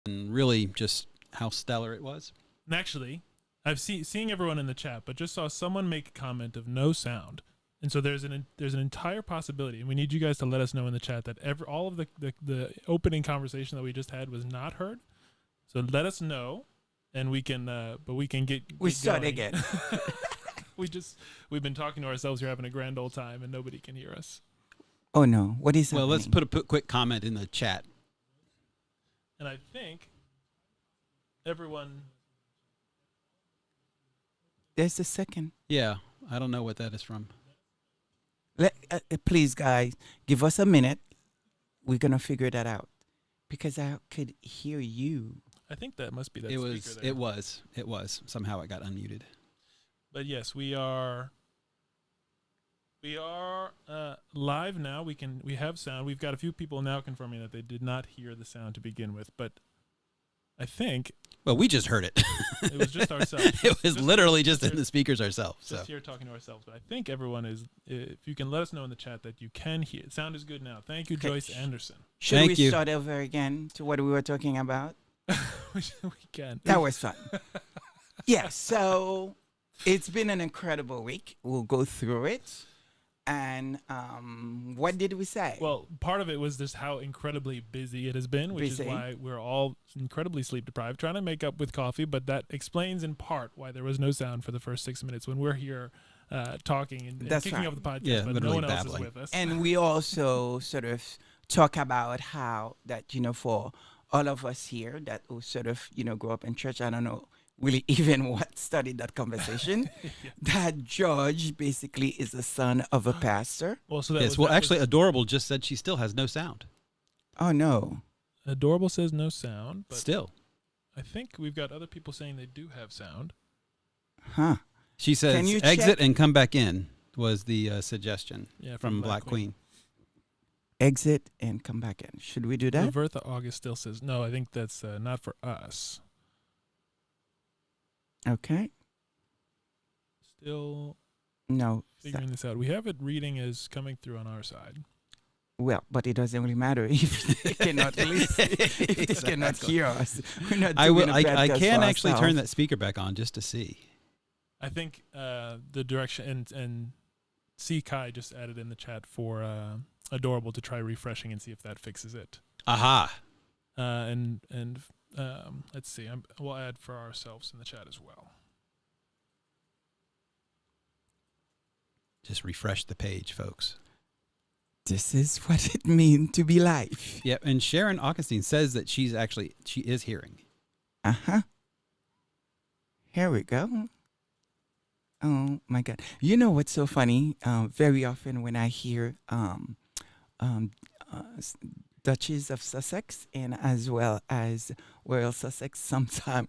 and really just how stellar it was. And actually, I've seeing everyone in the chat, but just saw someone make a comment of no sound. And so there's an entire possibility, and we need you guys to let us know in the chat that all of the opening conversation that we just had was not heard. So let us know, and we can get start going. again. We've been talking to ourselves here, having a grand old time, and nobody can hear us. Oh no, what is Well, happening? let's put a quick comment in the chat. And I think everyone. There's a second. Yeah, I don't know what that is from. Please, guys, give us a minute. We're gonna figure that out because I could hear you. I think that must be that It speaker was. there. It was. Somehow it got unmuted. But yes, we are live now. We have sound. We've got a few people now confirming that they did not hear the sound to begin with, but I think Well, we just heard it. it was just ourselves. It was literally just in here- the speakers ourselves. Just So here talking to ourselves. But I think everyone is. If you can let us know in the chat that you can hear. Sound is good now. Thank you, Okay. Joyce Anderson. Should Thank we you. start over again to what we were talking about? we can. That was fun. Yeah, so it's been an incredible week. We'll go through it. And what did we say? Well, part of it was just how incredibly busy it has been, which Busy. is why we're all incredibly sleep deprived, trying to make up with coffee. But that explains in part why there was no sound for the first 6 minutes when we're here talking and That's kicking right. off the podcast, Yeah, but no literally one else babbling. is with us. And we also sort of talk about how that, for all of us here that who sort of, grew up in church, I don't know really even what started that conversation, that George basically is the son of a pastor. Well, so that yes. was, Well, that actually, was, Adorable just said she still has no sound. Oh, no. Adorable says no sound, but Still, I think we've got other people saying they do have sound. Huh. she says Can you exit check- and come back in was the suggestion Yeah, from Black Queen. Exit and come back in. Should we do that? Lavertha August still says no. I think that's not for us. Okay. Still No. figuring this out. We have it reading as coming through on our side. Well, but it doesn't really matter if they cannot listen, if they cannot hear us. We're not I doing will. a I podcast can for actually turn ourselves. that speaker back on just to see. I think the direction and C Kai just added in the chat for Adorable to try refreshing and see if that fixes it. Aha! And let's see. We'll add for ourselves in the chat as well. Just refresh the page, folks. This is what it means to be live. Yep. And Sharon Augustine says that she is hearing. Uh-huh. Here we go. Oh, my God. You know what's so funny? Very often when I hear Duchess of Sussex and as well as Royal Sussex, sometimes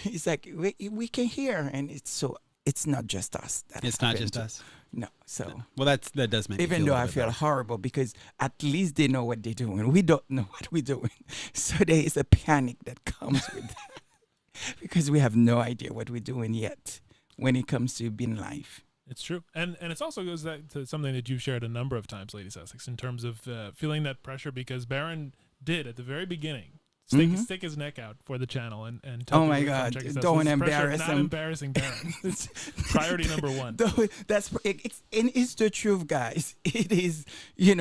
it's like, we can hear. And it's not just us. It's not just us. No. So Well, that does make me even feel though a I little bit feel better. horrible because at least they know what they're doing. We don't know what we're doing. So there is a panic that comes with that because we have no idea what we're doing yet when it comes to being live. It's true, and it also goes to something that you've shared a number of times, Lady Sussex, in terms of feeling that pressure because Baron did at the very beginning stick his neck out for the channel and tell Oh my people to come God, check us out. don't So it's pressure, embarrass not him. embarrassing Baron. It's priority number one. It's the truth, guys. It is,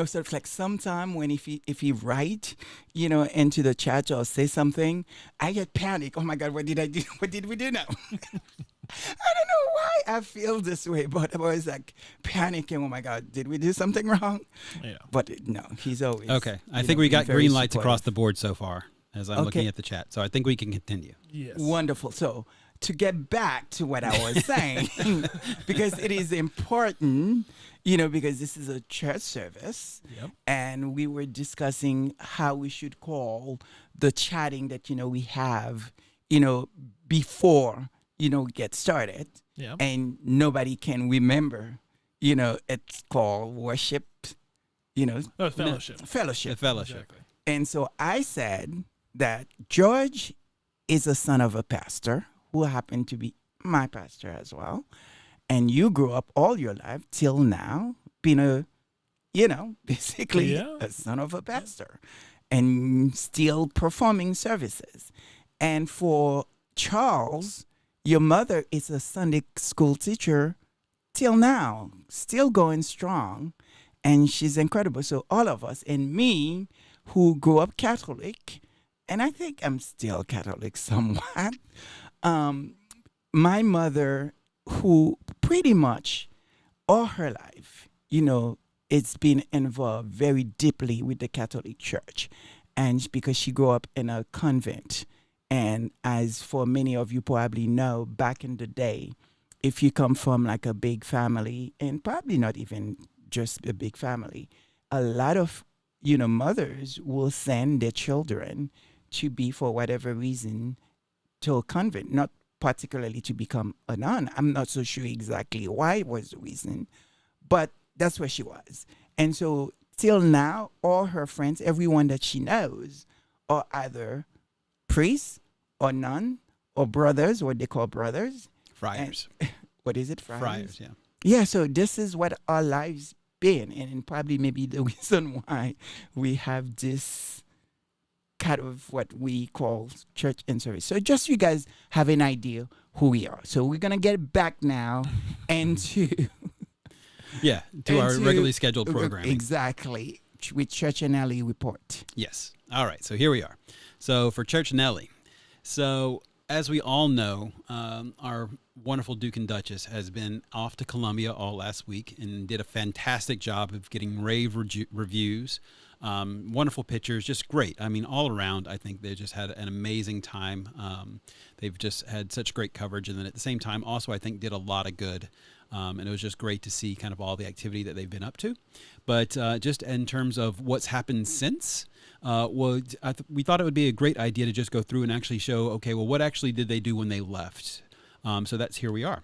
sort of like sometime when if he write, into the chat or say something, I get panic. Oh my God, what did I do? What did we do now? I don't know why I feel this way, but I was like panicking. Oh my God, did we do something wrong? Yeah. But no, he's always Okay. I think we got very green lights across supportive. the board so far as I'm looking at the chat. So I think we can continue. Yes. Wonderful. So to get back to what I was saying, because it is important, because this is a church service, Yep. and we were discussing how we should call the chatting that we have, before get started, Yeah. and nobody can remember, it's called worship, Fellowship. fellowship. The fellowship. Exactly. And so I said that George is a son of a pastor who happened to be my pastor as well. And you grew up all your life till now being basically Yeah. a son of a pastor. and still performing services. And for Charles, your mother is a Sunday school teacher till now, still going strong, and she's incredible. So all of us, and me, who grew up Catholic, and I think I'm still Catholic somewhat. My mother, who pretty much all her life, it's been involved very deeply with the Catholic Church, and because she grew up in a convent. And as for many of you probably know, back in the day, if you come from like a big family, and probably not even just a big family, a lot of mothers will send their children to be, for whatever reason, to a convent, not particularly to become a nun. I'm not so sure exactly why was the reason, but that's where she was. And so till now, all her friends, everyone that she knows, are either priests or nun or brothers, what they call brothers. Friars. And, what is it? Friars? Friars, yeah. Yeah, so this is what our lives been, and probably maybe the reason why we have this kind of what we call church in service. So just so you guys have an idea who we are. So we're going to get back now into... Yeah, to our regularly scheduled programming. Exactly, with Church and Nelly report. Yes. All right, so here we are. So for Church Nelly, so as we all know, our wonderful Duke and Duchess has been off to Colombia all last week and did a fantastic job of getting rave reviews, wonderful pictures, just great. I mean, all around, I think they just had an amazing time. They've just had such great coverage, and then at the same time, also I think did a lot of good. And it was just great to see kind of all the activity that they've been up to. But just in terms of what's happened since, we thought it would be a great idea to just go through and actually show, okay, well, what actually did they do when they left? So that's here we are.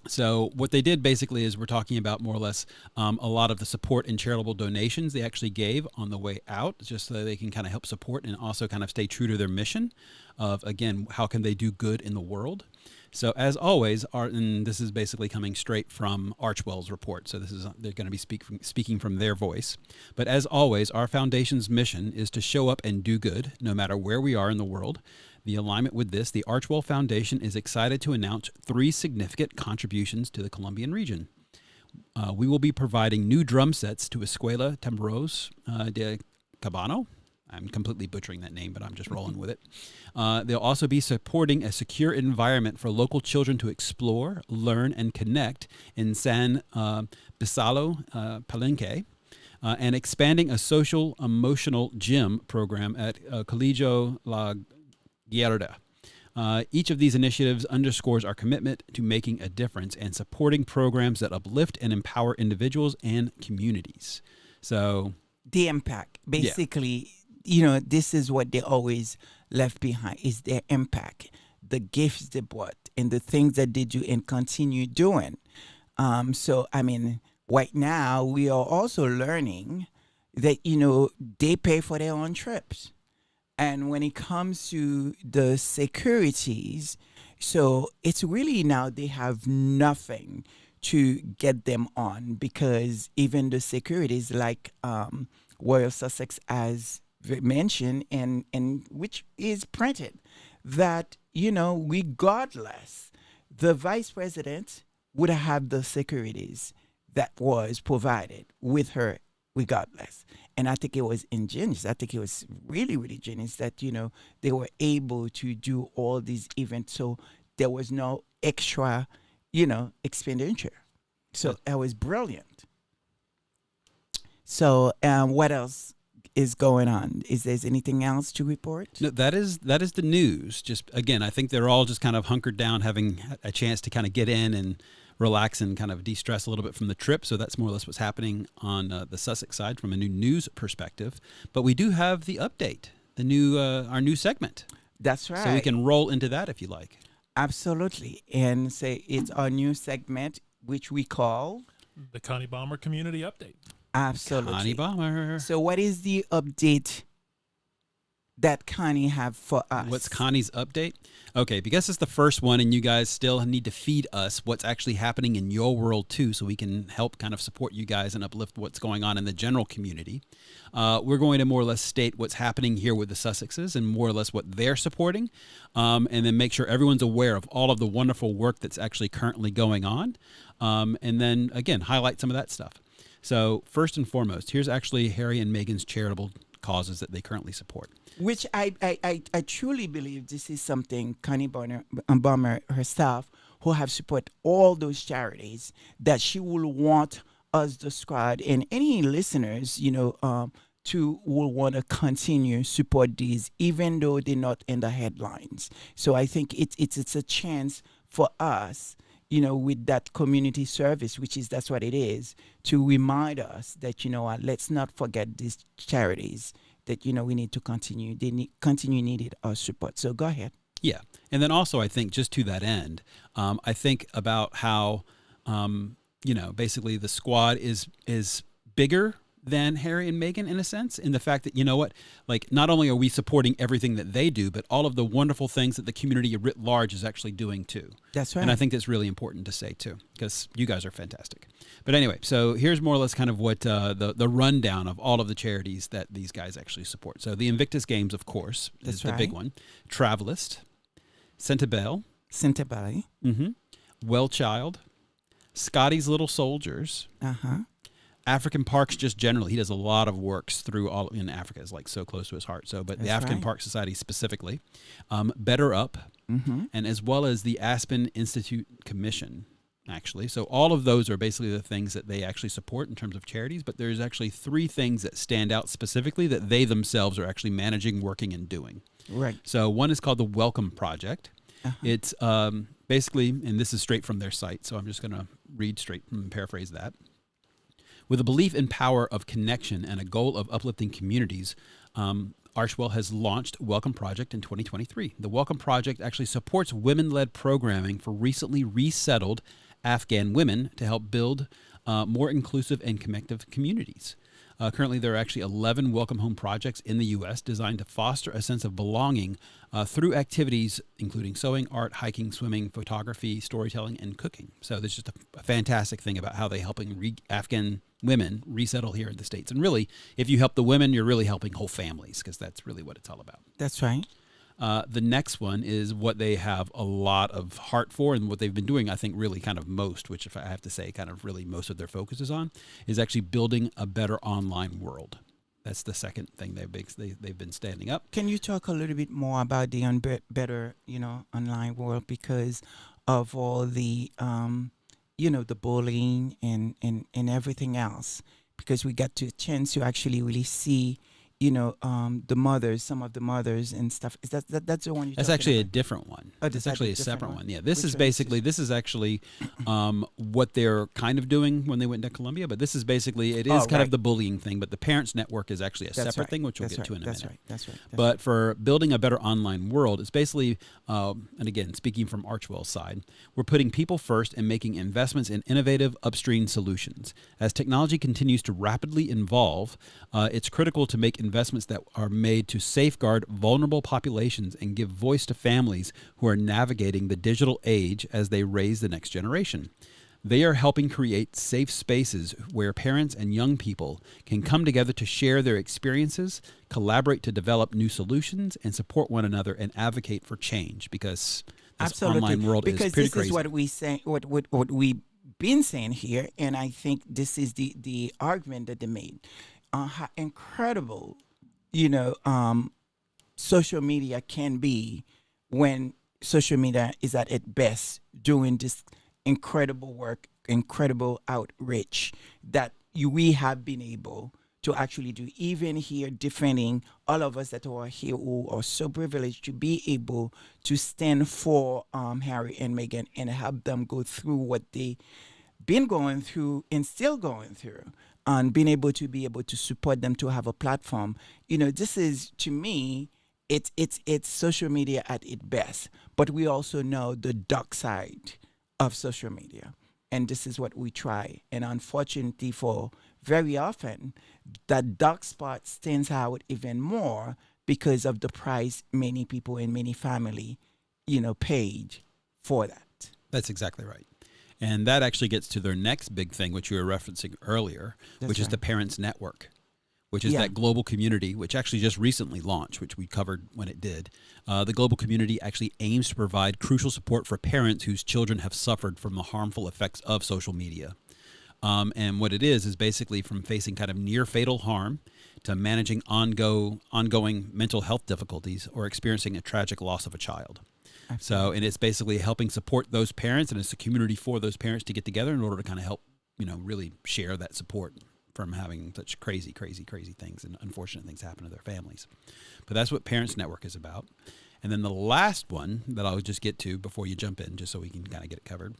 So what they did basically is we're talking about more or less a lot of the support and charitable donations they actually gave on the way out, just so that they can kind of help support and also kind of stay true to their mission of, again, how can they do good in the world? So as always, and this is basically coming straight from Archwell's report. So they're going to be speaking from their voice. But as always, our foundation's mission is to show up and do good, no matter where we are in the world. The alignment with this, the Archwell Foundation is excited to announce 3 significant contributions to the Colombian region. We will be providing new drum sets to Escuela Tambores de Cabano. I'm completely butchering that name, but I'm just rolling with it. They'll also be supporting a secure environment for local children to explore, learn, and connect in San Bisalo Palenque, and expanding a social emotional gym program at Colegio La Guerra. Each of these initiatives underscores our commitment to making a difference and supporting programs that uplift and empower individuals and communities. So the impact, basically, this is what they always left behind, is their impact, the gifts they brought, and the things that they do and continue doing. So, I mean, right now, we are also learning that, they pay for their own trips. And when it comes to the securities, so it's really now they have nothing to get them on, because even the securities like Royal Sussex as mentioned and which is printed, that regardless, the vice president would have the securities that was provided with her regardless. And I think it was ingenious. I think it was really, really genius that they were able to do all these events, so there was no extra expenditure. So that was brilliant. So what else is going on? Is there anything else to report? No, that is the news. Just again, I think they're all just kind of hunkered down, having a chance to kind of get in and relax and kind of de-stress a little bit from the trip. So that's more or less what's happening on the Sussex side from a new news perspective. But we do have the update, our new segment. That's right. So we can roll into that if you like. Absolutely. And say it's our new segment, which we call the Connie Bomber Community Update. Absolutely. Connie Bomber. So what is the update that Connie have for us. What's Connie's update? Okay, because it's the first one and you guys still need to feed us what's actually happening in your world too, so we can help kind of support you guys and uplift what's going on in the general community. We're going to more or less state what's happening here with the Sussexes and more or less what they're supporting, and then make sure everyone's aware of all of the wonderful work that's actually currently going on, and then, again, highlight some of that stuff. So first and foremost, here's actually Harry and Meghan's charitable causes that they currently support. Which I truly believe this is something Connie Bummer herself, who have support all those charities, that she will want us, the squad, and any listeners, to will want to continue support these, even though they're not in the headlines. So I think it's a chance for us, with that community service, that's what it is, to remind us that, let's not forget these charities, that, we need to continue. They continue needed our support. So go ahead. Yeah. And then also, I think just to that end, I think about how, basically the squad is bigger than Harry and Meghan in a sense, in the fact that, like, not only are we supporting everything that they do, but all of the wonderful things that the community writ large is actually doing too. That's right. And I think that's really important to say too, because you guys are fantastic. But anyway, so here's more or less kind of what the rundown of all of the charities that these guys actually support. So the Invictus Games, of course, is the big one. Travelist, Centabelle, Well Child, Scotty's Little Soldiers, African Parks just generally. He does a lot of works through all in Africa. It's like so close to his heart. So, but the African Park Society specifically, Better Up, and as well as the Aspen Institute Commission, actually. So all of those are basically the things that they actually support in terms of charities. But there's actually 3 things that stand out specifically that they themselves are actually managing, working, and doing. Right. So one is called the Welcome Project. It's basically, and this is straight from their site, so I'm just going to read straight and paraphrase that. With a belief in power of connection and a goal of uplifting communities, Archwell has launched Welcome Project in 2023. The Welcome Project actually supports women-led programming for recently resettled Afghan women to help build more inclusive and connective communities. Currently, there are actually 11 Welcome Home projects in the U.S. designed to foster a sense of belonging through activities including sewing, art, hiking, swimming, photography, storytelling, and cooking. So there's just a fantastic thing about how they're helping Afghan women resettle here in the States. And really, if you help the women, you're really helping whole families, because that's really what it's all about. That's right. The next one is what they have a lot of heart for, and what they've been doing, I think, really kind of most, which if I have to say kind of really most of their focus is on, is actually building a better online world. That's the second thing they've been standing up. Can you talk a little bit more about the better, online world, because of all the, the bullying and everything else? Because we got a chance to actually really see, the mothers, some of the mothers and stuff. Is that's the one? That's actually a different one. Oh, it's actually a separate one. Yeah, this is actually what they're kind of doing when they went to Columbia. But this is basically kind of the bullying thing. But the Parents Network is actually a separate thing, which we'll get to in a minute. That's right. But for building a better online world, it's basically, and again, speaking from Archwell's side, we're putting people first and making investments in innovative upstream solutions. As technology continues to rapidly evolve, it's critical to make investments that are made to safeguard vulnerable populations and give voice to families who are navigating the digital age as they raise the next generation. They are helping create safe spaces where parents and young people can come together to share their experiences, collaborate to develop new solutions, and support one another and advocate for change, because this online world is pretty crazy. Because this is what we say, what we've been saying here, and I think this is the argument that they made. How incredible, social media can be when social media is at its best doing this incredible work, incredible outreach that we have been able to actually do, even here defending all of us that are here who are so privileged to be able to stand for Harry and Meghan and help them go through what they been going through and still going through, and being able to support them, to have a platform. This is, to me, it's social media at its best, but we also know the dark side of social media, and this is what we try. And unfortunately, for very often, that dark spot stands out even more because of the price many people and many family, paid for that. That's exactly right. And that actually gets to their next big thing, which you were referencing earlier, That's which is right. the Parents Network, which is Yeah. that global community, which actually just recently launched, which we covered when it did. The global community actually aims to provide crucial support for parents whose children have suffered from the harmful effects of social media. And what it is basically from facing kind of near fatal harm to managing ongoing mental health difficulties or experiencing a tragic loss of a child. So, and it's basically helping support those parents, and it's a community for those parents to get together in order to kind of help, really share that support from having such crazy things and unfortunate things happen to their families. But that's what Parents Network is about. And then the last one that I'll just get to before you jump in, just so we can kind of get it covered,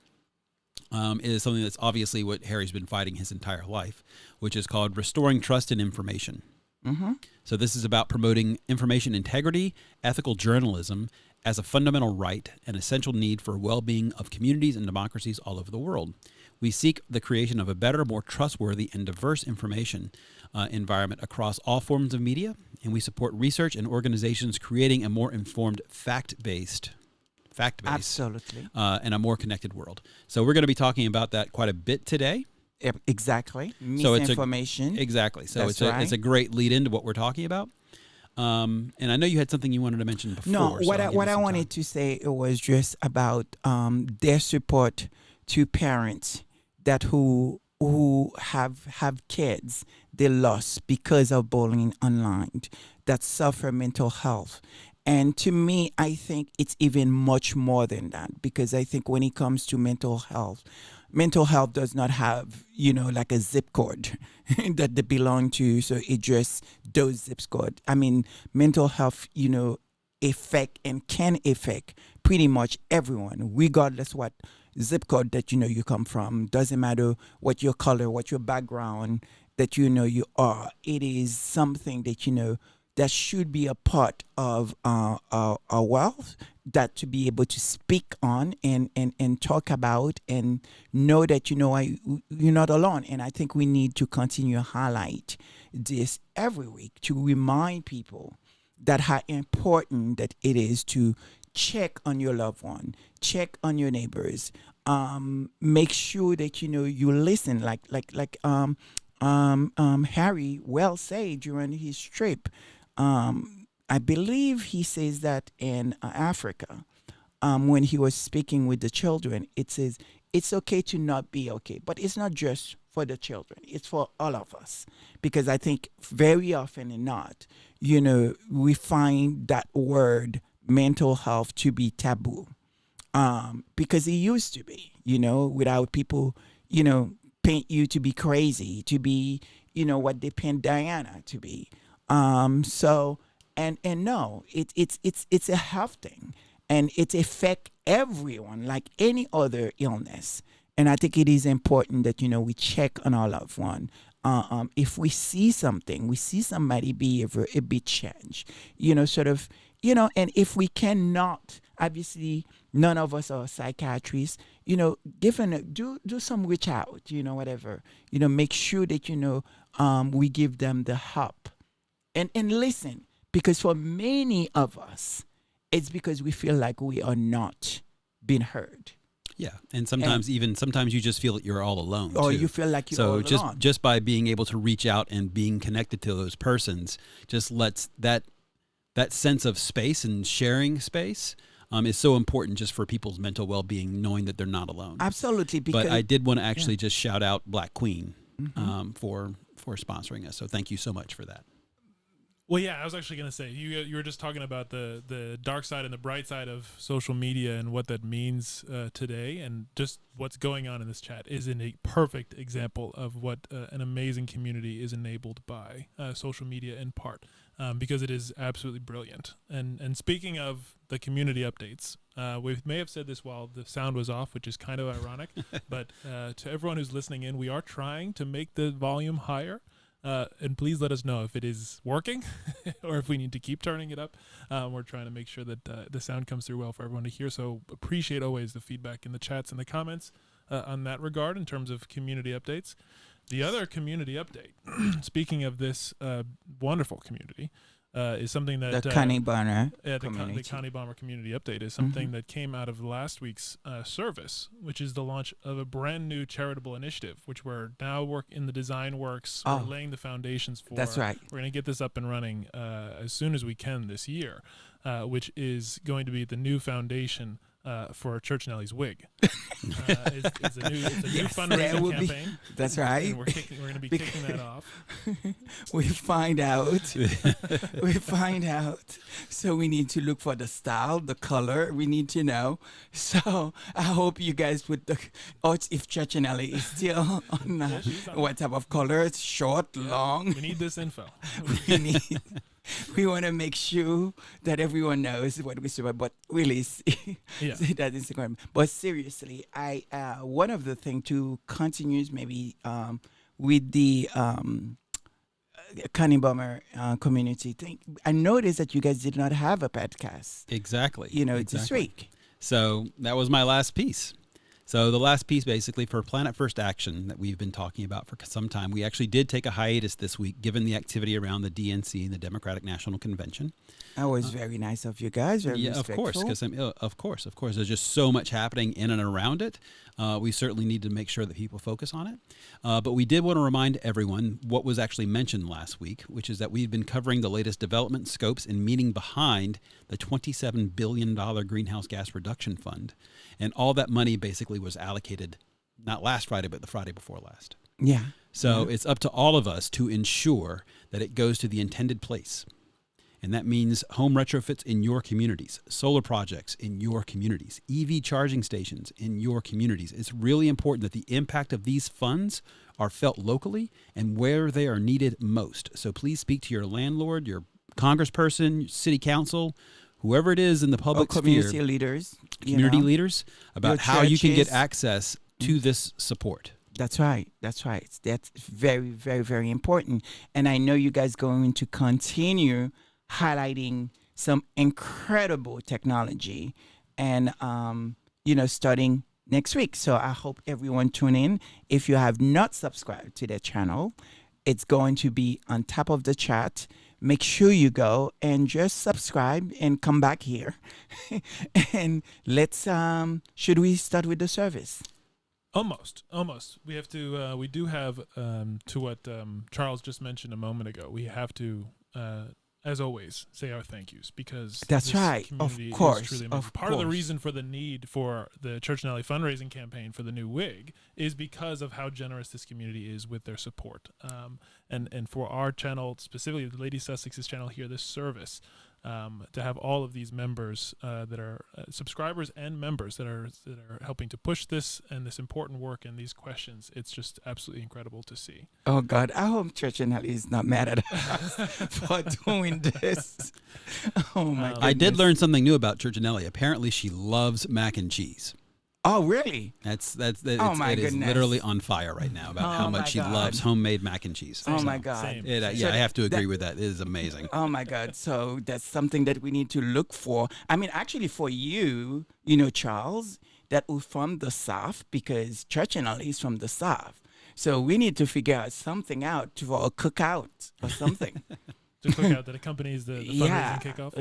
is something that's obviously what Harry's been fighting his entire life, which is called Restoring Trust in Information. Mm-hmm. So this is about promoting information integrity, ethical journalism as a fundamental right and essential need for well-being of communities and democracies all over the world. We seek the creation of a better, more trustworthy, and diverse information environment across all forms of media, and we support research and organizations creating a more informed, fact-based, Absolutely. and a more connected world. So we're going to be talking about that quite a bit today. Yep, exactly. So Misinformation. Exactly. So That's it's a great lead into what we're talking about. And I know you had something you wanted to mention before. No, so what I'll give I you some wanted time. to say was just about their support to parents that who have kids they lost because of bullying online, that suffer mental health. And to me, I think it's even much more than that, because I think when it comes to mental health does not have, like a zip code that they belong to. So it just those zip code. I mean, mental health, affect and can affect pretty much everyone, regardless what zip code that you come from. Doesn't matter what your color, what your background that you are. It is something that that should be a part of our wealth, that to be able to speak on and talk about, and know that you're not alone. And I think we need to continue to highlight this every week to remind people that how important that it is to check on your loved one, check on your neighbors, make sure that you listen, Harry well said during his trip. I believe he says that in Africa, when he was speaking with the children, it says it's okay to not be okay, but it's not just for the children; it's for all of us. Because I think very often and not, we find that word mental health to be taboo, because it used to be, without people, paint you to be crazy, to be, what they paint Diana to be. So and no, it's a health thing, and it affect everyone like any other illness. And I think it is important that we check on our loved one. If we see something, we see somebody behavior a bit change, sort of, and if we cannot, obviously, none of us are psychiatrists, do some reach out, whatever, make sure that, we give them the help and listen, because for many of us, it's because we feel like we are not being heard. Yeah, and sometimes you just feel that you're all alone. Or too. you feel like you're all so alone. just by being able to reach out and being connected to those persons just lets that sense of space and sharing space is so important just for people's mental well-being, knowing that they're not alone. Absolutely. Because, But I did want to actually just shout out Black Queen Mhm. for sponsoring us. So thank you so much for that. Well, yeah, I was actually going to say, you were just talking about the dark side and the bright side of social media and what that means today, and just what's going on in this chat is a perfect example of what an amazing community is enabled by social media in part, because it is absolutely brilliant. And speaking of the community updates, we may have said this while the sound was off, which is kind of ironic, but to everyone who's listening in, we are trying to make the volume higher. And please let us know if it is working or if we need to keep turning it up. We're trying to make sure that the sound comes through well for everyone to hear. So appreciate always the feedback in the chats and the comments on that regard in terms of community updates. The other community update, speaking of this wonderful community, is something that The Connie Bonner the community. Connie Bomber community update is something that came out of last week's service, which is the launch of a brand new charitable initiative, which we're now in the design works. We're laying the foundations for. That's right. We're going to get this up and running as soon as we can this year, which is going to be the new foundation for Church Nelly's wig. It's a new fundraising campaign. That's right. And we're going to be kicking that off. We find out. So we need to look for the style, the color. We need to know. So I hope you guys put if Church Nelly is still on what type of color, it's short, long. We need this info. We want to make sure that everyone knows what we say, but really see that Instagram. But seriously, one of the things to continue is maybe with the Connie Bomber community thing. I noticed that you guys did not have a podcast. Exactly. This week. So that was my last piece. So the last piece, basically, for Planet First Action that we've been talking about for some time, we actually did take a hiatus this week, given the activity around the DNC and the Democratic National Convention. That was very nice of you guys. Very respectful. Of course, there's just so much happening in and around it. We certainly need to make sure that people focus on it. But we did want to remind everyone what was actually mentioned last week, which is that we've been covering the latest development scopes and meaning behind the $27 billion Greenhouse Gas Reduction Fund. And all that money basically was allocated not last Friday, but the Friday before last. Yeah. So it's up to all of us to ensure that it goes to the intended place. And that means home retrofits in your communities, solar projects in your communities, EV charging stations in your communities. It's really important that the impact of these funds are felt locally and where they are needed most. So please speak to your landlord, your congressperson, city council, whoever it is in the public community sphere, leaders, leaders, about how you can get access to this support. That's right. That's very, very, very important. And I know you guys going to continue highlighting some incredible technology and, starting next week. So I hope everyone tune in. If you have not subscribed to their channel, it's going to be on top of the chat. Make sure you go and just subscribe and come back here. And should we start with the service? Almost. We have to, we do have, to what Charles just mentioned a moment ago, we have to, as always, say our thank yous, because that's right. Of course. Part of the reason for the need for the Church Nelly fundraising campaign for the new wig is because of how generous this community is with their support. And for our channel, specifically the Lady Sussex's channel here, this service, to have all of these members that are subscribers and members that are helping to push this and this important work and these questions, it's just absolutely incredible to see. Oh God, I hope Church Nelly is not mad at us for doing this. Oh my goodness. I did learn something new about Church Nelly. Apparently, she loves mac and cheese. Oh, really? It is literally on fire right now about how much she loves homemade mac and cheese. Oh my God. I have to agree with that. It is amazing. Oh my God. So that's something that we need to look for. I mean, actually for you, Charles, that was from the South, because Church Nelly is from the South. So we need to figure out something out for a cookout or something. To cook out that accompanies the fundraising kickoff?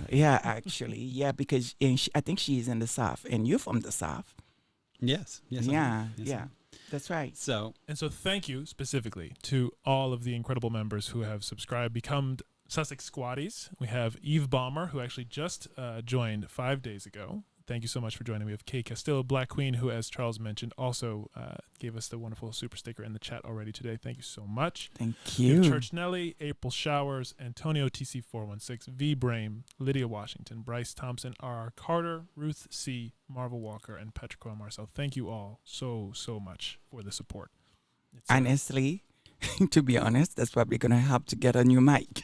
Yeah, actually. Yeah, because I think she's in the South, and you're from the South. Yes. Yeah. That's right. So thank you specifically to all of the incredible members who have subscribed, become Sussex Squatties. We have Eve Balmer, who actually just joined 5 days ago. Thank you so much for joining. We have Kay Castillo, Black Queen, who, as Charles mentioned, also gave us the wonderful super sticker in the chat already today. Thank you so much. Thank you. Church Nelly, April Showers, Antonio TC416, V Brame, Lydia Washington, Bryce Thompson, R. Carter, Ruth C., Marvel Walker, and Petrico Marcel. Thank you all so much for the support. Honestly, to be honest, that's probably going to help to get a new mic.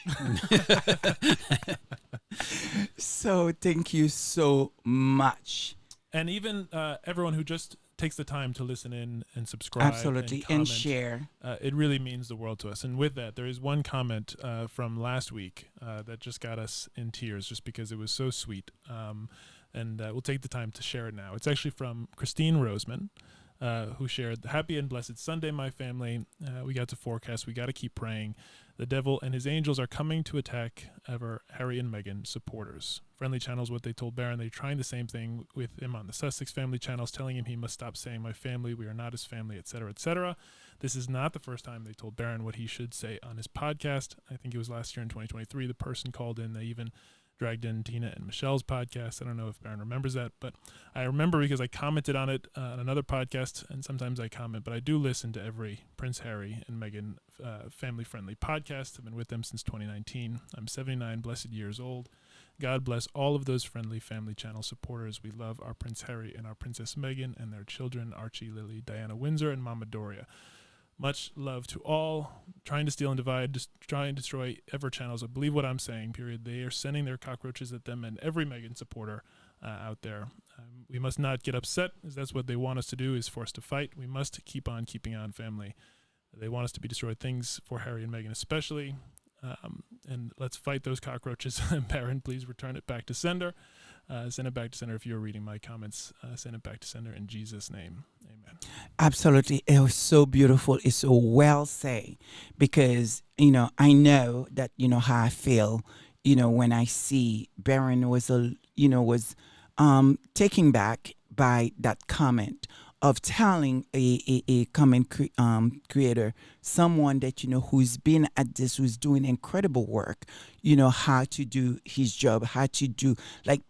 So thank you so much. And even everyone who just takes the time to listen in and subscribe. Absolutely. And share. It really means the world to us. And with that, there is one comment from last week that just got us in tears just because it was so sweet. And we'll take the time to share it now. It's actually from Christine Roseman. who shared, "Happy and blessed Sunday, my family. We got to forecast. We got to keep praying. The devil and his angels are coming to attack ever Harry and Meghan supporters." Friendly Channels, what they told Barron, they're trying the same thing with him on the Sussex family channels, telling him he must stop saying "my family," "we are not his family," etc., etc. This is not the first time they told Barron what he should say on his podcast. I think it was last year in 2023. The person called in. They even dragged in Tina and Michelle's podcast. I don't know if Barron remembers that, but I remember because I commented on it on another podcast, and sometimes I comment, but I do listen to every Prince Harry and Meghan family-friendly podcast. I've been with them since 2019. I'm 79 blessed years old. God bless all of those friendly family channel supporters. We love our Prince Harry and our Princess Meghan and their children, Archie, Lily, Diana Windsor, and Mama Doria. Much love to all. Trying to steal and divide, try and destroy ever channels. I believe what I'm saying, period. They are sending their cockroaches at them and every Meghan supporter out there. We must not get upset, as that's what they want us to do, is for us to fight. We must keep on keeping on, family. They want us to be destroyed things for Harry and Meghan especially. And let's fight those cockroaches. Barron, please return it back to sender. Send it back to sender. If you're reading my comments, send it back to sender in Jesus' name. Amen. Absolutely. It was so beautiful. It's so well said, because, I know that, how I feel, when I see Barron was, taken back by that comment of telling a comment creator, someone that, who's been at this, who's doing incredible work, how to do his job, how to do,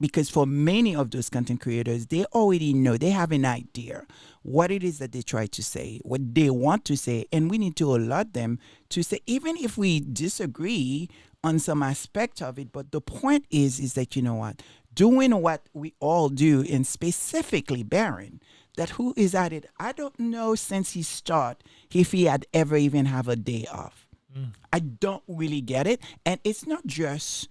because for many of those content creators, they already know, they have an idea what it is that they try to say, what they want to say, and we need to allow them to say, even if we disagree on some aspect of it. But the point is that, doing what we all do, and specifically Barron, that who is at it, I don't know since he started if he had ever even have a day off. I don't really get it. And it's not just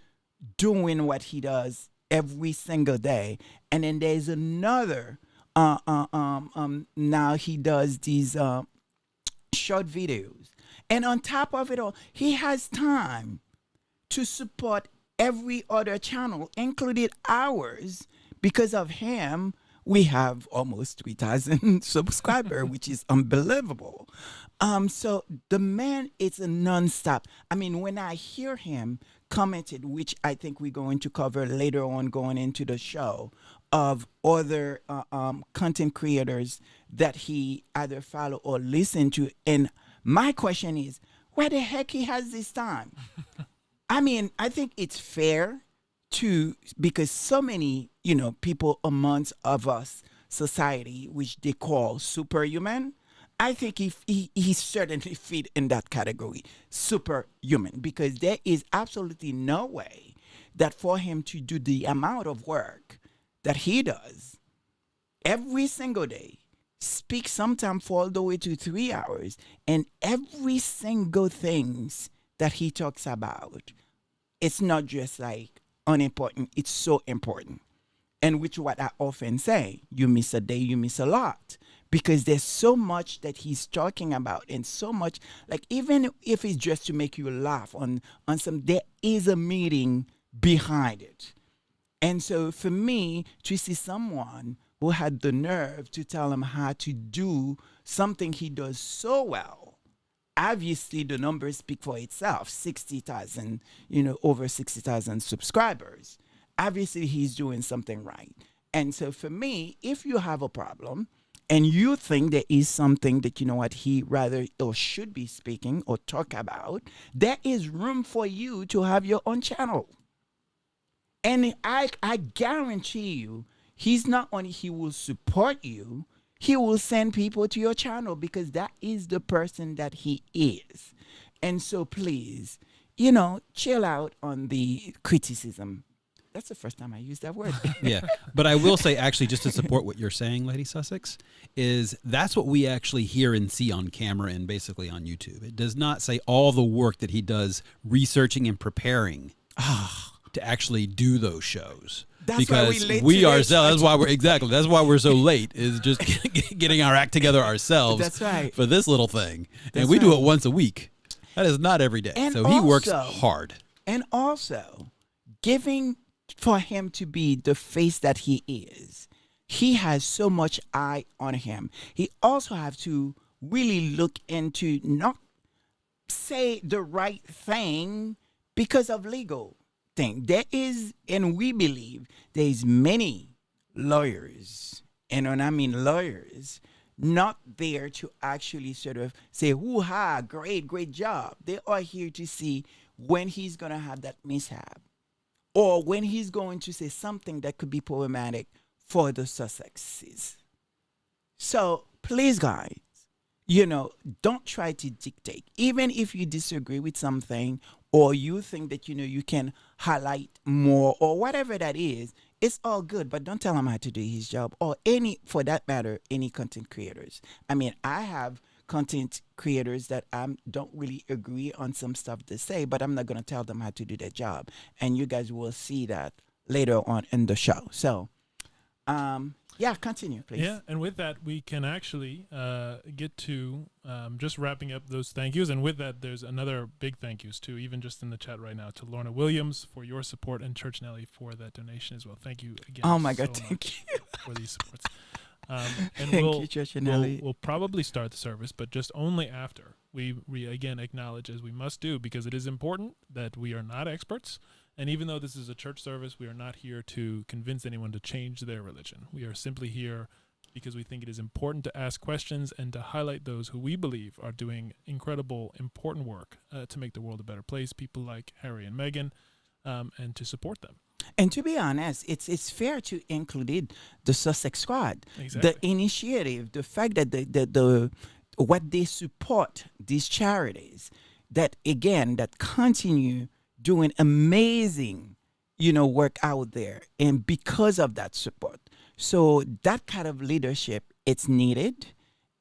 doing what he does every single day. And then there's another, now he does these short videos. And on top of it all, he has time to support every other channel, including ours. Because of him, we have almost 3,000 subscribers, which is unbelievable. So the man is a nonstop. I mean, when I hear him commented, which I think we're going to cover later on going into the show, of other content creators that he either follow or listen to. And my question is, where the heck he has this time? I mean, I think it's fair because so many, people amongst of us society, which they call superhuman, I think he certainly fit in that category, superhuman, because there is absolutely no way that for him to do the amount of work that he does every single day, speak sometime for all the way to 3 hours, and every single things that he talks about, it's not just unimportant, it's so important. And which what I often say, you miss a day, you miss a lot. Because there's so much that he's talking about, and so much, even if it's just to make you laugh on some, there is a meaning behind it. And so for me, to see someone who had the nerve to tell him how to do something he does so well, obviously the numbers speak for itself, 60,000, over 60,000 subscribers. Obviously he's doing something right. And so for me, if you have a problem and you think there is something that, he rather or should be speaking or talk about, there is room for you to have your own channel. And I guarantee you, he's not only he will support you, he will send people to your channel, because that is the person that he is. And so please, chill out on the criticism. That's the first time I used that word. Yeah. But I will say, actually, just to support what you're saying, Lady Sussex, is that's what we actually hear and see on camera and basically on YouTube. It does not say all the work that he does researching and preparing to actually do those shows. That's because why we ourselves, that's why we're so late, is just getting our act together ourselves. That's right. For this little thing. That's and we do right. it once a week. That is not every day. And so he works hard. And also, giving for him to be the face that he is, he has so much eye on him. He also have to really look into not say the right thing because of legal thing. There is, and we believe there is many lawyers, and when I mean lawyers, not there to actually sort of say, hoo-ha, great job. They are here to see when he's going to have that mishap or when he's going to say something that could be problematic for the Sussexes. So please, guys, don't try to dictate. Even if you disagree with something or you think that, you can highlight more or whatever that is, it's all good, but don't tell him how to do his job or for that matter, any content creators. I mean, I have content creators that I don't really agree on some stuff they say, but I'm not going to tell them how to do their job. And you guys will see that later on in the show. So, continue, please. Yeah, and with that, we can actually get to just wrapping up those thank yous. And with that, there's another big thank yous too, even just in the chat right now, to Lorna Williams for your support and Church Nelly for that donation as well. Thank you again. Oh my God, thank you for these supports. And thank you, Church Nelly. We'll probably start the service, but just only after we again acknowledge, as we must do, because it is important that we are not experts. And even though this is a church service, we are not here to convince anyone to change their religion. We are simply here because we think it is important to ask questions and to highlight those who we believe are doing incredible, important work to make the world a better place, people like Harry and Meghan, and to support them. And to be honest, it's fair to include the Sussex Squad, Exactly. The initiative, the fact that the what they support, these charities, that again, that continue doing amazing, work out there. And because of that support. So that kind of leadership, it's needed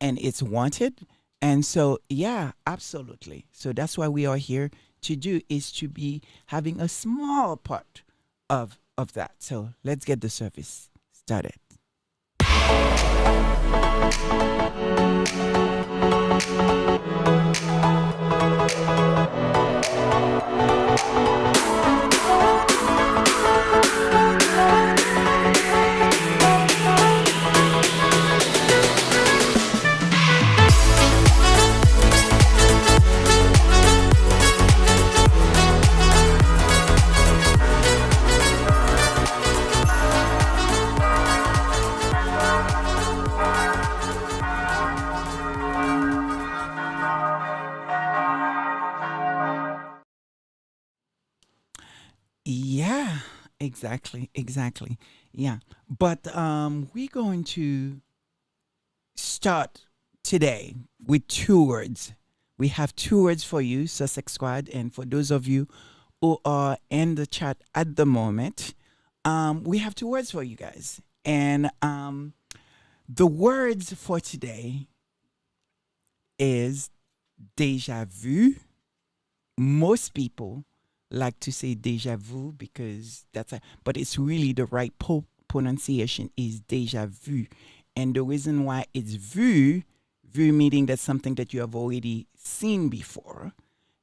and it's wanted. And so, yeah, absolutely. So that's why we are here to do, is to be having a small part of that. So let's get the service started. Yeah, exactly. Yeah. But we're going to start today with 2 words. We have 2 words for you, Sussex Squad, and for those of you who are in the chat at the moment, we have 2 words for you guys. And the words for today is Deja Vu. Most people like to say Deja Vu because but it's really the right pronunciation is Deja Vu. And the reason why it's vu meaning that's something that you have already seen before.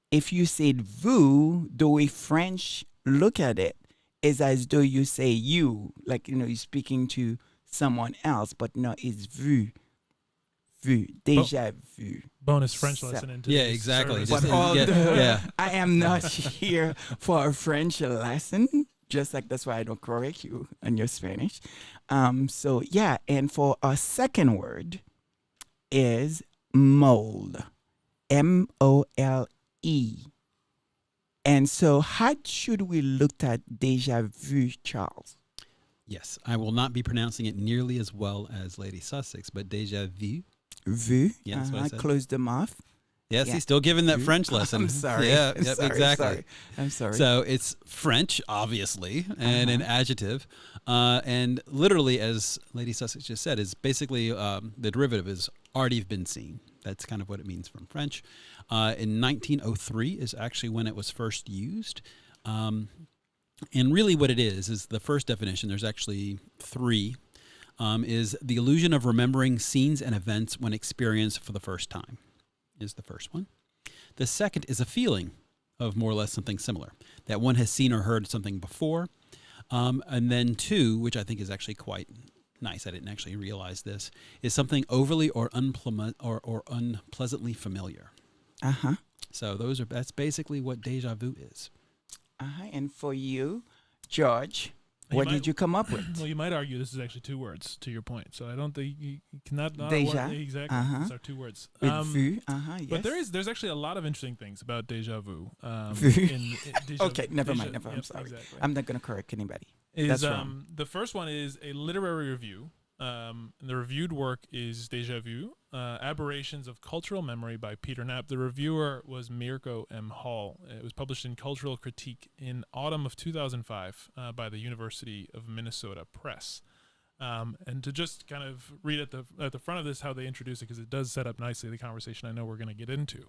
If you said vous, the way French look at it is as though you say you, like, you're speaking to someone else, but no, it's vu, Deja Vu. Bonus French lesson into yeah, exactly. Service. But I am not here for a French lesson. Just like that's why I don't correct you on your Spanish. So yeah, and for our second word is mold, MOLE. And so how should we look at Deja Vu, Charles? Yes, I will not be pronouncing it nearly as well as Lady Sussex, but Deja Vu. Vu. Yeah, that's what I said. Close the mouth. Yes, Yeah. he's still giving that French lesson. I'm sorry. Yeah, I'm yep, sorry, exactly. I'm sorry. So it's French, obviously, and an adjective. And literally, as Lady Sussex just said, is basically the derivative is already been seen. That's kind of what it means from French. In 1903 is actually when it was first used. And really what it is the first definition, there's actually 3, is the illusion of remembering scenes and events when experienced for the first time, is the first one. The second is a feeling of more or less something similar, that one has seen or heard something before. And then 2, which I think is actually quite nice. I didn't actually realize this. Is something overly or unpleasantly familiar. Uh-huh. So that's basically what deja vu is. Uh-huh. And for you, George, You what might- did you come up with? Well, you might argue this is actually 2 words to your point. So I don't think you cannot not Deja? exactly. Uh-huh. These are 2 words. With vu? Uh-huh. Yes. But there's actually a lot of interesting things about deja vu. Vu? Deja Okay, vu- never deja- mind. Never. I'm yep, sorry. Exactly. I'm not going to correct anybody. Is, That's wrong. The first one is a literary review. And the reviewed work is Deja Vu, Aberrations of Cultural Memory by Peter Knapp. The reviewer was Mirko M. Hall. It was published in Cultural Critique in autumn of 2005 by the University of Minnesota Press. And to just kind of read at the front of this how they introduce it, because it does set up nicely the conversation I know we're going to get into,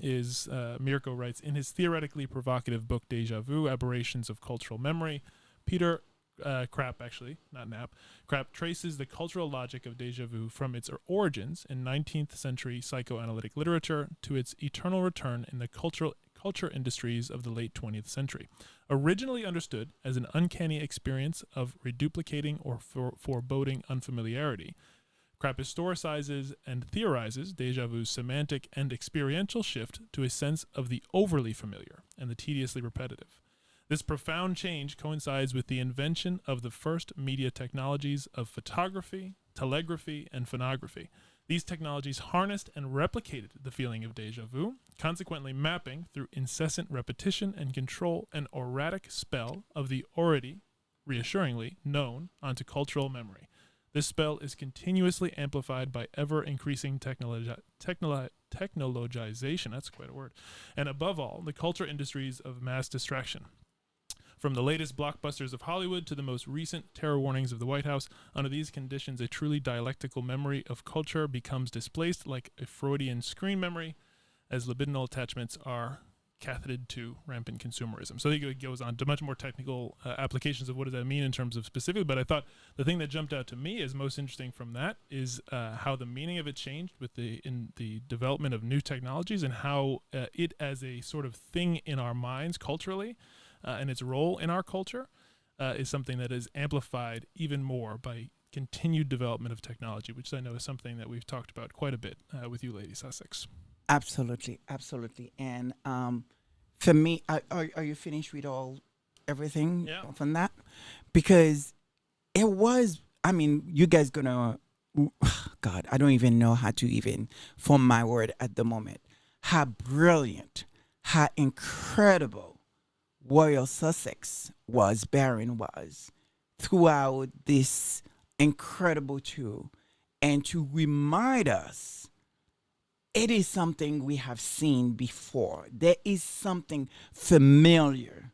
is Mirko writes, in his theoretically provocative book Deja Vu, Aberrations of Cultural Memory, Peter Krapp, actually, not Knapp, Krapp traces the cultural logic of deja vu from its origins in 19th century psychoanalytic literature to its eternal return in the culture industries of the late 20th century. Originally understood as an uncanny experience of reduplicating or foreboding unfamiliarity, Krapp historicizes and theorizes deja vu's semantic and experiential shift to a sense of the overly familiar and the tediously repetitive. This profound change coincides with the invention of the first media technologies of photography, telegraphy, and phonography. These technologies harnessed and replicated the feeling of deja vu, consequently mapping through incessant repetition and control an erratic spell of the already, reassuringly, known onto cultural memory. This spell is continuously amplified by ever-increasing technologization, that's quite a word, and above all, the culture industries of mass distraction. From the latest blockbusters of Hollywood to the most recent terror warnings of the White House, under these conditions, a truly dialectical memory of culture becomes displaced like a Freudian screen memory, as libidinal attachments are catheted to rampant consumerism. So it goes on to much more technical applications of what does that mean in terms of specifically, but I thought the thing that jumped out to me as most interesting from that is how the meaning of it changed with the development of new technologies and how it as a sort of thing in our minds culturally and its role in our culture is something that is amplified even more by continued development of technology, which I know is something that we've talked about quite a bit with you, Lady Sussex. Absolutely. And for me, are you finished with everything from that? Because it was, I mean, you guys gonna, God, I don't even know how to even form my word at the moment. How brilliant, how incredible Royal Sussex Baron was throughout this incredible tour, and to remind us it is something we have seen before. There is something familiar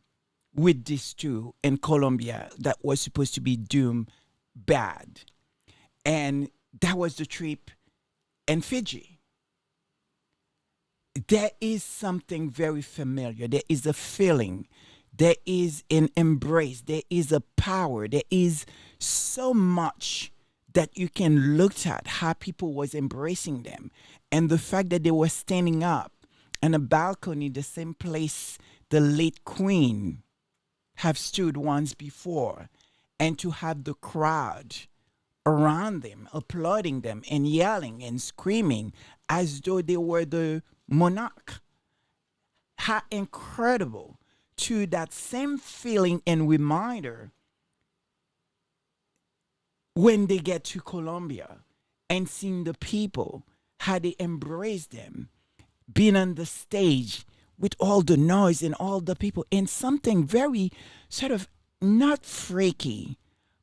with this tour in Colombia that was supposed to be doomed bad. And that was the trip in Fiji. There is something very familiar. There is a feeling. There is an embrace. There is a power. There is so much that you can look at how people was embracing them. And the fact that they were standing up on a balcony, the same place the late Queen have stood once before, and to have the crowd around them, applauding them and yelling and screaming as though they were the monarch. How incredible, to that same feeling and reminder when they get to Colombia and seeing the people, how they embrace them, being on the stage with all the noise and all the people, and something very sort of not freaky,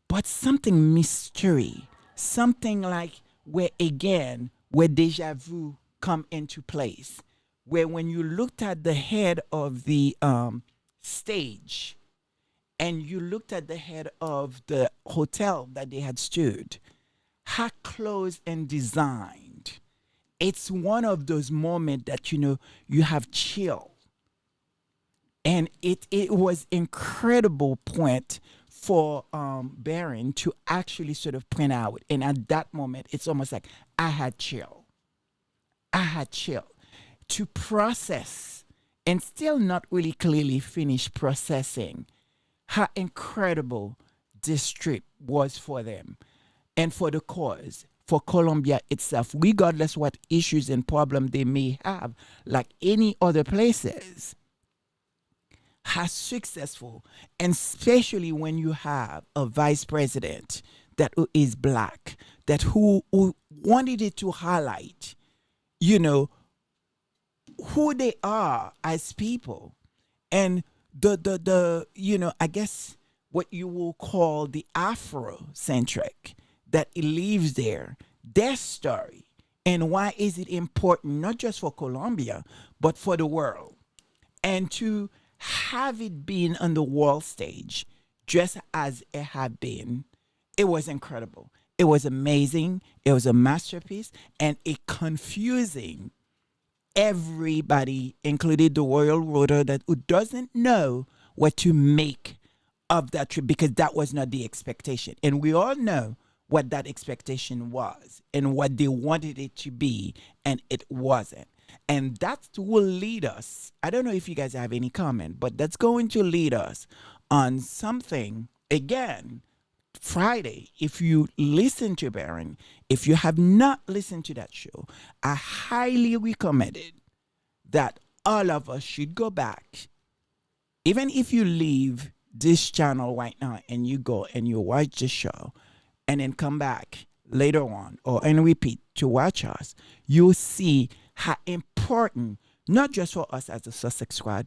but something mystery, something like where deja vu come into place, where when you looked at the head of the stage and you looked at the head of the hotel that they had stood, how close and designed. It's one of those moments that, you have chill. And it was incredible point for Baron to actually sort of point out. And at that moment, it's almost like I had chill. To process and still not really clearly finish processing how incredible this trip was for them. and for the cause, for Colombia itself, regardless what issues and problem they may have, like any other places, has successful, and especially when you have a vice president that is black, that who wanted it to highlight, you know, who they are as people, and the I guess what you will call the Afrocentric that it lives there, their story, and why is it important not just for Colombia but for the world, and to have it been on the world stage just as it had been, it was incredible. It was amazing. It was a masterpiece, and it confusing everybody, including the royal roader, that who doesn't know what to make of that trip, because that was not the expectation, and we all know what that expectation was and what they wanted it to be, and it wasn't. And that will lead us. I don't know if you guys have any comment, but that's going to lead us on something again. Friday, if you listen to Baron, if you have not listened to that show, I highly recommend it, that all of us should go back. Even if you leave this channel right now and you go and you watch the show and then come back later on or and repeat to watch us, you'll see how important, not just for us as a Sussex Squad,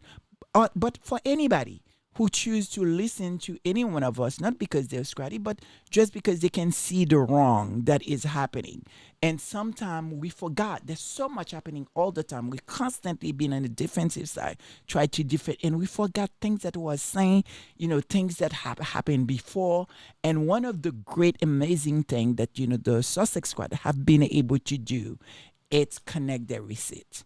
but for anybody who choose to listen to any one of us, not because they're scratty, but just because they can see the wrong that is happening. And sometimes we forgot there's so much happening all the time. We constantly been on the defensive side, try to defend, and we forgot things that was saying, things that have happened before. And one of the great, amazing things that, the Sussex Squad have been able to do, it's connect their receipts.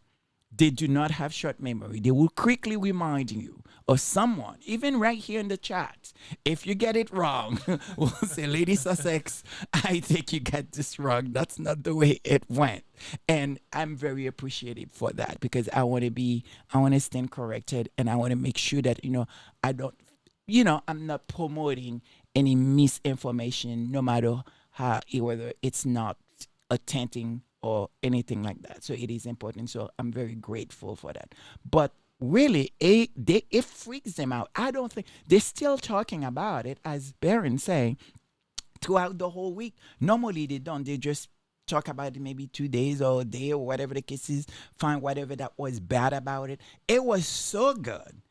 They do not have short memory. They will quickly remind you of someone, even right here in the chat. If you get it wrong, we'll say, Lady Sussex, I think you got this wrong. That's not the way it went. And I'm very appreciative for that, because I want to stand corrected, and I want to make sure that, I don't, I'm not promoting any misinformation, no matter how, whether it's not attempting or anything like that. So it is important. So I'm very grateful for that. But really, it freaks them out. I don't think they're still talking about it, as Baron saying, throughout the whole week. Normally they don't. They just talk about it maybe 2 days or a day or whatever the case is, find whatever that was bad about it. It was so good.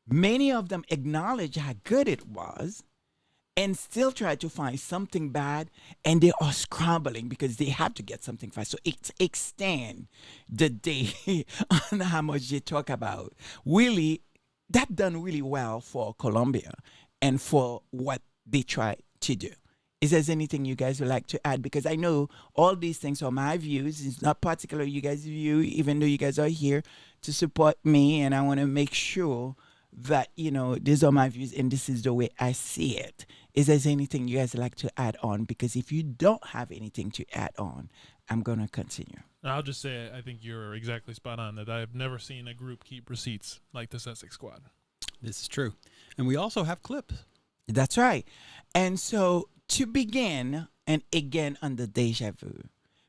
Many of them acknowledge how good it was, and still try to find something bad, and they are scrambling because they have to get something fast. So it extend the day on how much they talk about. Really, that done really well for Colombia and for what they try to do. Is there anything you guys would like to add? Because I know all these things are my views. It's not particular you guys' view, even though you guys are here to support me, and I want to make sure that, these are my views and this is the way I see it. Is there anything you guys like to add on? Because if you don't have anything to add on, I'm going to continue. I'll just say I think you're exactly spot on, that I've never seen a group keep receipts like the Sussex Squad. This is true. And we also have clips. That's right. And so to begin, and again on the Deja Vu,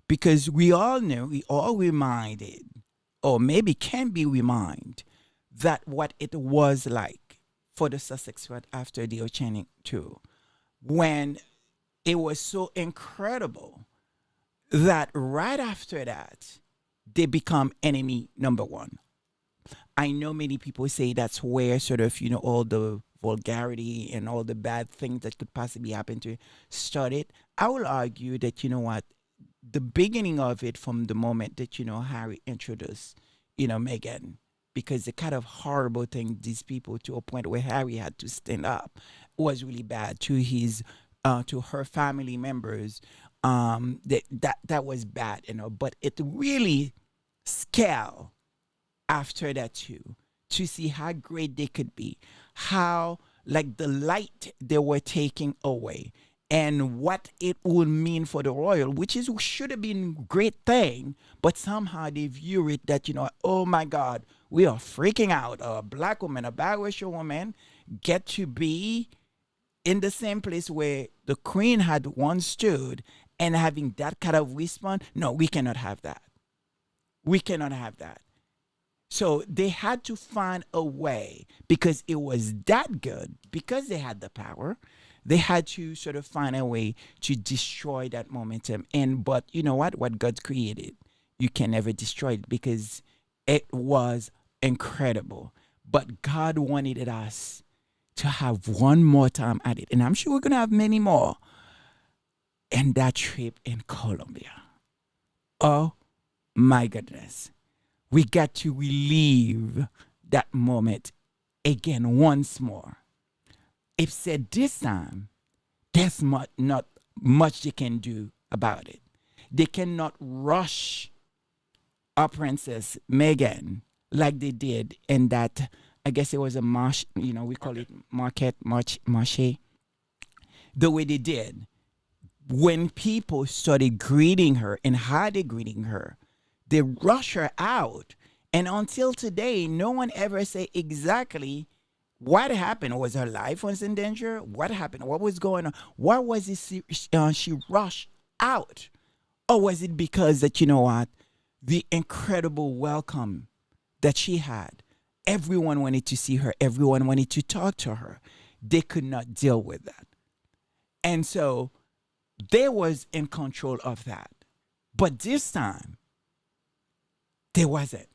because we all know, we all reminded, or maybe can be reminded, that what it was like for the Sussex Squad after the Oceanic tour, when it was so incredible that right after that, they become enemy number one. I know many people say that's where sort of, all the vulgarity and all the bad things that could possibly happen to started. I will argue that, the beginning of it, from the moment that, Harry introduced, Meghan, because the kind of horrible thing these people, to a point where Harry had to stand up, was really bad to his, to her family members. That was bad, But it really scale after that too, to see how great they could be, how like the light they were taking away, and what it would mean for the royal, which should have been a great thing, but somehow they view it that, oh my God, we are freaking out. A black woman, a biracial woman, get to be in the same place where the Queen had once stood and having that kind of response. No, we cannot have that. We cannot have that. So they had to find a way because it was that good, because they had the power. They had to sort of find a way to destroy that momentum. And but you know what? What God created, you can never destroy it because it was incredible. But God wanted us to have one more time at it. And I'm sure we're gonna have many more. And that trip in Colombia. Oh my goodness. We got to relive that moment again once more. It said this time, there's not much they can do about it. They cannot rush our princess Megan like they did in that. I guess it was a marsh. We call it marché. The way they did when people started greeting her and how they greeting her, they rush her out. And until today, no one ever say exactly what happened. Was her life was in danger? What happened? What was going on? Why was it she rushed out? Or was it because that, you know what, the incredible welcome that she had, everyone wanted to see her. Everyone wanted to talk to her. They could not deal with that. And so they was in control of that. But this time, there wasn't.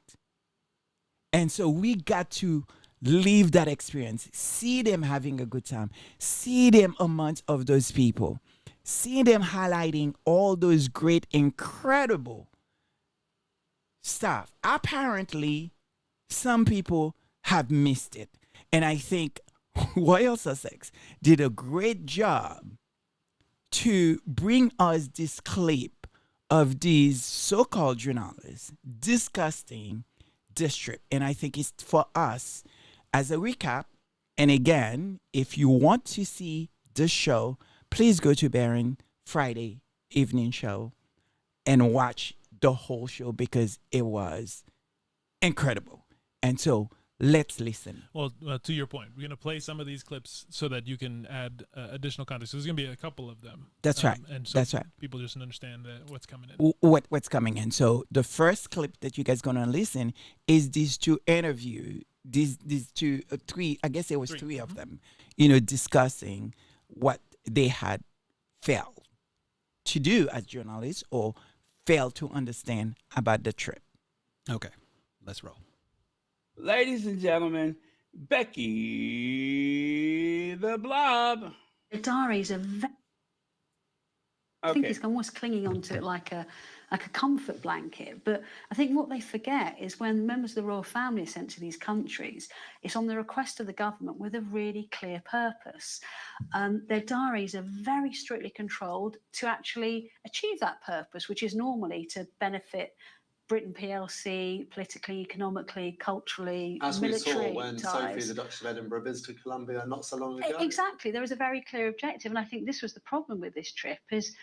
And so we got to live that experience, see them having a good time, see them amongst of those people, see them highlighting all those great, incredible stuff. Apparently, some people have missed it. And I think Royal Sussex did a great job to bring us this clip of these so-called journalists discussing this trip. And I think it's for us as a recap. And again, if you want to see the show, please go to Baron Friday evening show and watch the whole show because it was incredible. And so let's listen. Well, to your point, we're going to play some of these clips so that you can add additional context. So there's going to be a couple of them. That's right. And so That's right. people just understand what's coming in. What's coming in. So the first clip that you guys going to listen is these two interviews. These two, three, I guess it was three of them, discussing what they had failed to do as journalists or failed to understand about the trip. Okay, let's roll. Ladies and gentlemen, Becky the Blob. The diaries are I think it's almost clinging onto it like a comfort blanket. But I think what they forget is when members of the royal family are sent to these countries, it's on the request of the government with a really clear purpose. Their diaries are very strictly controlled to actually achieve that purpose, which is normally to benefit Britain PLC, politically, economically, culturally, as military we saw when ties. Sophie, the Duchess of Edinburgh, visited Colombia not so long ago. Exactly. There was a very clear objective. And I think this was the problem with this trip is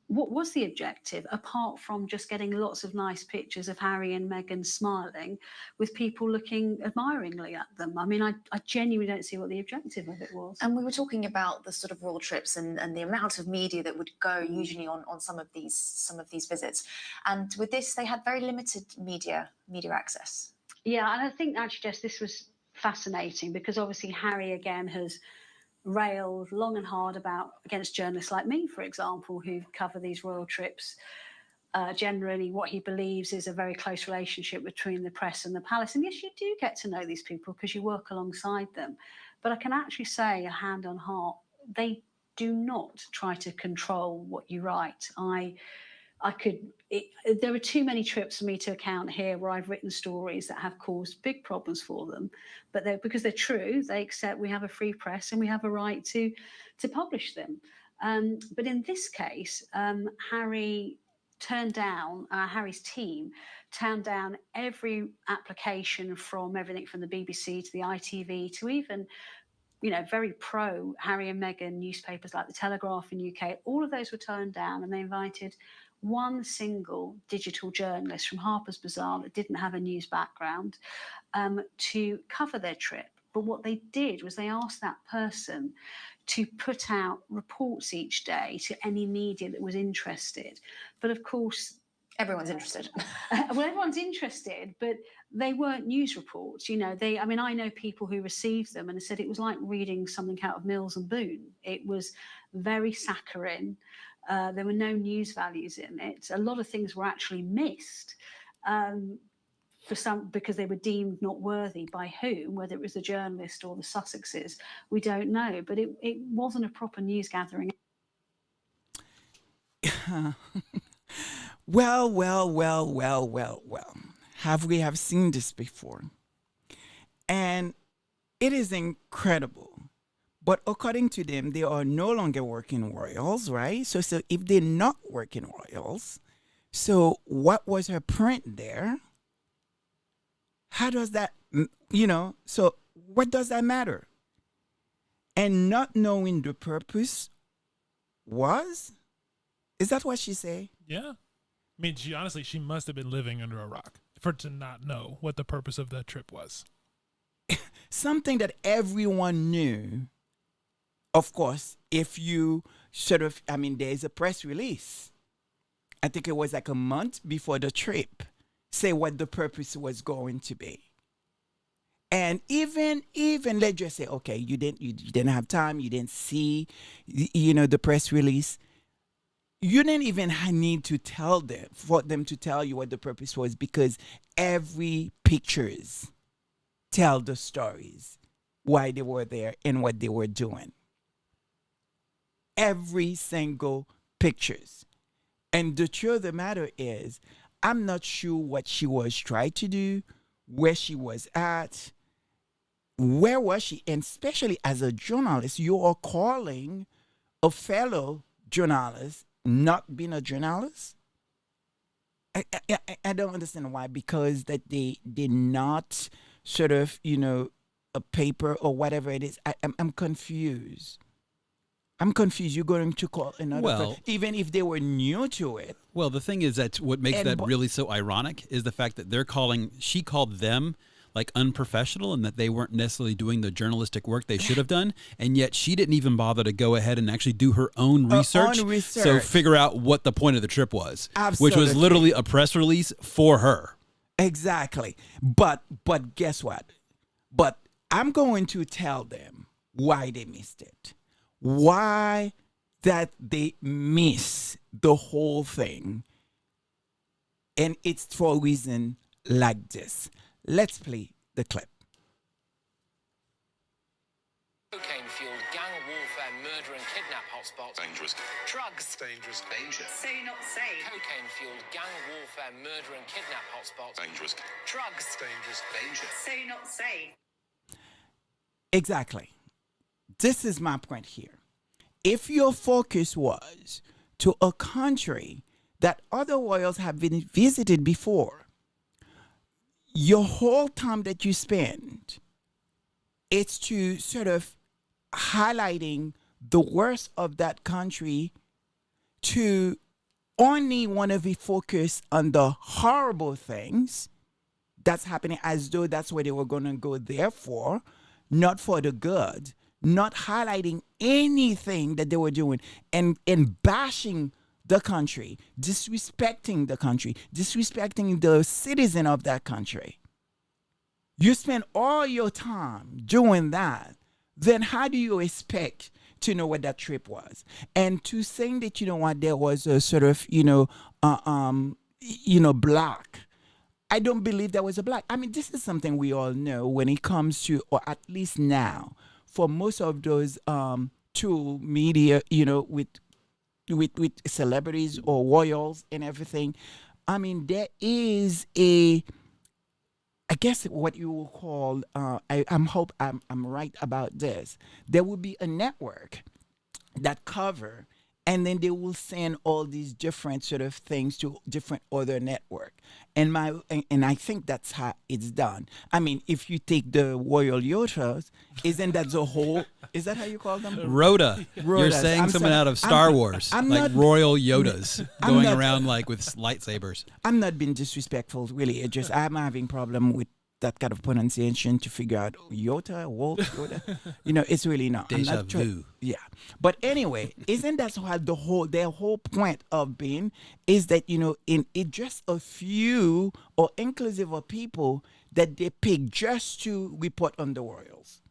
what was the objective, apart from just getting lots of nice pictures of Harry and Meghan smiling with people looking admiringly at them? I mean, I genuinely don't see what the objective of it was. And we were talking about the sort of royal trips and the amount of media that would go usually on some of these visits. And with this, they had very limited media access. Yeah, and I think actually, Jess, this was fascinating because obviously Harry again has railed long and hard against journalists like me, for example, who cover these royal trips. Generally, what he believes is a very close relationship between the press and the palace. And yes, you do get to know these people because you work alongside them. But I can actually say, a hand on heart, they do not try to control what you write. There are too many trips for me to account here where I've written stories that have caused big problems for them, but because they're true, they accept we have a free press and we have a right to publish them. But in this case, Harry's team turned down every application from everything from the BBC to the ITV to even very pro Harry and Meghan newspapers like the Telegraph in UK. All of those were turned down, and they invited one single digital journalist from Harper's Bazaar that didn't have a news background to cover their trip. But what they did was they asked that person to put out reports each day to any media that was interested. But of course, everyone's interested. Well, everyone's interested, but they weren't news reports. I mean, I know people who received them and said it was like reading something out of Mills and Boon. It was very saccharine. There were no news values in it. A lot of things were actually missed. For some, because they were deemed not worthy by whom, whether it was the journalist or the Sussexes, we don't know. But it wasn't a proper news gathering. Well. Have we seen this before? And it is incredible. But according to them, they are no longer working royals, right? So if they're not working royals, so what was her print there? How does that, so what does that matter? And not knowing the purpose is that what she say? Yeah. I mean, she must have been living under a rock to not know what the purpose of that trip was. Something that everyone knew, of course, if you there's a press release. I think it was like a month before the trip. Say what the purpose was going to be. And even let's just say, okay, you didn't have time, you didn't see, the press release. You didn't even need to tell them, for them to tell you what the purpose was, because every pictures tell the stories, why they were there and what they were doing. Every single pictures. And the truth of the matter is, I'm not sure what she was trying to do, where she was at, where was she? And especially as a journalist, you are calling a fellow journalist not being a journalist. I don't understand why, because that they did not sort of, a paper or whatever it is. I'm confused. You're going to call another even if they were new to it. Well, the thing is that what makes that really so ironic is the fact that she called them like unprofessional and that they weren't necessarily doing the journalistic work they should have done. And yet she didn't even bother to go ahead and actually do her own research. So figure out what the point of the trip was, which was literally a press release for her. Exactly. But guess what? But I'm going to tell them why they missed it. Why that they miss the whole thing. And it's for a reason like this. Let's play the clip. Cocaine-fueled gang warfare, murder and kidnap hotspots. Dangerous. Drugs. Dangerous. Danger. Say not say. Cocaine-fueled gang warfare, murder and kidnap hotspots. Dangerous. Drugs. Dangerous. Danger. Say not say. Exactly. This is my point here. If your focus was to a country that other royals have been visited before, your whole time that you spend, it's to sort of highlighting the worst of that country, to only want to be focused on the horrible things that's happening, as though that's what they were going to go there for, not for the good, not highlighting anything that they were doing, and bashing the country, disrespecting the country, disrespecting the citizen of that country. You spend all your time doing that, then how do you expect to know what that trip was? And to saying that, there was a sort of, block. I don't believe there was a block. I mean, this is something we all know when it comes to, or at least now, for most of those tool media, with celebrities or royals and everything. I mean, there is I guess what you will call, I'm right about this. There will be a network that cover, and then they will send all these different sort of things to different other network. And I think that's how it's done. I mean, if you take the Royal Yotas, isn't that the whole? Is that how you call them? Rhoda. You're saying something out of Star Wars, I'm like not, Royal Yodas around like with lightsabers. I'm not being disrespectful, really. I'm having problem with that kind of pronunciation to figure out Yota, Wolf, Yoda. It's really not. Deja I'm not vu. Yeah. But anyway, isn't that what their whole point of being is that, in it just a few or inclusive of people that they pick just to report on the royals.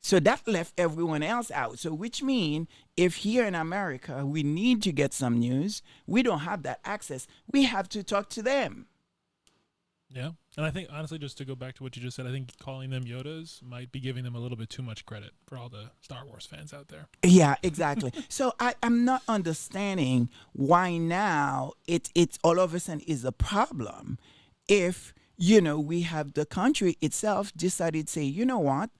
So that left everyone else out. So which means if here in America we need to get some news, we don't have that access. We have to talk to them. Yeah. And I think, honestly, just to go back to what you just said, I think calling them Yodas might be giving them a little bit too much credit for all the Star Wars fans out there. Yeah, exactly. So I'm not understanding why now it's all of a sudden is a problem if, we have the country itself decided to say, you know what?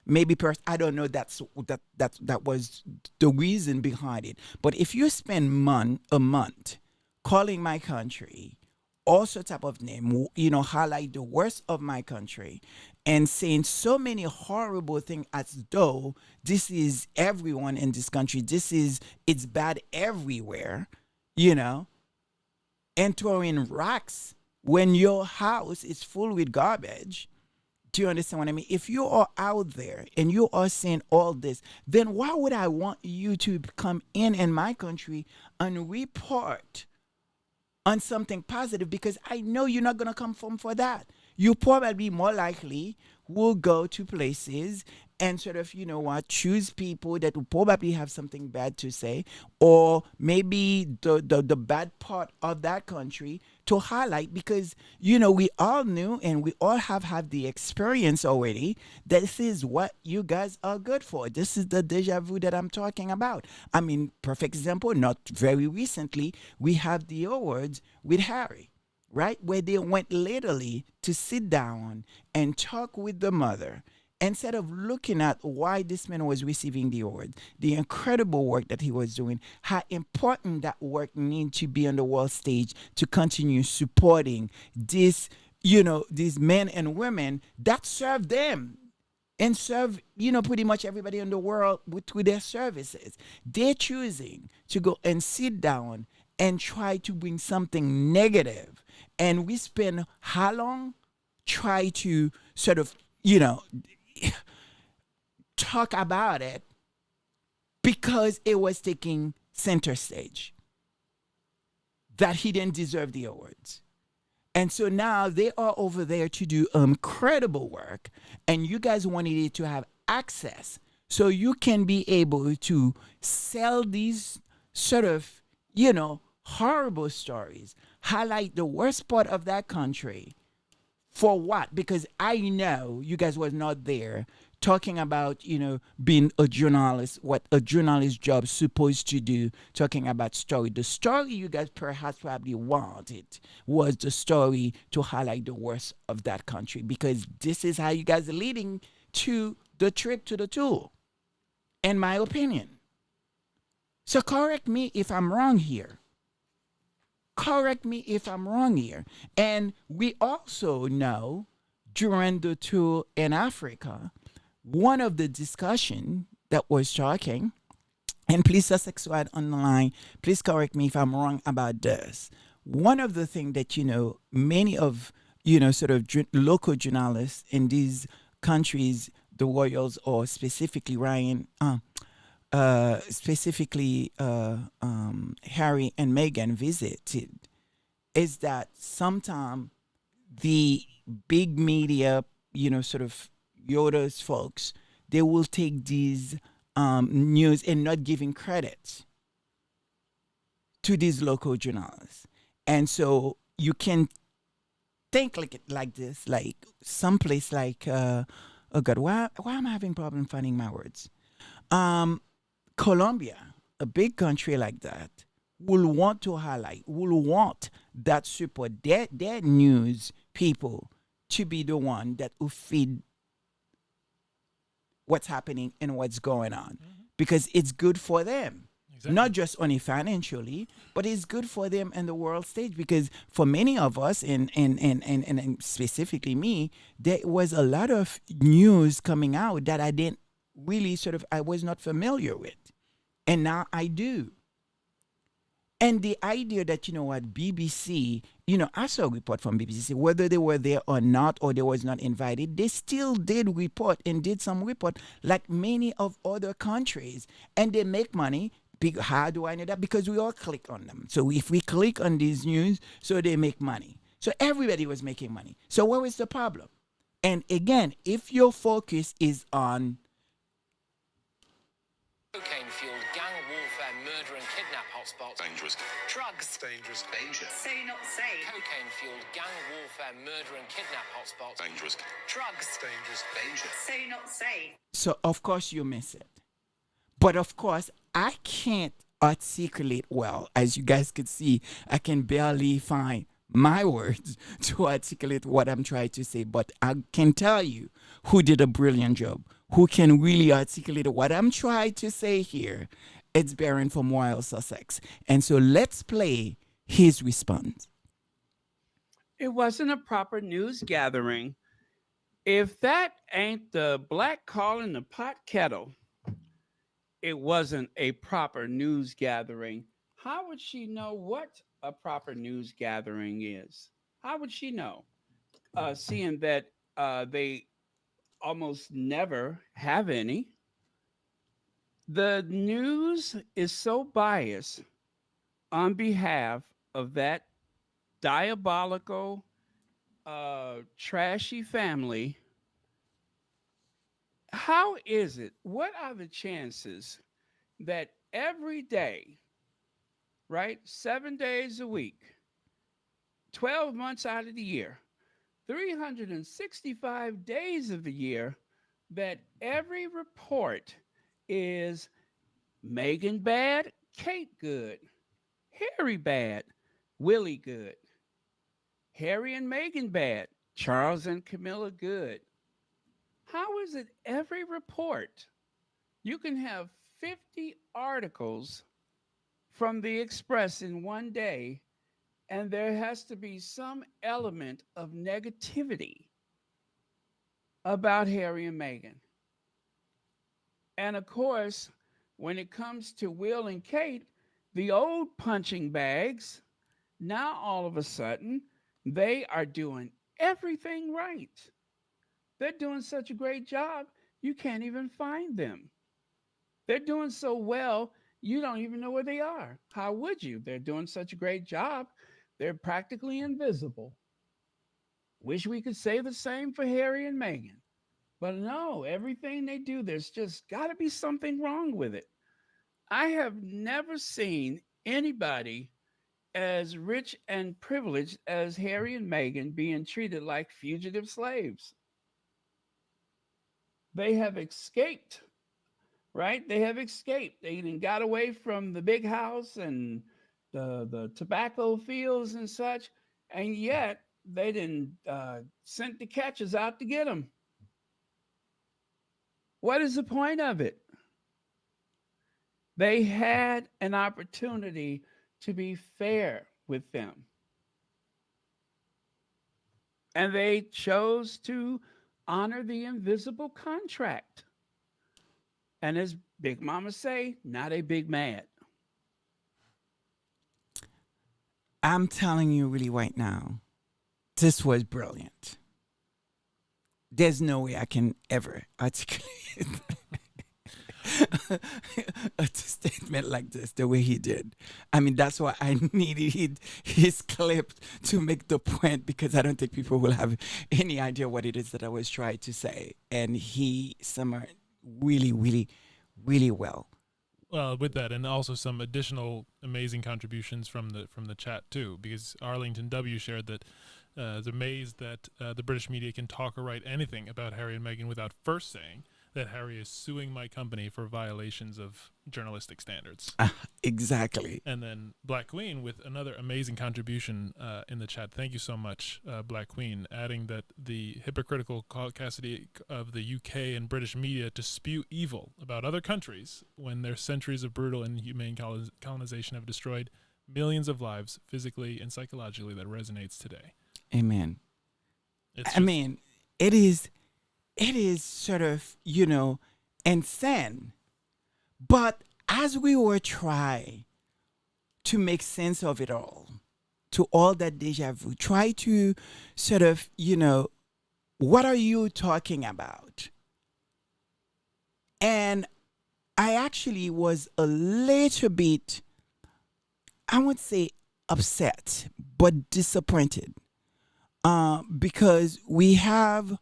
Maybe I don't know that was the reason behind it. But if you spend a month calling my country all sorts of name, highlight the worst of my country and saying so many horrible things as though this is everyone in this country, it's bad everywhere, and throwing rocks when your house is full with garbage. Do you understand what I mean? If you are out there and you are saying all this, then why would I want you to come in my country and report on something positive? Because I know you're not going to come from for that. You probably more likely will go to places and sort of, choose people that will probably have something bad to say, or maybe the bad part of that country to highlight, because, we all knew and we all have had the experience already. This is what you guys are good for. This is the deja vu that I'm talking about. I mean, perfect example, not very recently, we have the awards with Harry, right? Where they went literally to sit down and talk with the mother instead of looking at why this man was receiving the award, the incredible work that he was doing, how important that work needs to be on the world stage to continue supporting these men and women that serve them and serve, pretty much everybody in the world with their services. They're choosing to go and sit down and try to bring something negative. And we spend how long try to sort of, talk about it because it was taking center stage, that he didn't deserve the awards. And so now they are over there to do incredible work, and you guys wanted it to have access so you can be able to sell these sort of, horrible stories, highlight the worst part of that country. For what? Because I know you guys was not there talking about, being a journalist, what a journalist job is supposed to do, talking about story. The story you guys perhaps probably wanted was the story to highlight the worst of that country, because this is how you guys are leading to the trick to the tool, in my opinion. So correct me if I'm wrong here. Correct me if I'm wrong here. And we also know during the tour in Africa, one of the discussion that was talking, and please Sabotage on the line, please correct me if I'm wrong about this. One of the things that, many of, sort of local journalists in these countries, the royals, or specifically Harry and Meghan visited, is that sometimes the big media, sort of Yoda's folks, they will take these news and not giving credit to these local journalists. And so you can think like this, like someplace like, oh God, why am I having problem finding my words? Colombia, a big country like that, will want to highlight, will want that support their news people to be the one that will feed what's happening and what's going on, because it's good for them. Exactly. Not just only financially, but it's good for them in the world stage, because for many of us, and specifically me, there was a lot of news coming out that I didn't really I was not familiar with. And now I do. And the idea that, BBC, I saw a report from BBC, whether they were there or not, or they was not invited, they still did report and did some report like many of other countries. And they make money. How do I know that? Because we all click on them. So if we click on these news, so they make money. So everybody was making money. So what was the problem? And again, if your focus is on cocaine-fueled gang warfare, murder and kidnap hotspots. Dangerous. Drugs. Dangerous. Danger. Say not say. Cocaine-fueled gang warfare, murder and kidnap hotspots. Dangerous. Drugs. Dangerous. Danger. Say not say. So, of course, you miss it. But, of course, I can't articulate well. As you guys could see, I can barely find my words to articulate what I'm trying to say. But I can tell you who did a brilliant job, who can really articulate what I'm trying to say here. It's Baron from Royal Sussex. And so let's play his response. It wasn't a proper news gathering. If that ain't the black calling the pot kettle, it wasn't a proper news gathering. How would she know what a proper news gathering is? How would she know? Seeing that they almost never have any. The news is so biased on behalf of that diabolical, trashy family. How is it? What are the chances that every day, right, 7 days a week, 12 months out of the year, 365 days of the year, that every report is Megan bad, Kate good, Harry bad, Willie good, Harry and Megan bad, Charles and Camilla good? How is it every report you can have 50 articles from the Express in one day, and there has to be some element of negativity about Harry and Meghan? And of course, when it comes to Will and Kate, the old punching bags, now all of a sudden, they are doing everything right. They're doing such a great job, you can't even find them. They're doing so well, you don't even know where they are. How would you? They're doing such a great job, they're practically invisible. Wish we could say the same for Harry and Meghan. But no, everything they do, there's just got to be something wrong with it. I have never seen anybody as rich and privileged as Harry and Meghan being treated like fugitive slaves. They have escaped, right? They have escaped. They got away from the big house and the tobacco fields and such, and yet they didn't sent the catchers out to get them. What is the point of it? They had an opportunity to be fair with them, and they chose to honor the invisible contract. And as Big Mama say, not a big mad. I'm telling you really right now, this was brilliant. There's no way I can ever articulate a statement like this the way he did. I mean, that's why I needed his clip to make the point, because I don't think people will have any idea what it is that I was trying to say. And he summarized really, really, really well. Well, with that, and also some additional amazing contributions from the chat too, because Arlington W shared that is amazed that the British media can talk or write anything about Harry and Meghan without first saying that Harry is suing my company for violations of journalistic standards. Exactly. And then Black Queen with another amazing contribution in the chat. Thank you so much, Black Queen, adding that the hypocritical capacity of the UK and British media to spew evil about other countries when their centuries of brutal and inhumane colonization have destroyed millions of lives physically and psychologically that resonates today. Amen. I mean, it is sort of, insane. But as we were trying to make sense of it all that deja vu. Try to sort of, what are you talking about? And I actually was a little bit, I would say upset, but disappointed. Because we have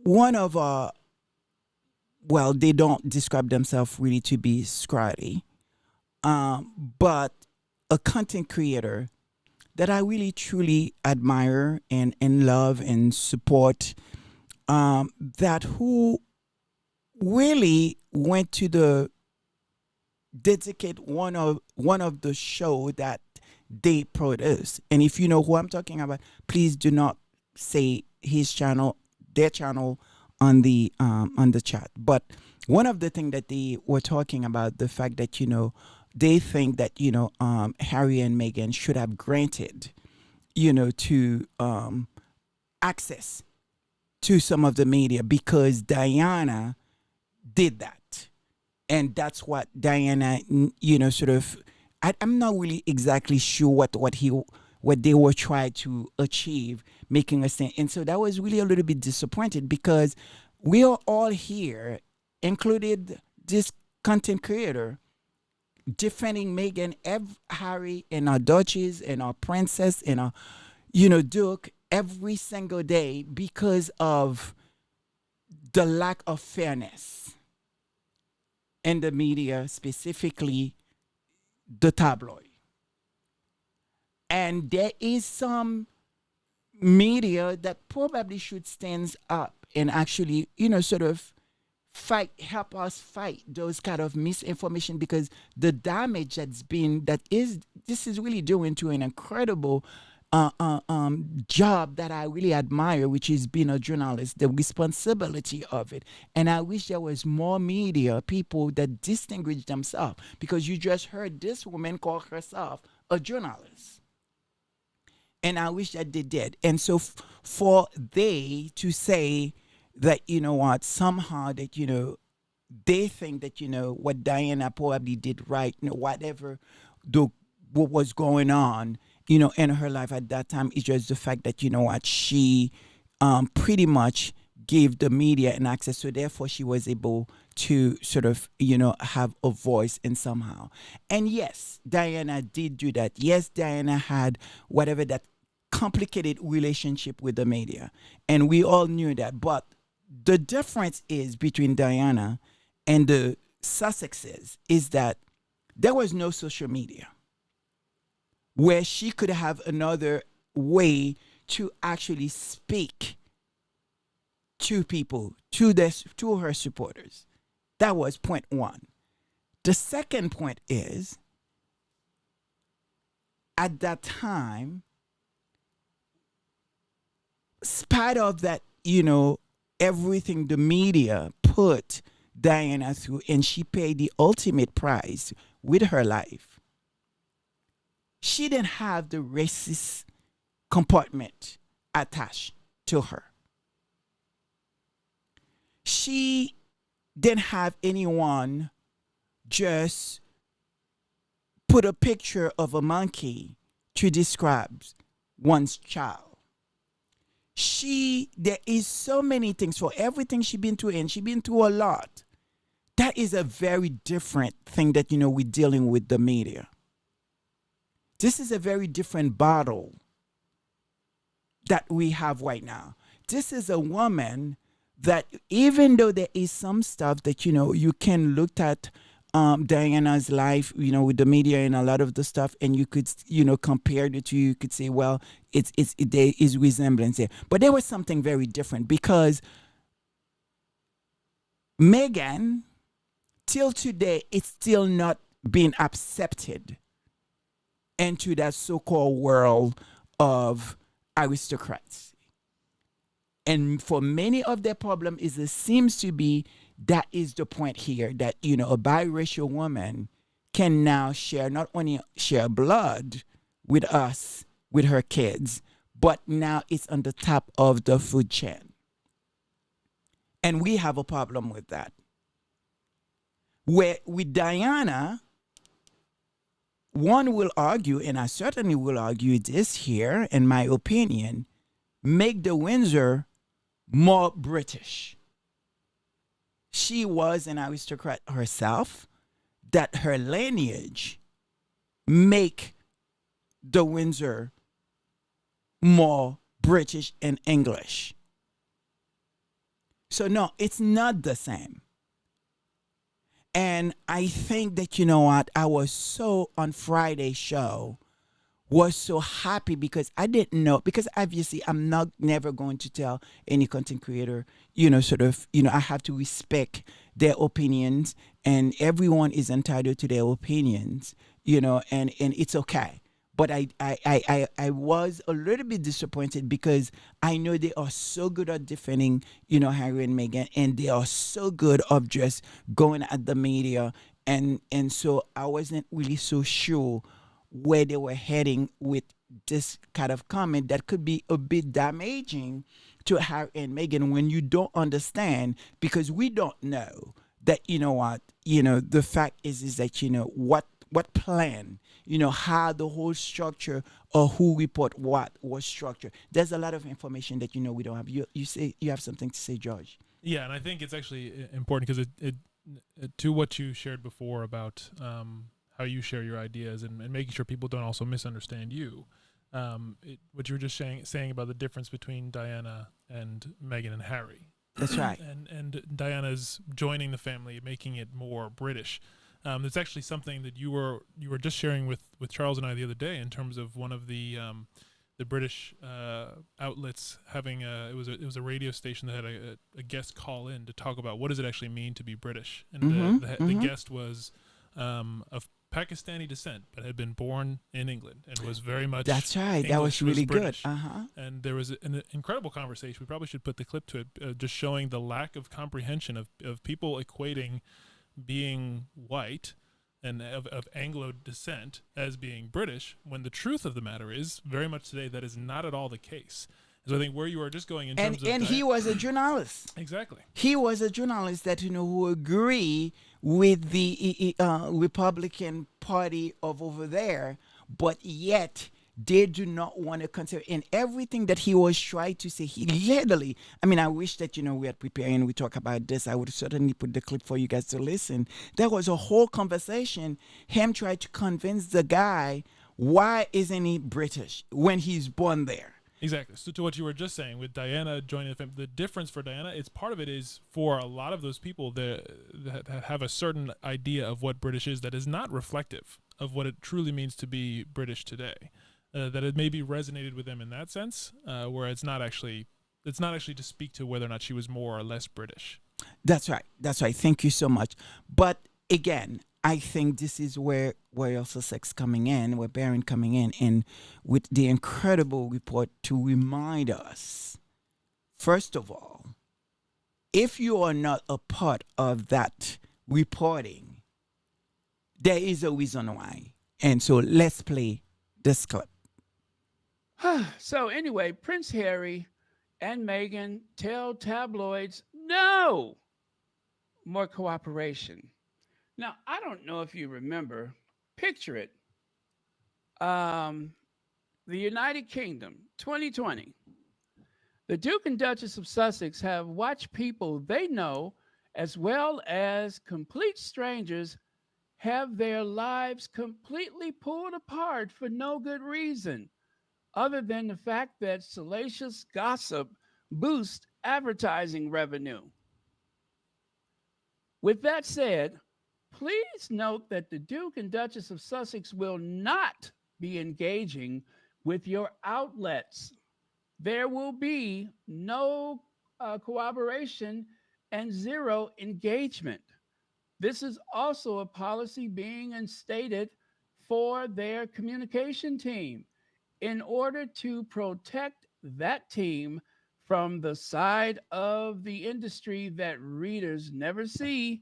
one of our, well, they don't describe themselves really to be scrawny, but a content creator that I really truly admire and love and support, that who really went to the dedicate one of the show that they produce. And if you know who I'm talking about, please do not say their channel on the chat. But one of the things that they were talking about, the fact that they think that Harry and Meghan should have granted to access to some of the media because Diana did that. And that's what Diana, sort of, I'm not really exactly sure what they were trying to achieve, making a stand. And so that was really a little bit disappointed because we are all here, included this content creator, defending Meghan, Harry, and our Duchess, and our princess, and our, Duke every single day because of the lack of fairness in the media, specifically the tabloid. And there is some media that probably should stand up and actually, sort of help us fight those kind of misinformation, because the damage this is really doing to an incredible job that I really admire, which is being a journalist, the responsibility of it. And I wish there was more media people that distinguish themselves, because you just heard this woman call herself a journalist. And I wish that they did. And so for they to say that, somehow that, they think that, what Diana probably did right, whatever what was going on, in her life at that time, is just the fact that, she pretty much gave the media an access. So therefore she was able to sort of, have a voice in somehow. And yes, Diana did do that. Yes, Diana had whatever that complicated relationship with the media. And we all knew that. But the difference is between Diana and the Sussexes is that there was no social media where she could have another way to actually speak to people, to her supporters. That was point one. The second point is, at that time, spite of that, everything the media put Diana through, and she paid the ultimate price with her life, she didn't have the racist compartment attached to her. She didn't have anyone just put a picture of a monkey to describe one's child. There is so many things for everything she's been through, and she's been through a lot. That is a very different thing that, we're dealing with the media. This is a very different battle that we have right now. This is a woman that, even though there is some stuff that, you can look at Diana's life, with the media and a lot of the stuff, and you could, compare the two. You could say, well, there is resemblance there. But there was something very different, because Meghan, till today, it's still not being accepted into that so-called world of aristocrats. And for many of their problem it seems to be, that is the point here, that, a biracial woman can now not only share blood with us, with her kids, but now it's on the top of the food chain. And we have a problem with that. Where with Diana, one will argue, and I certainly will argue this here, in my opinion, make the Windsor more British. She was an aristocrat herself, that her lineage make the Windsor more British and English. So no, it's not the same. And I think that, you know what, I was so on Friday show was so happy because I didn't know, because obviously I'm not never going to tell any content creator, sort of, I have to respect their opinions, and everyone is entitled to their opinions, and it's okay. But I was a little bit disappointed because I know they are so good at defending, Harry and Meghan, and they are so good of just going at the media. And so I wasn't really so sure where they were heading with this kind of comment that could be a bit damaging to Harry and Meghan when you don't understand, because we don't know that, the fact is that, what plan, how the whole structure or who report what was structured. There's a lot of information that, we don't have. You say you have something to say, George. Yeah, and I think it's actually important because it to what you shared before about how you share your ideas and making sure people don't also misunderstand you. What you were just saying about the difference between Diana and Meghan and Harry. That's right. And Diana's joining the family, making it more British. It's actually something that you were just sharing with Charles and I the other day in terms of one of the British outlets having it was a radio station that had a guest call in to talk about what does it actually mean to be British, and the guest was of Pakistani descent but had been born in England and was very much that's right. English, that was really British. Good. Uh-huh. And there was an incredible conversation. We probably should put the clip to it, just showing the lack of comprehension of people equating being white and of Anglo descent as being British, when the truth of the matter is very much today that is not at all the case. So I think where you are just going in terms of and he was a journalist. Exactly. He was a journalist that who agree with the Republican Party of over there, but yet they do not want to consider in everything that he was trying to say. He literally, I wish that, we had prepared and we talk about this. I would certainly put the clip for you guys to listen. There was a whole conversation, him trying to convince the guy, why isn't he British when he's born there? Exactly. So to what you were just saying with Diana joining the family, the difference for Diana, it's part of it is for a lot of those people that have a certain idea of what British is that is not reflective of what it truly means to be British today. That it maybe resonated with them in that sense, where it's not actually to speak to whether or not she was more or less British. That's right. Thank you so much. But again, I think this is where Royal Sussex coming in, where Baron coming in, and with the incredible report to remind us, first of all, if you are not a part of that reporting, there is a reason why. And so let's play this clip. So anyway, Prince Harry and Meghan tell tabloids no more cooperation. Now, I don't know if you remember, picture it. The United Kingdom, 2020. The Duke and Duchess of Sussex have watched people they know, as well as complete strangers, have their lives completely pulled apart for no good reason, other than the fact that salacious gossip boosts advertising revenue. With that said, please note that the Duke and Duchess of Sussex will not be engaging with your outlets. There will be no cooperation and zero engagement. This is also a policy being instated for their communication team in order to protect that team from the side of the industry that readers never see.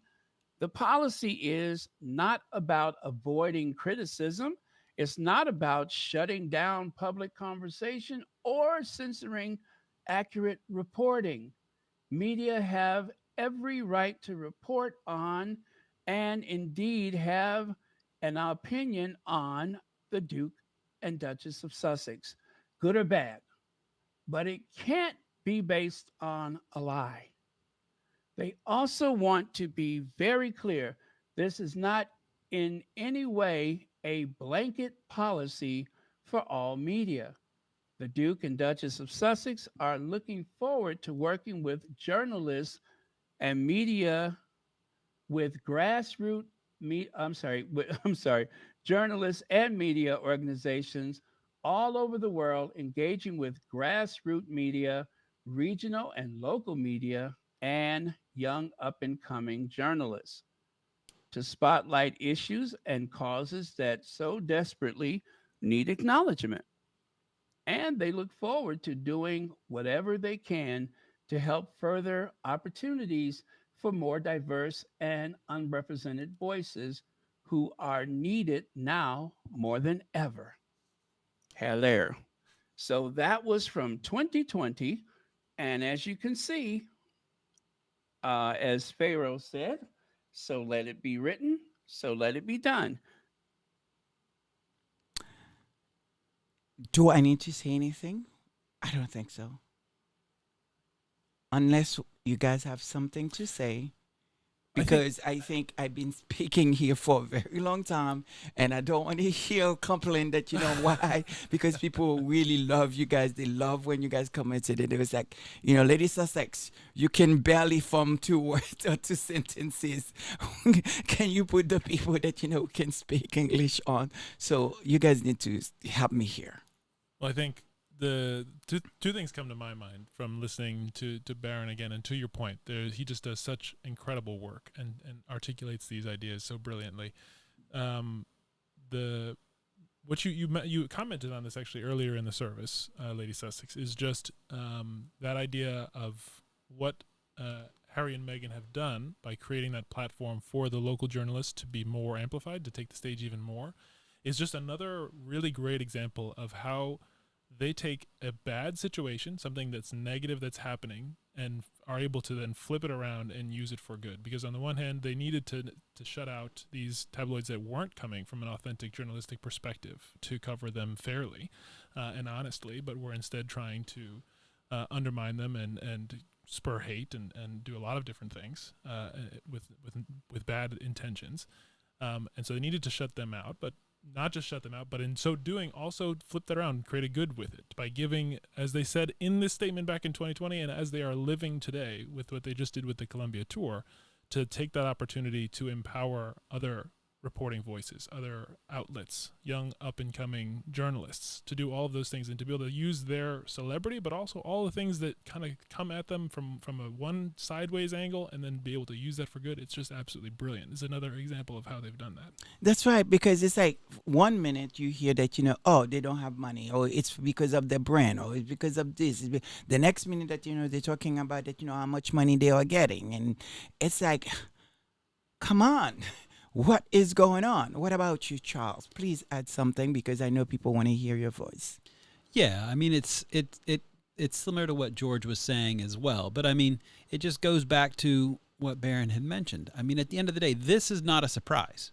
The policy is not about avoiding criticism. It's not about shutting down public conversation or censoring accurate reporting. Media have every right to report on and indeed have and our opinion on the Duke and Duchess of Sussex, good or bad. But it can't be based on a lie. They also want to be very clear this is not in any way a blanket policy for all media. The Duke and Duchess of Sussex are looking forward to working with journalists and media with grassroots I'm sorry, journalists and media organizations all over the world engaging with grassroots media, regional and local media, and young up and coming journalists to spotlight issues and causes that so desperately need acknowledgement. And they look forward to doing whatever they can to help further opportunities for more diverse and unrepresented voices who are needed now more than ever. Hello. So that was from 2020. And as you can see, as Pharaoh said, so let it be written, so let it be done. Do I need to say anything? I don't think so. Unless you guys have something to say. Because I think I've been speaking here for a very long time, and I don't want to hear complaint that, you know, why? Because people really love you guys. They love when you guys commented. And it was like, you know, Lady Sussex, you can barely form 2 words or 2 sentences. Can you put the people that, you know, can speak English on? So you guys need to help me here. Well, I think the two things come to my mind from listening to Baron again, and to your point, he just does such incredible work and articulates these ideas so brilliantly. What you commented on this actually earlier in the service, Lady Sussex, is just that idea of what Harry and Meghan have done by creating that platform for the local journalists to be more amplified, to take the stage even more, is just another really great example of how they take a bad situation, something that's negative that's happening, and are able to then flip it around and use it for good. Because on the one hand, they needed to shut out these tabloids that weren't coming from an authentic journalistic perspective to cover them fairly and honestly, but were instead trying to undermine them and spur hate and do a lot of different things with bad intentions. And so they needed to shut them out, but not just shut them out, but in so doing also flip that around and create a good with it by giving, as they said in this statement back in 2020, and as they are living today with what they just did with the Columbia tour, to take that opportunity to empower other reporting voices, other outlets, young up-and-coming journalists, to do all of those things and to be able to use their celebrity, but also all the things that kind of come at them from a one sideways angle, and then be able to use that for good. It's just absolutely brilliant. It's another example of how they've done that. That's right, because it's like 1 minute you hear that, you know, oh, they don't have money, or it's because of their brand, or it's because of this. The next minute that, you know, they're talking about that, you know, how much money they are getting. And it's like, come on. What is going on? What about you, Charles? Please add something, because I know people want to hear your voice. Yeah, I mean, it's similar to what George was saying as well. But I mean, it just goes back to what Baron had mentioned. I mean, at the end of the day, this is not a surprise.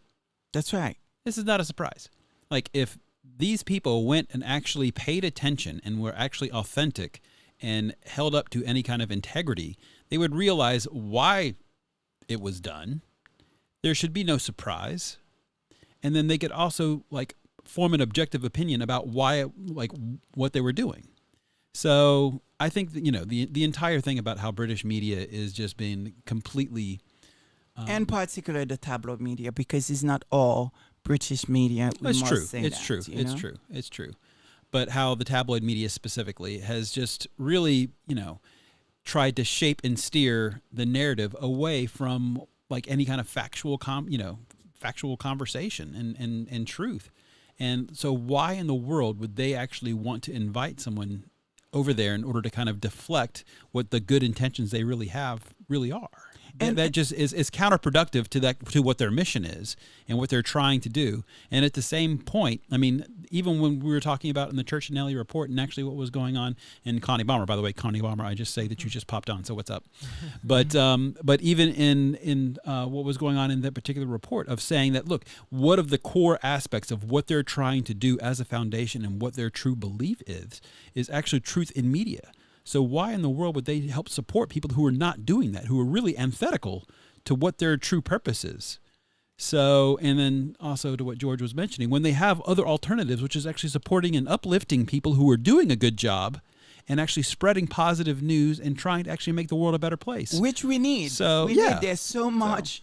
That's right. This is not a surprise. Like, if these people went and actually paid attention and were actually authentic and held up to any kind of integrity, they would realize why it was done. There should be no surprise. And then they could also like form an objective opinion about why, like what they were doing. So I think that, you know, the entire thing about how British media is just being completely... and particularly the tabloid media, because it's not all British media. It's true. But how the tabloid media specifically has just really, you know, tried to shape and steer the narrative away from like any kind of factual conversation and truth. And so why in the world would they actually want to invite someone over there in order to kind of deflect what the good intentions they really have really are? that just is counterproductive to what their mission is and what they're trying to do. And at the same point, I mean, even when we were talking about in the Church of Nelly report and actually what was going on in Connie Bomber, by the way, Connie Bomber, I just say that you just popped on, so what's up? But even in what was going on in that particular report of saying that, look, what of the core aspects of what they're trying to do as a foundation and what their true belief is actually truth in media. So why in the world would they help support people who are not doing that, who are really antithetical to what their true purpose is? So, and then also to what George was mentioning, when they have other alternatives, which is actually supporting and uplifting people who are doing a good job and actually spreading positive news and trying to actually make the world a better place. Which we need. So, we yeah. need. There's so much,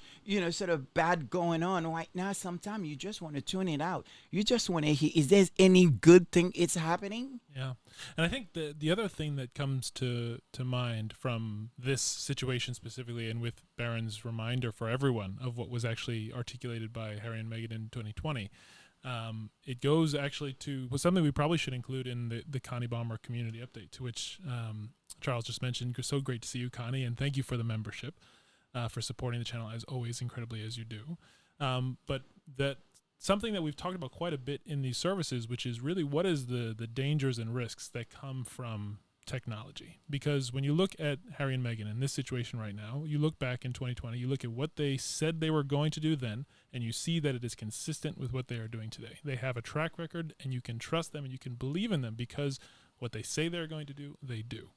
sort of bad going on right now. Sometimes you just want to tune it out. You just want to hear, is there any good thing it's happening? Yeah. And I think the other thing that comes to mind from this situation specifically, and with Barron's reminder for everyone of what was actually articulated by Harry and Meghan in 2020, it goes actually to something we probably should include in the Connie Bomber community update, to which Charles just mentioned. So great to see you, Connie, and thank you for the membership, for supporting the channel as always, incredibly as you do. But that something that we've talked about quite a bit in these services, which is really what is the dangers and risks that come from technology. Because when you look at Harry and Meghan in this situation right now, you look back in 2020, you look at what they said they were going to do then, and you see that it is consistent with what they are doing today. They have a track record, and you can trust them and you can believe in them because what they say they're going to do, they do.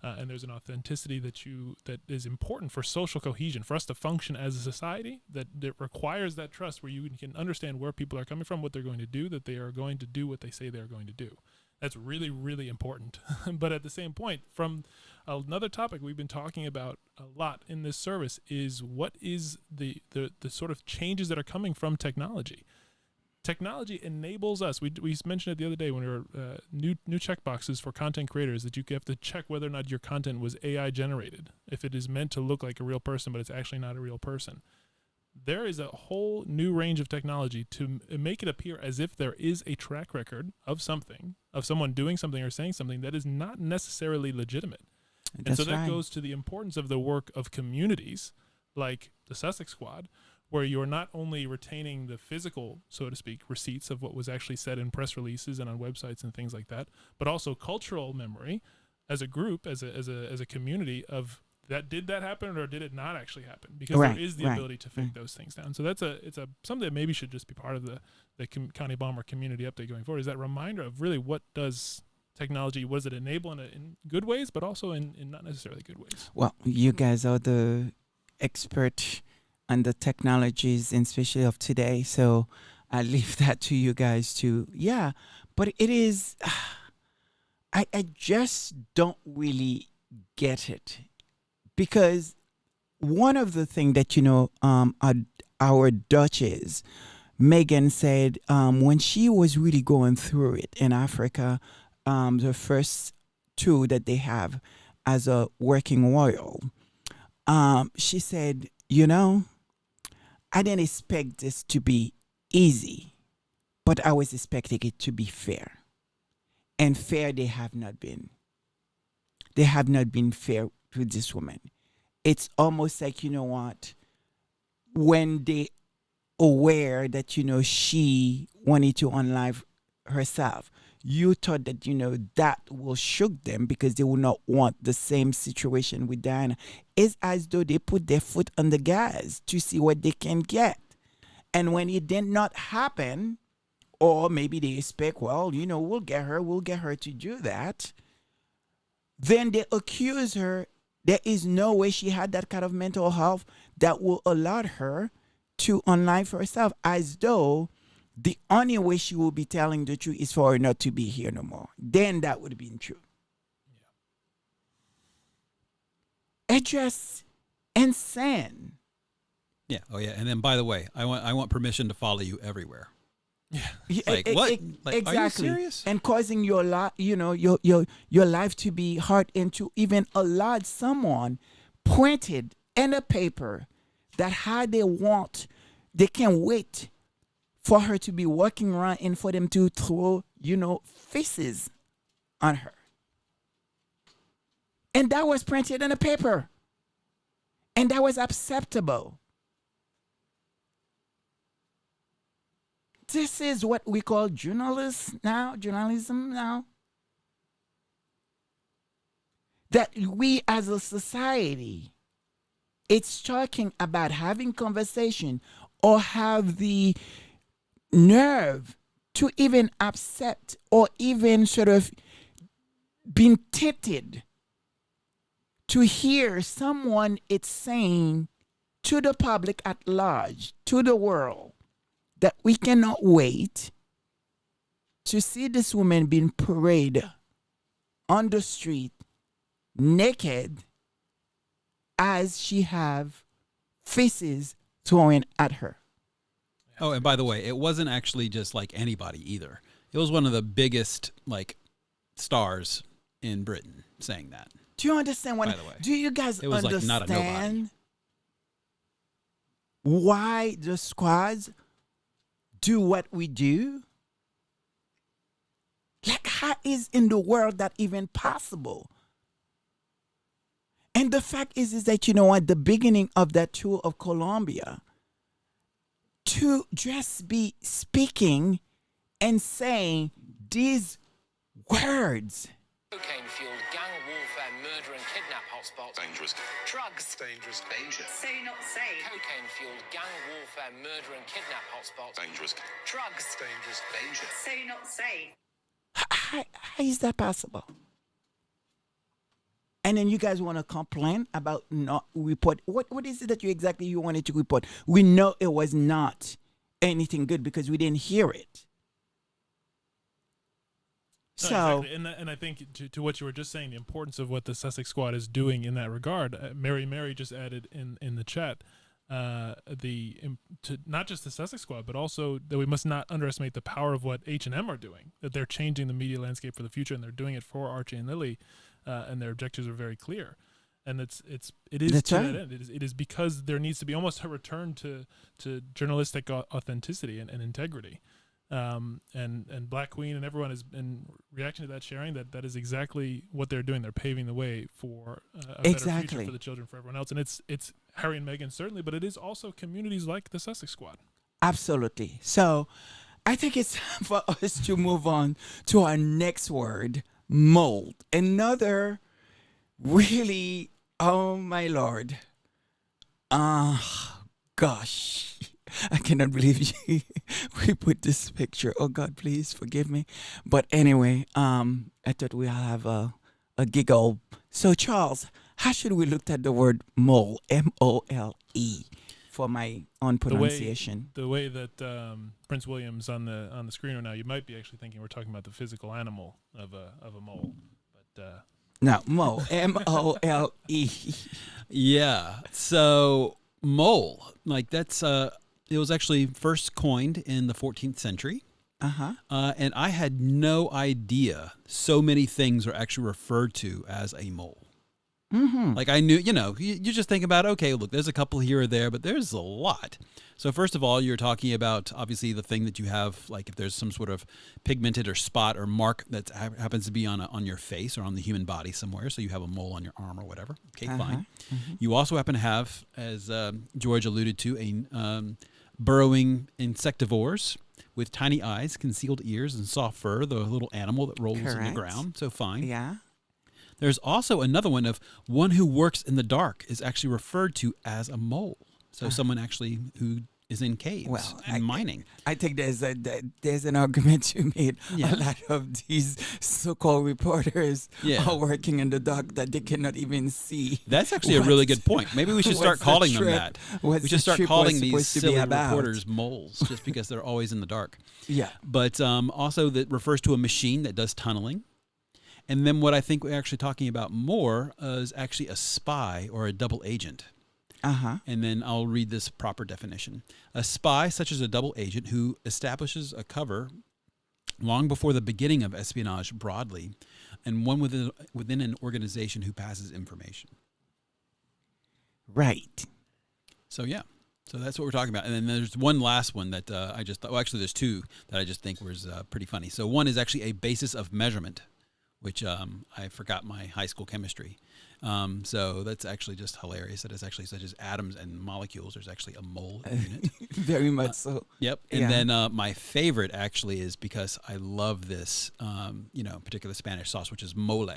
And there's an authenticity that is important for social cohesion, for us to function as a society, that requires that trust where you can understand where people are coming from, what they're going to do, that they are going to do what they say they're going to do. That's really, really important. But at the same point, from another topic we've been talking about a lot in this service is what is the sort of changes that are coming from technology. Technology enables us. We mentioned it the other day when we were new checkboxes for content creators, that you have to check whether or not your content was AI generated, if it is meant to look like a real person, but it's actually not a real person. There is a whole new range of technology to make it appear as if there is a track record of something, of someone doing something or saying something that is not necessarily legitimate. And so that goes to the importance of the work of communities like the Sussex Squad, where you're not only retaining the physical, so to speak, receipts of what was actually said in press releases and on websites and things like that, but also cultural memory as a group, as a community of that. Did that happen or did it not actually happen? Because there is the ability to fake those things down. So that's something that maybe should just be part of the Connie Bomber community update going forward, is that reminder of really what does technology, what does it enable in good ways, but also in not necessarily good ways. Well, you guys are the expert on the technologies, and especially of today. So I leave that to you guys to, but it is, I just don't really get it, because one of the things that, our Duchess, Meghan, said when she was really going through it in Africa, the first tour that they have as a working royal, she said, I didn't expect this to be easy, but I was expecting it to be fair. And fair they have not been. They have not been fair to this woman. It's almost like, when they aware that, she wanted to unalive herself, you thought that, that will shock them because they will not want the same situation with Diana. It's as though they put their foot on the gas to see what they can get. And when it did not happen, or maybe they expect, well, we'll get her to do that, then they accuse her. There is no way she had that kind of mental health that will allow her to unalive herself, as though the only way she will be telling the truth is for her not to be here no more. Then that would have been true. Yeah. It's just insane. Yeah. Oh, yeah. And then, by the way, I want permission to follow you everywhere. Yeah. Like what? Like, exactly. Are you serious? And causing your your life to be hard, into even allowed someone pointed in a paper that how they can't wait for her to be walking around and for them to throw, faces on her. And that was printed in a paper. And that was acceptable. This is what we call journalism now. That we as a society, it's talking about having conversation or have the nerve to even accept or even sort of being tempted to hear someone it's saying to the public at large, to the world, that we cannot wait to see this woman being paraded on the street naked as she have faces thrown at her. Oh, and by the way, it wasn't actually just like anybody either. It was one of the biggest like stars in Britain saying that. Do you understand what? By the way, do you guys it was understand like not a nobody. Why the squads do what we do? Like, how is in the world that even possible? And the fact is that, you know, at the beginning of that tour of Colombia, to just be speaking and saying these words. Cocaine-fueled gang warfare, murder and kidnap hotspots. Dangerous. Drugs. Dangerous. Danger. Say not say. Cocaine-fueled gang warfare, murder and kidnap hotspots. Dangerous. Drugs. Dangerous. Danger. Say not say. How is that possible? And then you guys want to complain about not report. What is it that you wanted to report? We know it was not anything good because we didn't hear it. No, So, exactly. And I think to what you were just saying, the importance of what the Sussex squad is doing in that regard. Mary just added in the chat to not just the Sussex squad, but also that we must not underestimate the power of what H&M are doing. That they're changing the media landscape for the future, and they're doing it for Archie and Lily, and their objectives are very clear. And it is That's to right. that end. It is because there needs to be almost a return to journalistic authenticity and integrity. And Black Queen and everyone is in reaction to that, sharing that is exactly what they're doing. They're paving the way for a better future for the children, for everyone else. And it's Harry and Meghan certainly, but it is also communities like the Sussex Squad. absolutely. So, I think it's time for us to move on to our next word, mold. Another really, oh my Lord. Gosh. I cannot believe we put this picture. Oh God, please forgive me. But anyway, I thought we'll have a giggle. So Charles, how should we look at the word mole? M-O-L-E for my own pronunciation. The way that Prince William's on the screen right now, you might be actually thinking we're talking about the physical animal of a mole. But no, mole. M-O-L-E. Yeah. So mole, like that's it was actually first coined in the 14th century. And I had no idea so many things are actually referred to as a mole. Mm-hmm. Like I knew, you just think about, okay, look, there's a couple here or there, but there's a lot. So first of all, you're talking about obviously the thing that you have, like if there's some sort of pigmented or spot or mark that happens to be on your face or on the human body somewhere. So you have a mole on your arm or whatever. Okay, fine. Mm-hmm. You also happen to have, as George alluded to, a burrowing insectivores with tiny eyes, concealed ears, and soft fur, the little animal that rolls in the Correct. ground. So fine. Yeah. There's also another one of one who works in the dark is actually referred to as a mole. So someone actually who is in caves and mining. I think there's an argument to be made. Yeah. A lot of these so-called reporters are working in the dark that they cannot even see. That's actually a really good point. Maybe we should start calling them that. We should start calling these silly reporters moles just because they're always in the dark. Yeah. But also that refers to a machine that does tunneling. And then what I think we're actually talking about more is actually a spy or a double agent. And then I'll read this proper definition. A spy, such as a double agent, who establishes a cover long before the beginning of espionage broadly, and one within an organization who passes information. Right. So, yeah. So that's what we're talking about. And then there's one last one that there's two that I just think was pretty funny. So one is actually a basis of measurement, which I forgot my high school chemistry. So that's actually just hilarious. That is actually such as atoms and molecules. There's actually a mole unit. Very much so. Yep. And then my favorite actually is because I love this, particular Spanish sauce, which is mole,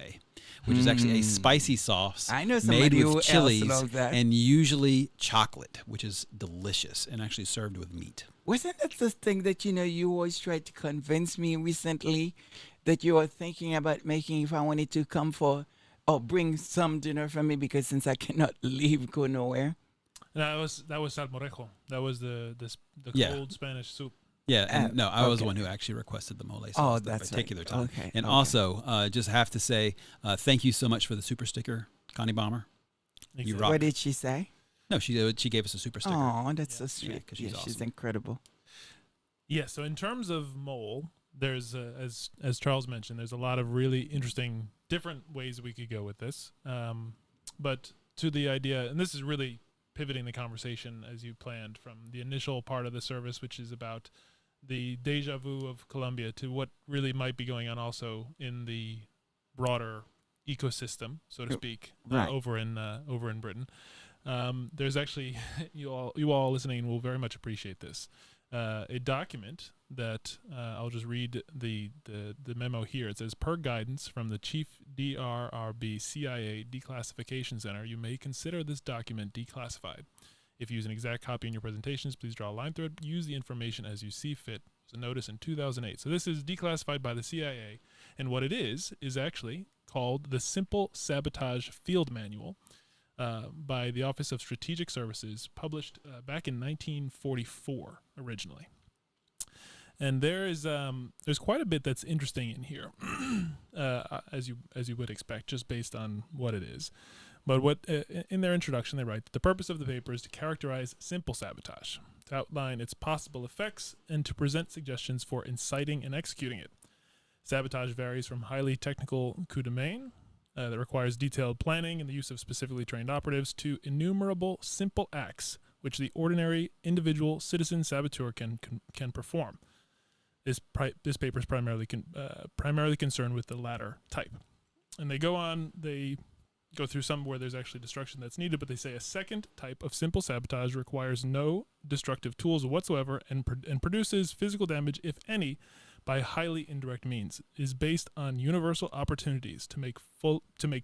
which is actually a spicy sauce I know made somebody with who chilies else loves that. and usually chocolate, which is delicious and actually served with meat. Wasn't that the thing that, you always tried to convince me recently that you were thinking about making if I wanted to come for or bring some dinner for me because since I cannot leave, go nowhere? That was salmorejo. That was the Yeah. cold Spanish soup. Yeah, and no, I was the okay. one who actually requested the mole sauce Oh, at that that's particular right. time. Okay, And okay. also, just have to say, thank you so much for the super sticker, Connie Bomber. You Exactly. rock. What did she say? No, she gave us a super sticker. Oh, that's Yeah. so sweet. 'cause she's She's awesome. incredible. Yeah, so in terms of mole, there's as Charles mentioned, there's a lot of really interesting different ways we could go with this. But to the idea, and this is really pivoting the conversation as you planned from the initial part of the service, which is about the deja vu of Colombia, to what really might be going on also in the broader ecosystem, so to speak, Right. over in Britain. There's actually you all listening will very much appreciate this. A document that I'll just read the memo here. It says, per guidance from the Chief DRRB CIA Declassification Center, you may consider this document declassified. If you use an exact copy in your presentations, please draw a line through it. Use the information as you see fit. It was a notice in 2008. So this is declassified by the CIA. And what it is actually called the Simple Sabotage Field Manual by the Office of Strategic Services, published back in 1944 originally. And there's quite a bit that's interesting in here, as you would expect, just based on what it is. But what in their introduction they write that the purpose of the paper is to characterize simple sabotage, to outline its possible effects, and to present suggestions for inciting and executing it. Sabotage varies from highly technical coup de main that requires detailed planning and the use of specifically trained operatives to innumerable simple acts which the ordinary individual citizen saboteur can perform. This paper is primarily concerned with the latter type. And they go on, they go through some where there's actually destruction that's needed, but they say a second type of simple sabotage requires no destructive tools whatsoever and produces physical damage, if any, by highly indirect means, is based on universal opportunities to make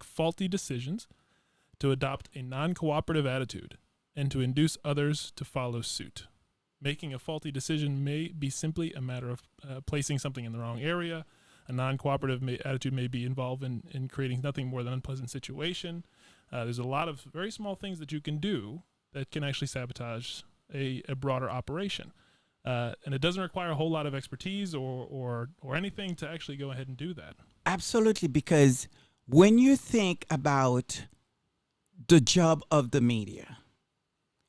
faulty decisions, to adopt a non-cooperative attitude, and to induce others to follow suit. Making a faulty decision may be simply a matter of placing something in the wrong area. A non-cooperative attitude may be involved in creating nothing more than an unpleasant situation. There's a lot of very small things that you can do that can actually sabotage a broader operation. And it doesn't require a whole lot of expertise or anything to actually go ahead and do that. Absolutely, because when you think about the job of the media,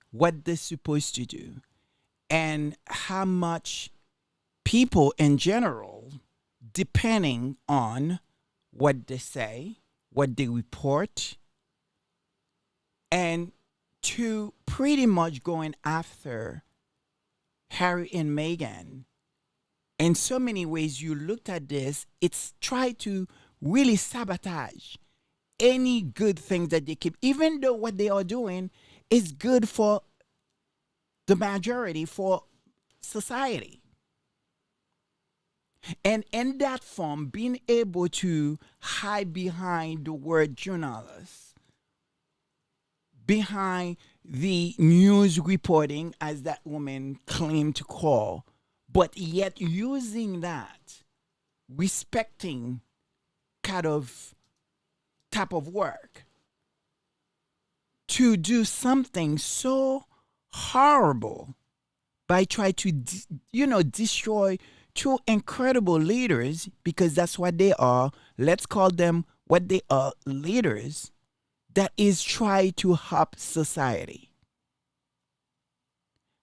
what they're supposed to do, and how much people in general, depending on what they say, what they report, and to pretty much going after Harry and Meghan, in so many ways you looked at this, it's try to really sabotage any good thing that they keep, even though what they are doing is good for the majority, for society. And in that form, being able to hide behind the word journalist, behind the news reporting, as that woman claimed to call, but yet using that, respecting kind of type of work to do something so horrible by trying to, destroy two incredible leaders, because that's what they are. Let's call them what they are, leaders that is try to help society.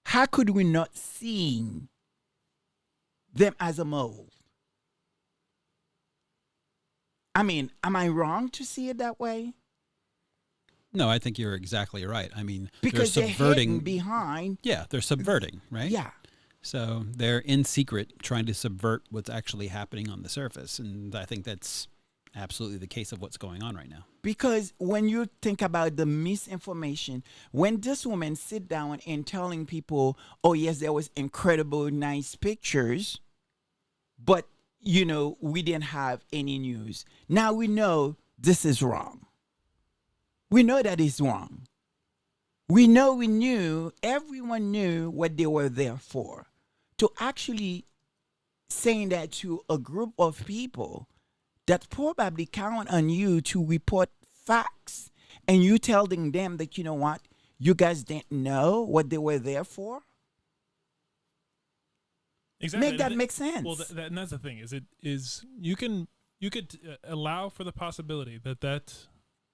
How could we not see them as a mold? I mean, am I wrong to see it that way? No, I think you're exactly right. I mean, Because they're they're subverting. hidden behind. Yeah, they're subverting, right? Yeah. So they're in secret trying to subvert what's actually happening on the surface, and I think that's absolutely the case of what's going on right now. Because when you think about the misinformation, when this woman sit down and telling people, oh yes, there was incredible nice pictures, but we didn't have any news. Now we know this is wrong. We know that is wrong. Everyone knew what they were there for. To actually saying that to a group of people that probably count on you to report facts, and you telling them that, you know what, you guys didn't know what they were there for. Exactly. Make that make sense. Well, and that's the thing is you could allow for the possibility that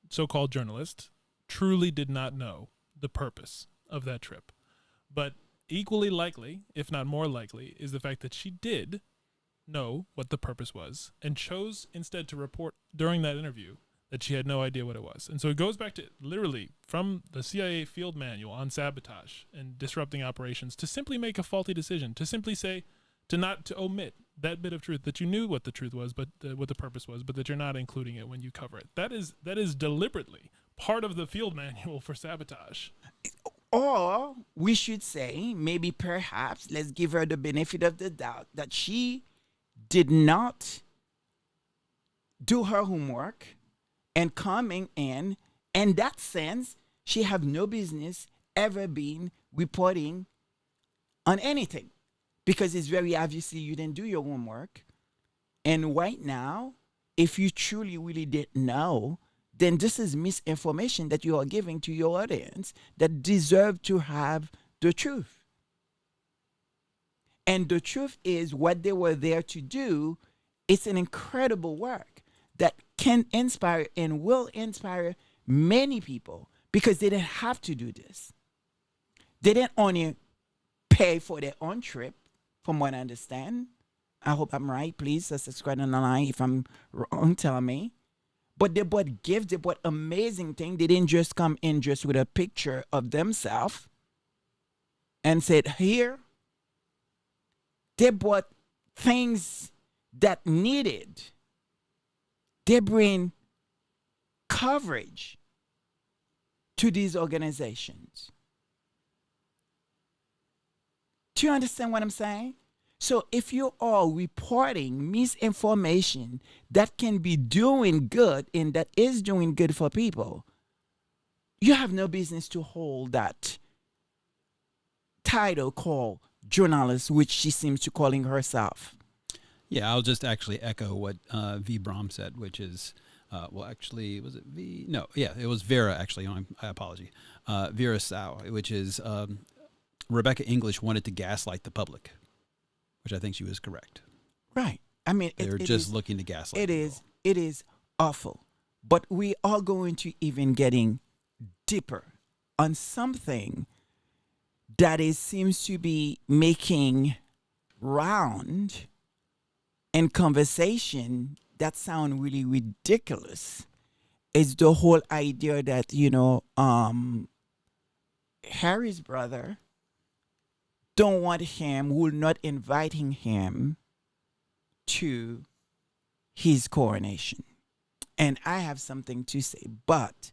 so-called journalist truly did not know the purpose of that trip. But equally likely, if not more likely, is the fact that she did know what the purpose was and chose instead to report during that interview that she had no idea what it was. And so it goes back to literally from the CIA field manual on sabotage and disrupting operations to simply make a faulty decision, to simply say, to omit that bit of truth, that you knew what the truth was, but what the purpose was, but that you're not including it when you cover it. That is deliberately part of the field manual for sabotage. Or we should say, maybe perhaps, let's give her the benefit of the doubt that she did not do her homework and coming in that sense, she have no business ever been reporting on anything, because it's very obviously you didn't do your homework. And right now, if you truly really didn't know, then this is misinformation that you are giving to your audience that deserve to have the truth. And the truth is what they were there to do. It's an incredible work that can inspire and will inspire many people, because they didn't have to do this. They didn't only pay for their own trip, from what I understand. I hope I'm right. Please subscribe on the line. If I'm wrong, tell me. But they bought gifts. They bought amazing things. They didn't just come in just with a picture of themselves and said, here. They bought things that needed. They bring coverage to these organizations. Do you understand what I'm saying? So if you are reporting misinformation that can be doing good and that is doing good for people, you have no business to hold that title called journalist, which she seems to calling herself. Yeah, I'll just actually echo what V. Brom said, which is, well, actually, was it V? No, yeah, it was Vera, actually. I apologize. Vera Sau, which is Rebecca English wanted to gaslight the public, which I think she was correct. Right. I mean, they're just looking to gaslight people. It is awful. But we are going to even getting deeper on something that seems to be making round in conversation that sound really ridiculous. It's the whole idea that, Harry's brother don't want him, will not inviting him to his coronation. And I have something to say. But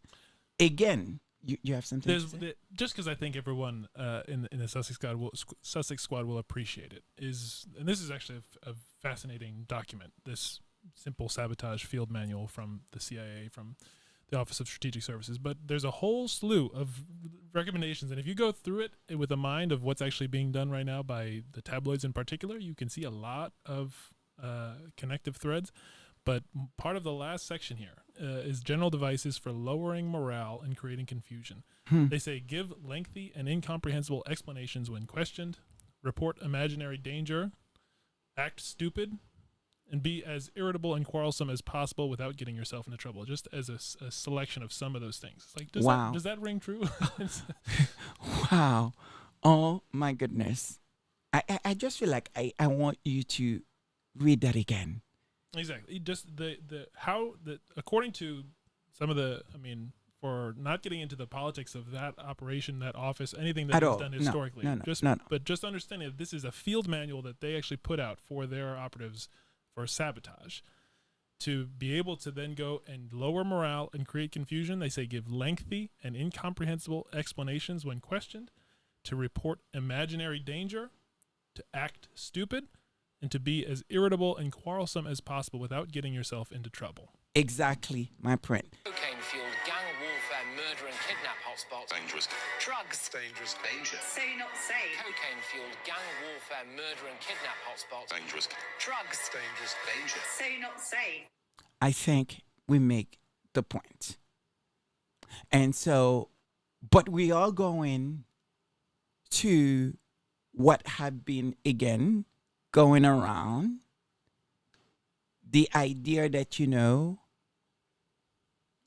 again, you have something to say? Just because I think everyone in the Sussex squad will appreciate it, and this is actually a fascinating document, this simple sabotage field manual from the CIA, from the Office of Strategic Services. But there's a whole slew of recommendations, and if you go through it with a mind of what's actually being done right now by the tabloids in particular, you can see a lot of connective threads. But part of the last section here is general devices for lowering morale and creating confusion. They say give lengthy and incomprehensible explanations when questioned, report imaginary danger, act stupid, and be as irritable and quarrelsome as possible without getting yourself into trouble. Just as a selection of some of those things. Like, does that ring true? Wow. Oh my goodness. I just feel like I want you to read that again. Exactly. Just according to some of for not getting into the politics of that operation, that office, anything that was done historically. But just understanding that this is a field manual that they actually put out for their operatives for sabotage to be able to then go and lower morale and create confusion, they say give lengthy and incomprehensible explanations when questioned, to report imaginary danger, to act stupid, and to be as irritable and quarrelsome as possible without getting yourself into trouble. Exactly, my friend. Cocaine-fueled gang warfare, murder and kidnap hotspots. Dangerous. Drugs. Dangerous. Danger. Say not say. Cocaine-fueled gang warfare, murder and kidnap hotspots. Dangerous. Drugs. Dangerous. Danger. Say not say. I think we make the point. And so, but we are going to what have been, again, going around. The idea that,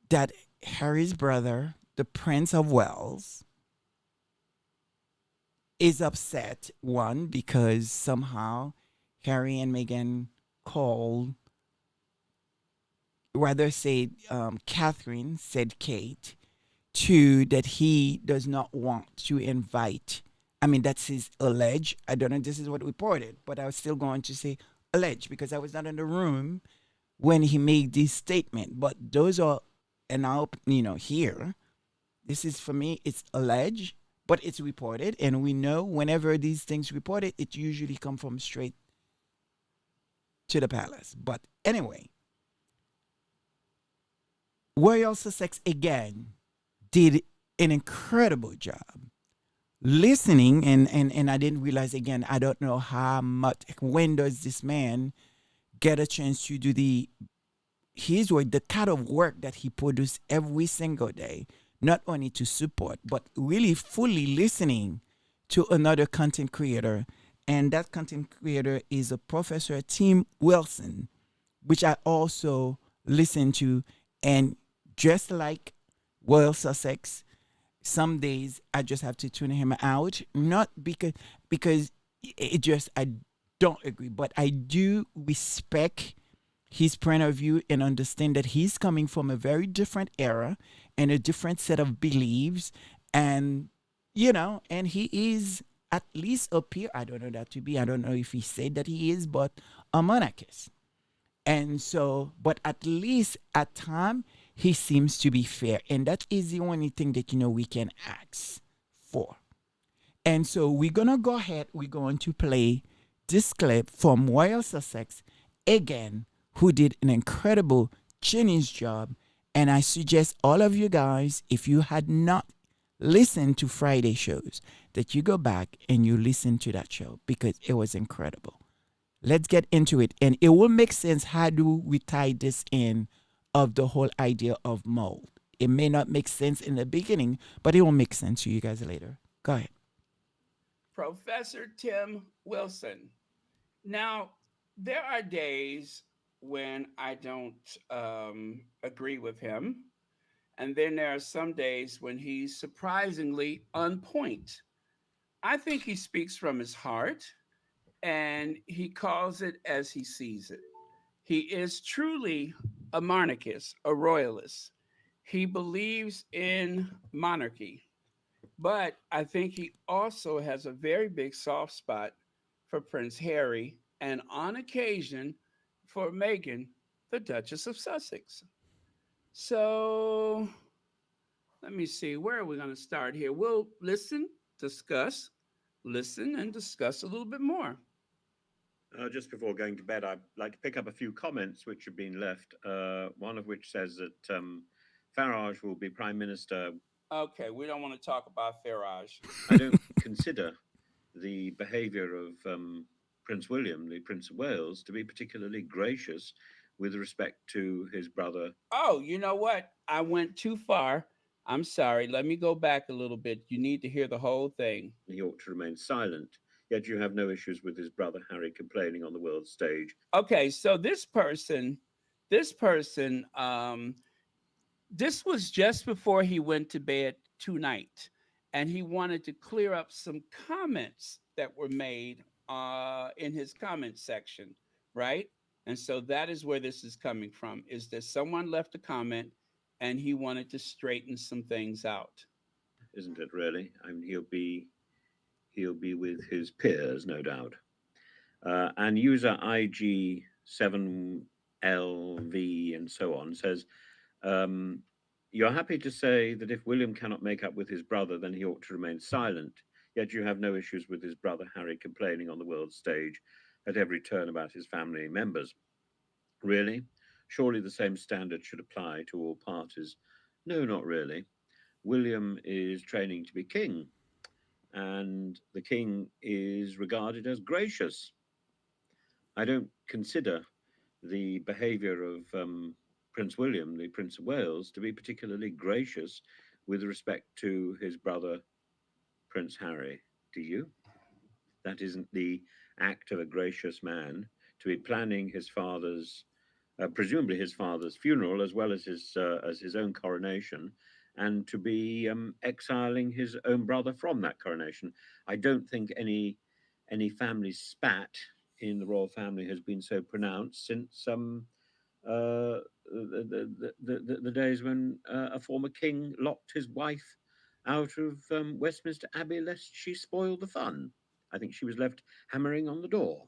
that Harry's brother, the Prince of Wales, is upset, one, because somehow Harry and Meghan called, rather say Catherine said Kate, two, that he does not want to invite. I mean, that's his alleged. I don't know, this is what reported, but I was still going to say alleged because I was not in the room when he made this statement. But those are, and now, here, this is, for me, it's alleged, but it's reported. And we know whenever these things reported, it usually come from straight to the palace. But anyway, Royal Sussex, again, did an incredible job listening, and I didn't realize, again, I don't know how much, when does this man get a chance to do his work, the kind of work that he produced every single day, not only to support, but really fully listening to another content creator. And that content creator is a Professor Tim Wilson, which I also listen to. And just like Royal Sussex, some days I just have to tune him out, not because it just, I don't agree, but I do respect his point of view and understand that he's coming from a very different era and a different set of beliefs. And, and he is at least a peer. I don't know that to be, I don't know if he said that he is, but a monarchist. And so, but at least at time, he seems to be fair. And that is the only thing that, we can ask for. And so we're going to go ahead. We're going to play this clip from Royal Sussex, again, who did an incredible genius job. And I suggest all of you guys, if you had not listened to Friday shows, that you go back and you listen to that show because it was incredible. Let's get into it. And it will make sense. How do we tie this in of the whole idea of mold? It may not make sense in the beginning, but it will make sense to you guys later. Go ahead. Professor Tim Wilson. Now, there are days when I don't agree with him. And then there are some days when he's surprisingly on point. I think he speaks from his heart and he calls it as he sees it. He is truly a monarchist, a royalist. He believes in monarchy, but I think he also has a very big soft spot for Prince Harry and on occasion for Meghan, the Duchess of Sussex. So let me see, where are we going to start here? We'll listen, and discuss a little bit more. Just before going to bed, I'd like to pick up a few comments which have been left, one of which says that Farage will be Prime Minister. Okay, we don't want to talk about Farage. I don't consider the behavior of Prince William, the Prince of Wales, to be particularly gracious with respect to his brother. Oh, you know what? I went too far. I'm sorry. Let me go back a little bit. You need to hear the whole thing. He ought to remain silent. Yet you have no issues with his brother Harry complaining on the world stage. Okay, so this was just before he went to bed tonight, and he wanted to clear up some comments that were made in his comment section, right? And so that is where this is coming from, is that someone left a comment and he wanted to straighten some things out. Isn't it really? I mean, he'll be with his peers, no doubt. And user IG7 LV and so on, says, you're happy to say that if William cannot make up with his brother, then he ought to remain silent. Yet you have no issues with his brother Harry complaining on the world stage at every turn about his family members. Really? Surely the same standard should apply to all parties. No, not really. William is training to be king, and the king is regarded as gracious. I don't consider the behavior of Prince William, the Prince of Wales, to be particularly gracious with respect to his brother, Prince Harry. Do you? That isn't the act of a gracious man to be planning his father's, presumably his father's funeral, as well as his own coronation, and to be exiling his own brother from that coronation. I don't think any family spat in the royal family has been so pronounced since the days when a former king locked his wife out of Westminster Abbey lest she spoil the fun. I think she was left hammering on the door.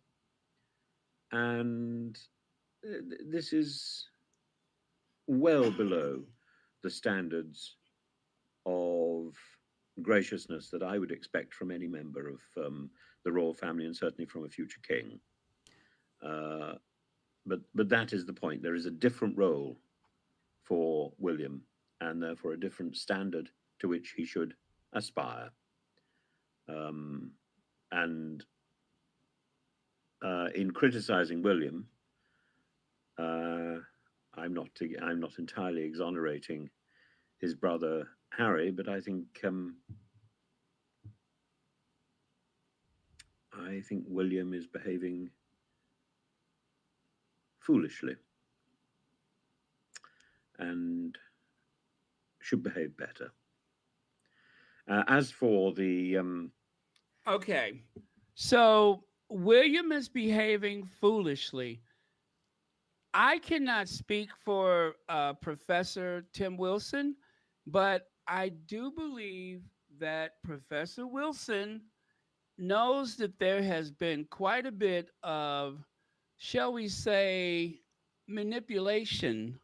And this is well below the standards of graciousness that I would expect from any member of the royal family, and certainly from a future king. But that is the point. There is a different role for William, and therefore a different standard to which he should aspire. And in criticizing William, I'm not entirely exonerating his brother Harry, but I think William is behaving foolishly and should behave better. As for the Okay, so William is behaving foolishly. I cannot speak for Professor Tim Wilson, but I do believe that Professor Wilson knows that there has been quite a bit of, shall we say, manipulation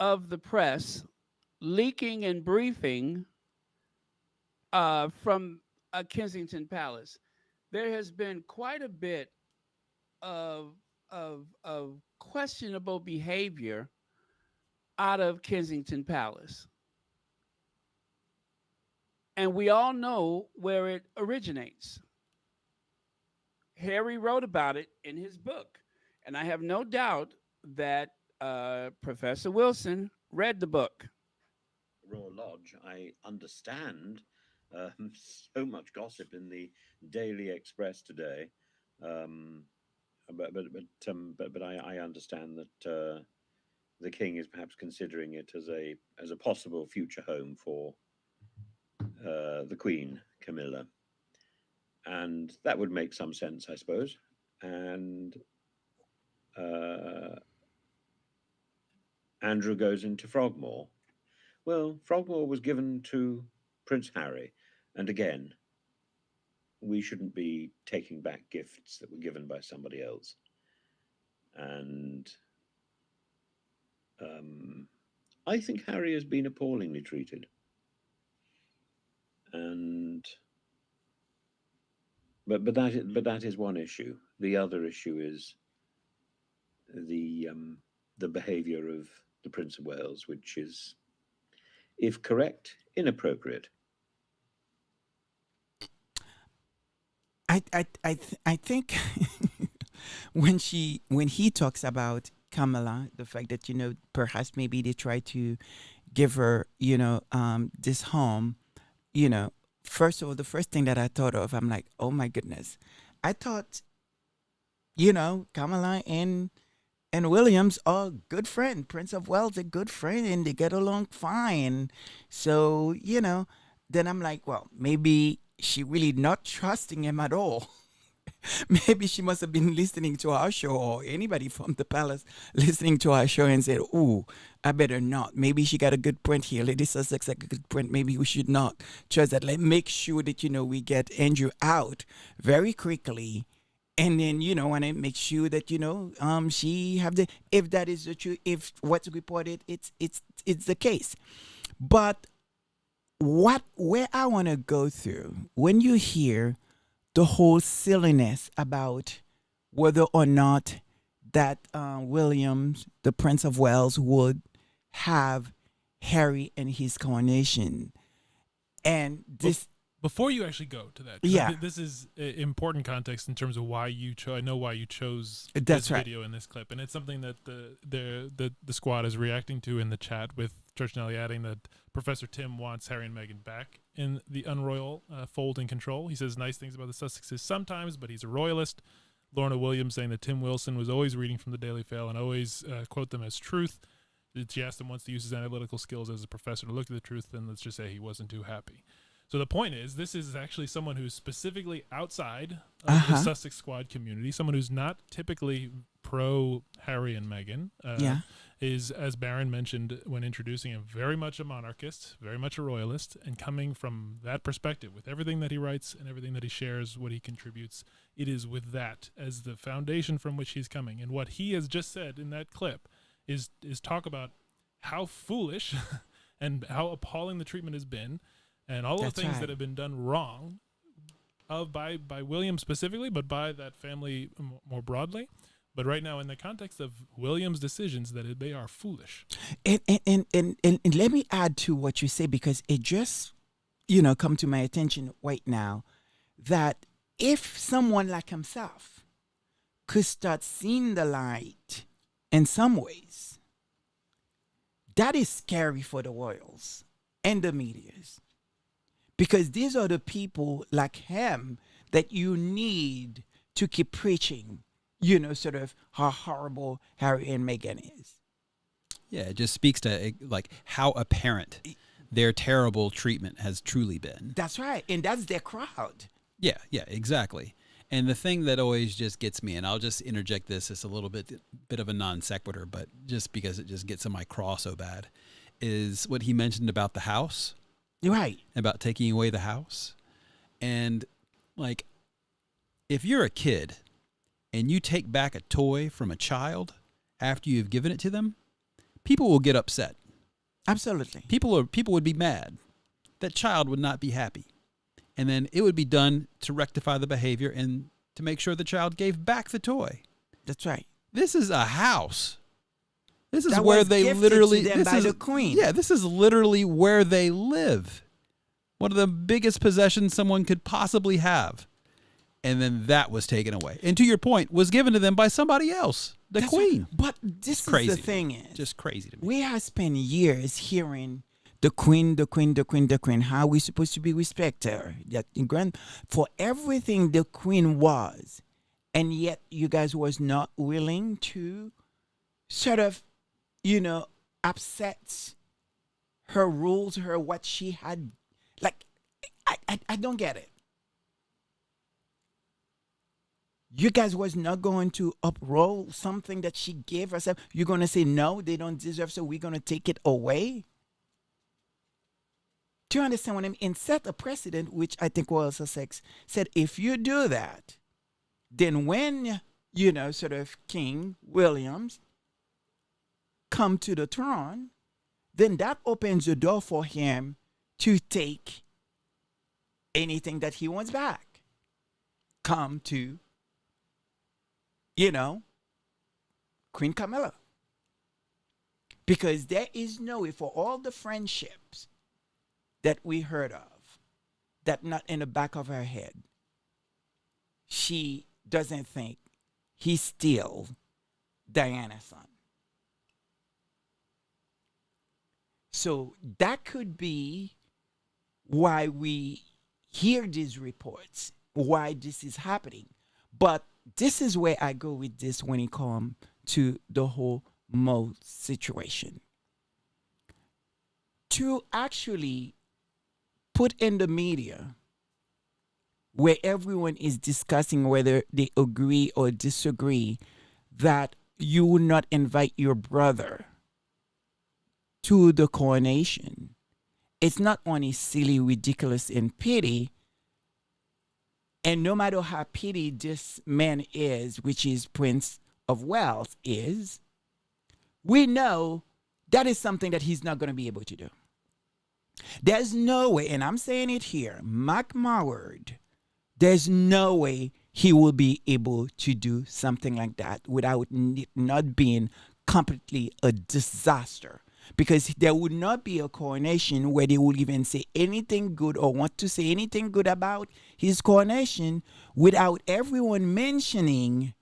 of the press, leaking and briefing from Kensington Palace. There has been quite a bit of questionable behavior out of Kensington Palace. And we all know where it originates. Harry wrote about it in his book. And I have no doubt that Professor Wilson read the book. Royal Lodge, I understand so much gossip in the Daily Express today, but I understand that the king is perhaps considering it as a possible future home for the Queen Camilla, and that would make some sense, I suppose. And Andrew goes into Frogmore. Well, Frogmore was given to Prince Harry, and again, we shouldn't be taking back gifts that were given by somebody else. And I think Harry has been appallingly treated. And but that is one issue. The other issue is the behaviour of the Prince of Wales, which is, if correct, inappropriate. I think when he talks about Kamala, the fact that perhaps maybe they try to give her this home, first of all, the first thing that I thought of, I'm like, oh my goodness, I thought Kamala and Williams are good friend. Prince of Wales a good friend and they get along fine. So then I'm like, well, maybe she really not trusting him at all. Maybe she must have been listening to our show, or anybody from the palace listening to our show, and said, "Ooh, I better not." Maybe she got a good point here. Lady Sussex a good point. Maybe we should not trust that. Like, make sure that we get Andrew out very quickly, And then, want to make sure that, she have the, if that is the truth, if what's reported, it's the case. But where I want to go through, when you hear the whole silliness about whether or not that Williams, the Prince of Wales, would have Harry in his coronation. And this... Before you actually go to that, 'cause Yeah. this is important context in terms of why you chose. I know why you chose That's this right. video and this clip, and it's something that the squad is reacting to in the chat, with Church Nelly adding that Professor Tim wants Harry and Meghan back in the unroyal fold and control. He says nice things about the Sussexes sometimes, but he's a royalist. Lorna Williams saying that Tim Wilson was always reading from the Daily Fail and always quote them as truth. She asked him once to use his analytical skills as a professor to look at the truth, and let's just say he wasn't too happy. So the point is, this is actually someone who's specifically outside of the Sussex Squad community, someone who's not typically pro Harry and Meghan. Is, as Barron mentioned when introducing him, very much a monarchist, very much a royalist, and coming from that perspective, with everything that he writes and everything that he shares, what he contributes, it is with that as the foundation from which he's coming. And what he has just said in that clip is talk about how foolish and how appalling the treatment has been, and all That's the things right. that have been done wrong by William specifically, but by that family more broadly. But right now, in the context of William's decisions, that they are foolish. And let me add to what you say, because it just, come to my attention right now, that if someone like himself could start seeing the light in some ways, that is scary for the royals and the medias. Because these are the people like him that you need to keep preaching, sort of how horrible Harry and Meghan is. Yeah, it just speaks to like how apparent their terrible treatment has truly been. That's right. And that's their crowd. Yeah, exactly. And the thing that always just gets me, and I'll just interject this, it's a little bit of a non sequitur, but just because it just gets on my craw so bad, is what he mentioned about the house. Right. About taking away the house. And like, if you're a kid and you take back a toy from a child after you've given it to them, people will get upset. Absolutely. People would be mad. That child would not be happy. And then it would be done to rectify the behavior and to make sure the child gave back the toy. That's right. This is a house. This is that where was they gifted literally to them this by is the Queen. Yeah, this is literally where they live. One of the biggest possessions someone could possibly have. And then that was taken away. And to your point, was given to them by somebody else, the That's Queen. right. But this is Crazy the to me. thing is, Just crazy to me. we have spent years hearing the Queen, the Queen, the Queen, the Queen. How we supposed to be respect her? That for everything the Queen was, and yet you guys was not willing to sort of, upset her rules, her what she had. Like, I don't get it. You guys was not going to uproll something that she gave herself. You're going to say, no, they don't deserve, so we're going to take it away. Do you understand what I mean? And set a precedent, which I think Royal Sussex said, if you do that, then when, sort of King Williams come to the throne, then that opens the door for him to take anything that he wants back. Come to, Queen Camilla. Because there is no way, for all the friendships that we heard of, that not in the back of her head, she doesn't think he's still Diana's son. So that could be why we hear these reports, why this is happening. But this is where I go with this when it comes to the whole Mo situation. To actually put in the media where everyone is discussing whether they agree or disagree that you will not invite your brother to the coronation, it's not only silly, ridiculous, and petty, And no matter how petty this man is, which is Prince of Wales is, we know that is something that he's not going to be able to do. There's no way, and I'm saying it here, mark my word, there's no way he will be able to do something like that without it not being completely a disaster. Because there would not be a coronation where they will even say anything good or want to say anything good about his coronation without everyone mentioning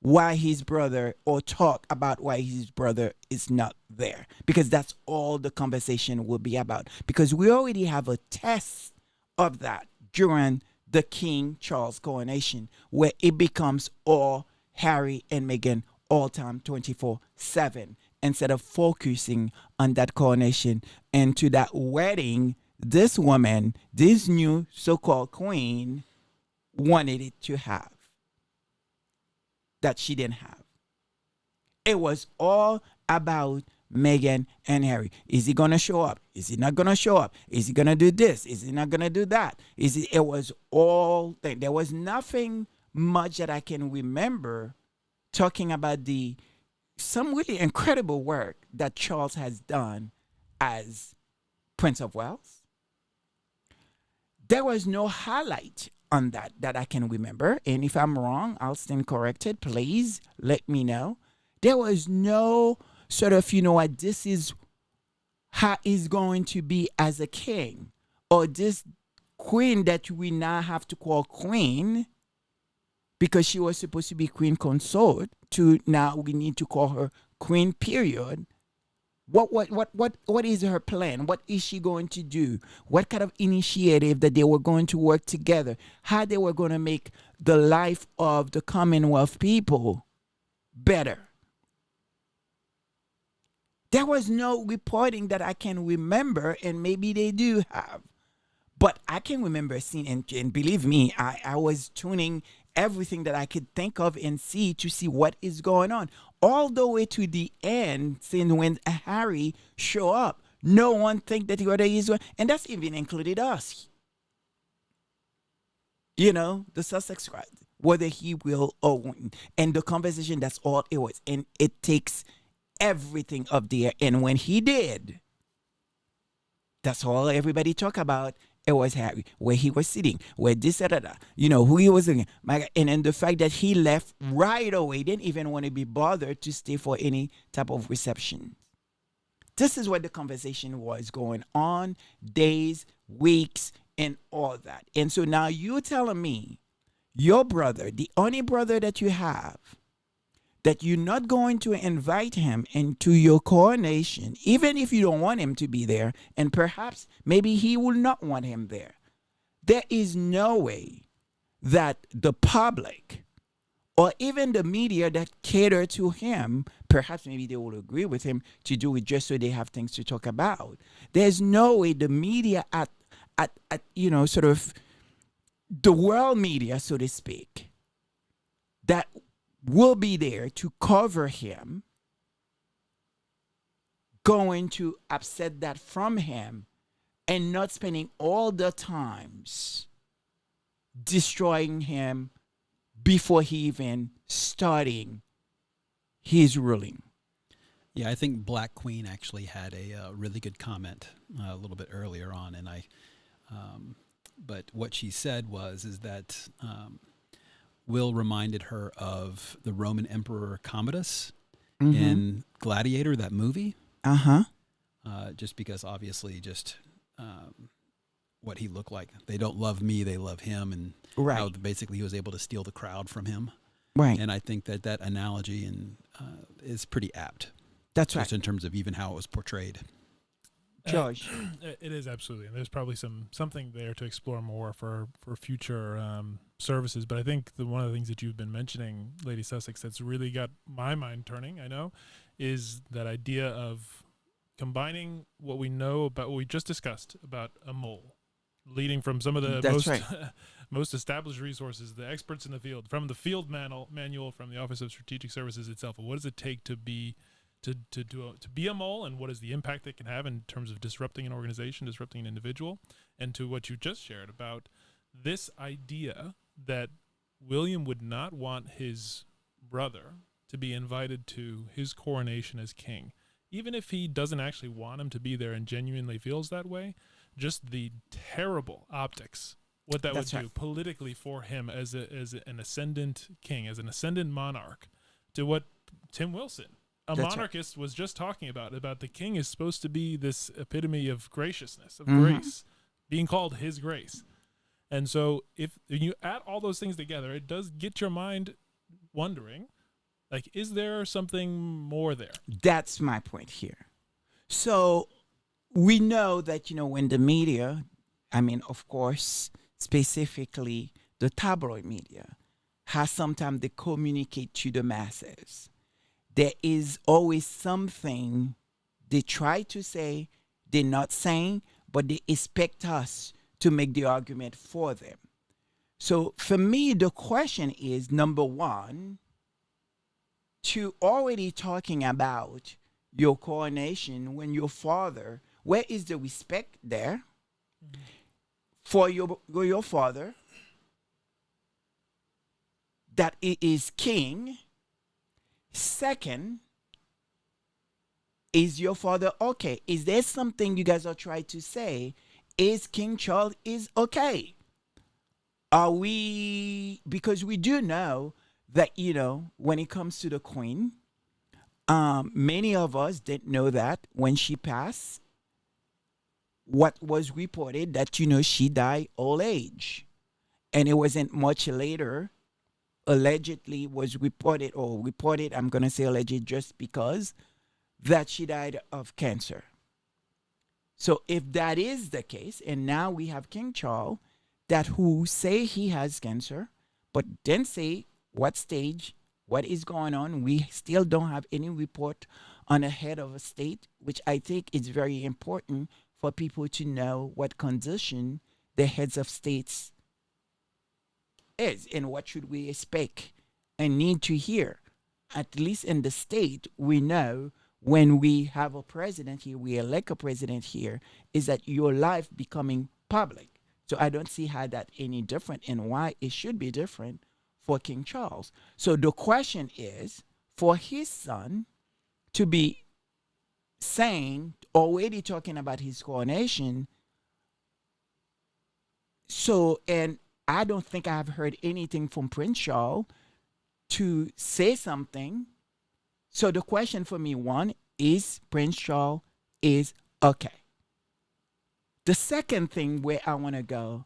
why his brother, or talk about why his brother is not there. Because that's all the conversation will be about. Because we already have a test of that during the King Charles coronation, where it becomes all Harry and Meghan all time 24/7, instead of focusing on that coronation and to that wedding this woman, this new so-called queen, wanted it to have, that she didn't have. It was all about Meghan and Harry. Is he going to show up? Is he not going to show up? Is he going to do this? Is he not going to do that? It was all thing. There was nothing much that I can remember talking about some really incredible work that Charles has done as Prince of Wales. There was no highlight on that I can remember. And if I'm wrong, I'll stand corrected. Please let me know. There was no sort of, what, this is how he's going to be as a king. Or this queen that we now have to call queen, because she was supposed to be queen consort, to now we need to call her queen, period. What is her plan? What is she going to do? What kind of initiative that they were going to work together? How they were going to make the life of the Commonwealth people better? There was no reporting that I can remember, and maybe they do have. But I can remember seeing, and believe me, I was tuning everything that I could think of and see to see what is going on. All the way to the end, saying when Harry show up, no one think that whether he's, and that's even included us. The Sussex crowd, whether he will or won't. And the conversation, that's all it was. And it takes everything up there. And when he did, that's all everybody talk about. It was Harry, where he was sitting, where this, that, who he was again. And then the fact that he left right away, didn't even want to be bothered to stay for any type of reception. This is what the conversation was going on, days, weeks, and all that. And so now you're telling me, your brother, the only brother that you have, that you're not going to invite him into your coronation, even if you don't want him to be there, and perhaps maybe he will not want him there. There is no way that the public or even the media that cater to him, perhaps maybe they will agree with him to do it just so they have things to talk about. There's no way the media at sort of the world media, so to speak, that will be there to cover him, going to upset that from him and not spending all the times destroying him before he even starting his ruling. Yeah, I think Black Queen actually had a really good comment a little bit earlier on, and but what she said is that Will reminded her of the Roman Emperor Commodus in Gladiator, that movie. Just because obviously what he looked like. They don't love me, they love him, and how basically he was able to steal the crowd from him. Right. And I think that analogy is pretty apt. That's just in terms of even how it was portrayed. George. It is, absolutely. And there's probably something there to explore more for future services. But I think one of the things that you've been mentioning, Lady Sussex, that's really got my mind turning, I know, is that idea of combining what we know about what we just discussed about a mole, leading from some of the most established resources, the experts in the field, from the field manual from the Office of Strategic Services itself. What does it take to be a mole, and what is the impact it can have in terms of disrupting an organization, disrupting an individual, and to what you just shared about this idea that William would not want his brother to be invited to his coronation as king. Even if he doesn't actually want him to be there and genuinely feels that way, just the terrible optics, what that That's would do right. politically for him as an ascendant king, as an ascendant monarch, to what Tim Wilson, a That's right. monarchist, was just talking about the king is supposed to be this epitome of graciousness, of Mhm. grace, being called his grace. And so if you add all those things together, it does get your mind wondering, like, is there something more there? That's my point here. So we know that, when the media, I mean, of course, specifically the tabloid media, has sometimes they communicate to the masses. There is always something they try to say, they're not saying, but they expect us to make the argument for them. So for me, the question is, number one, to already talking about your coronation when your father, where is the respect there for your father that he is king? Second, is your father okay? Is there something you guys are trying to say? Is King Charles is okay? Are we, because we do know that, when it comes to the Queen, many of us didn't know that when she passed, what was reported that, she died old age. And it wasn't much later, allegedly was reported, I'm going to say alleged just because, that she died of cancer. So if that is the case, and now we have King Charles that who say he has cancer, but then say what stage, what is going on, we still don't have any report on a head of a state, which I think is very important for people to know what condition the heads of states is and what should we expect and need to hear. At least in the state, we know when we have a president here, we elect a president here, is that your life becoming public. So I don't see how that any different and why it should be different for King Charles. So the question is for his son to be saying, already talking about his coronation. So, and I don't think I've heard anything from Prince Charles to say something. So the question for me, one, is Prince Charles is okay? The second thing where I want to go,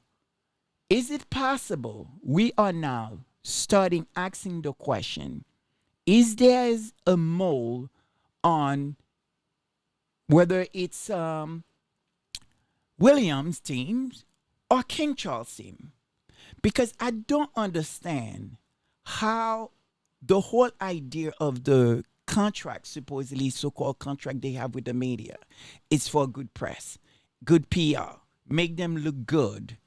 is it possible we are now starting asking the question, is there a mole on whether it's William's team or King Charles' team? Because I don't understand how the whole idea of the contract, supposedly so-called contract they have with the media, is for good press, good PR, make them look good,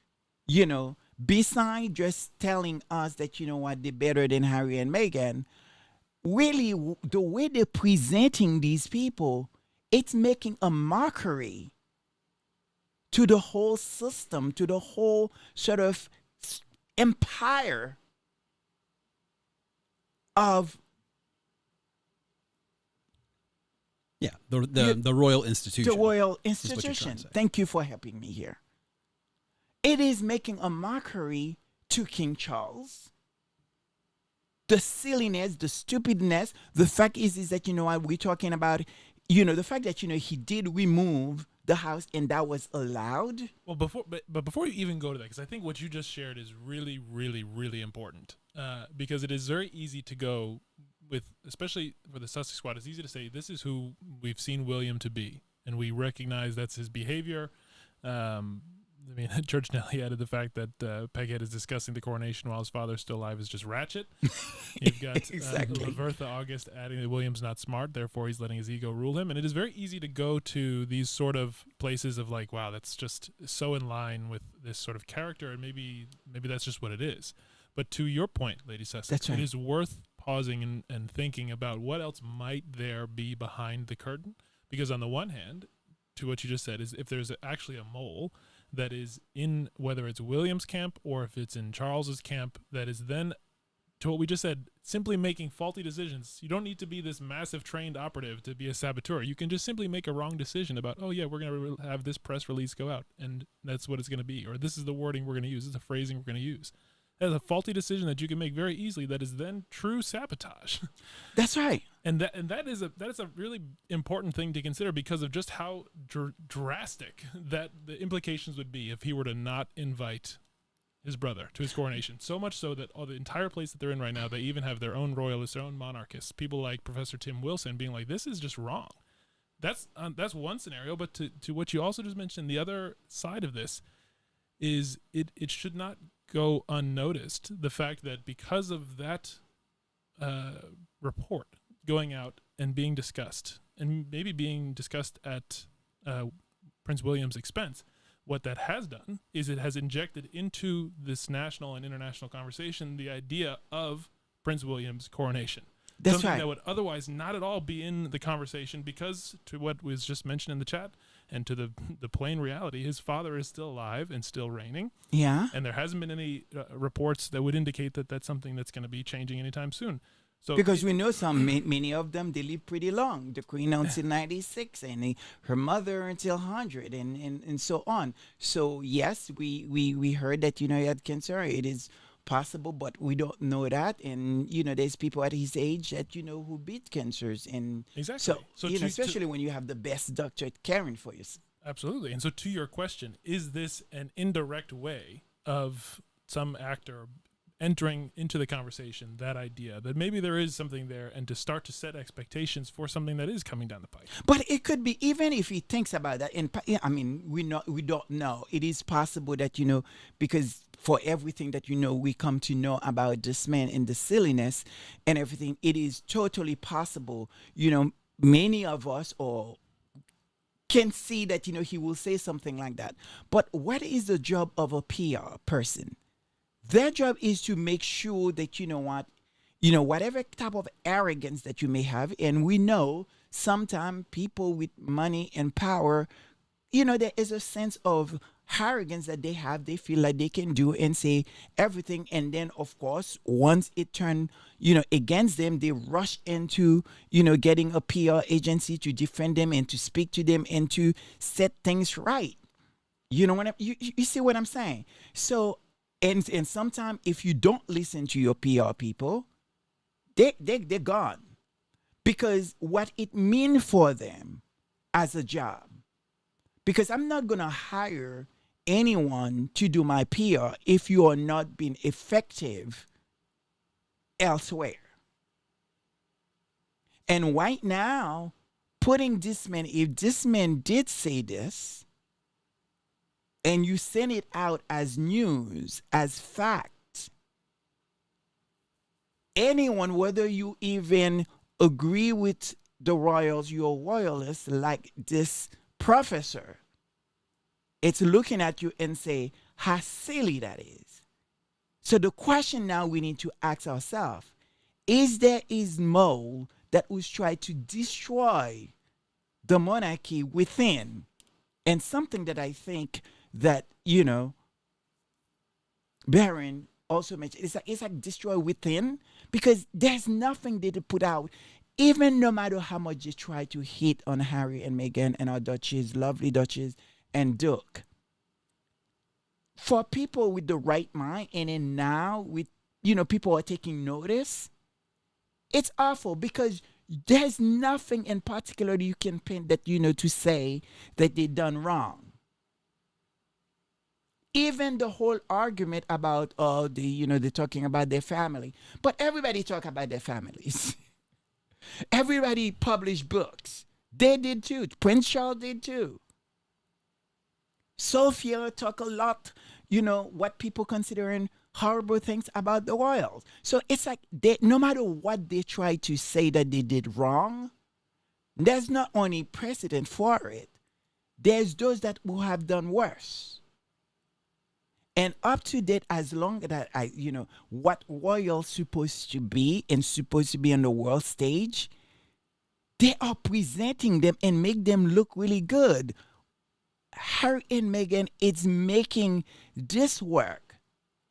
beside just telling us that, what, they're better than Harry and Meghan. Really, the way they're presenting these people, it's making a mockery to the whole system, to the whole sort of empire of the royal institution. The royal is what you're trying institution. to say. Thank you for helping me here. It is making a mockery to King Charles. The silliness, the stupidness, the fact is that, we're talking about, the fact that, he did remove the house and that was allowed. Well, before you even go to that, because I think what you just shared is really, really, really important. Because it is very easy to go with, especially for the Sussex squad, it's easy to say this is who we've seen William to be, and we recognize that's his behavior. George Nelly added the fact that Peghead is discussing the coronation while his father's still alive is just ratchet. You've got Exactly. Lavertha August adding that William's not smart, therefore he's letting his ego rule him. And it is very easy to go to these sort of places of like, wow, that's just so in line with this sort of character, and maybe that's just what it is. But to your point, Lady Sussex, That's right. It is worth pausing and thinking about what else might there be behind the curtain. Because on the one hand, to what you just said, is if there's actually a mole, that is in, whether it's William's camp or if it's in Charles's camp, that is then, to what we just said, simply making faulty decisions. You don't need to be this massive trained operative to be a saboteur. You can just simply make a wrong decision about, oh yeah, we're going to have this press release go out, and that's what it's going to be, or this is the wording we're going to use, this is the phrasing we're going to use. That's a faulty decision that you can make very easily that is then true sabotage. That's right. And that is a really important thing to consider because of just how drastic that the implications would be if he were to not invite his brother to his coronation. So much so that the entire place that they're in right now, they even have their own royalists, their own monarchists, people like Professor Tim Wilson being like, this is just wrong. That's one scenario. But to what you also just mentioned, the other side of this is it should not go unnoticed, the fact that because of that report going out and being discussed, and maybe being discussed at Prince William's expense, what that has done is it has injected into this national and international conversation the idea of Prince William's coronation. That's something right. that would otherwise not at all be in the conversation because, to what was just mentioned in the chat, and to the plain reality, his father is still alive and still reigning. Yeah. And there hasn't been any reports that would indicate that that's something that's going to be changing anytime soon. So because we know many of them, they live pretty long. The Queen until 96, and her mother until 100, and so on. So yes, we heard that he had cancer. It is possible, but we don't know that. And there's people at his age that who beat cancers, and exactly. So especially when you have the best doctor caring for you. Absolutely. And so to your question, is this an indirect way of some actor entering into the conversation that idea that maybe there is something there, and to start to set expectations for something that is coming down the pike? But it could be, even if he thinks about that, and I mean, we don't know. It is possible that because for everything that we come to know about this man and the silliness and everything, it is totally possible. Many of us can see that he will say something like that. But what is the job of a PR person? Their job is to make sure that whatever type of arrogance that you may have, and we know sometimes people with money and power, there is a sense of arrogance that they have. They feel like they can do and say everything, and then of course once it turns against them, they rush into getting a PR agency to defend them and to speak to them and to set things right. You see what I'm saying? So and sometimes if you don't listen to your PR people, they're gone, because what it means for them as a job. Because I'm not going to hire anyone to do my PR if you are not being effective elsewhere. And right now, putting this man, if this man did say this, and you send it out as news, as fact, anyone, whether you even agree with the royals, you're royalists, like this professor, it's looking at you and say how silly that is. So the question now we need to ask ourselves, is there is mole that was trying to destroy the monarchy within? And something that I think that Baron also mentioned, it's like destroy within, because there's nothing they put out. Even no matter how much they try to hit on Harry and Meghan and our Duchess, lovely Duchess and Duke, for people with the right mind, and then now with people are taking notice, it's awful, because there's nothing in particular you can paint that to say that they done wrong. Even the whole argument about they're talking about their family, but everybody talk about their families. Everybody published books. They did too. Prince Charles did too. Sophia talk a lot, what people considering horrible things about the royals. So it's like no matter what they try to say that they did wrong, there's not only precedent for it. There's those that will have done worse. And up to date, as long as what royals supposed to be and supposed to be on the world stage, they are presenting them and make them look really good. Harry and Meghan is making this work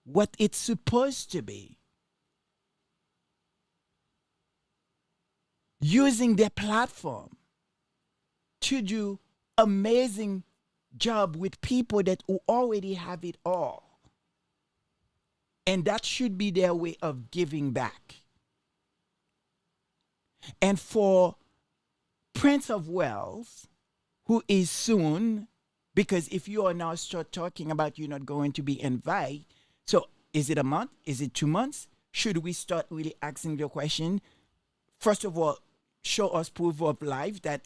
what it's supposed to be. Using their platform to do amazing job with people that who already have it all. And that should be their way of giving back. And for Prince of Wales, who is soon, because if you are now start talking about you're not going to be invited, so is it a month? Is it 2 months? Should we start really asking the question? First of all, show us proof of life that,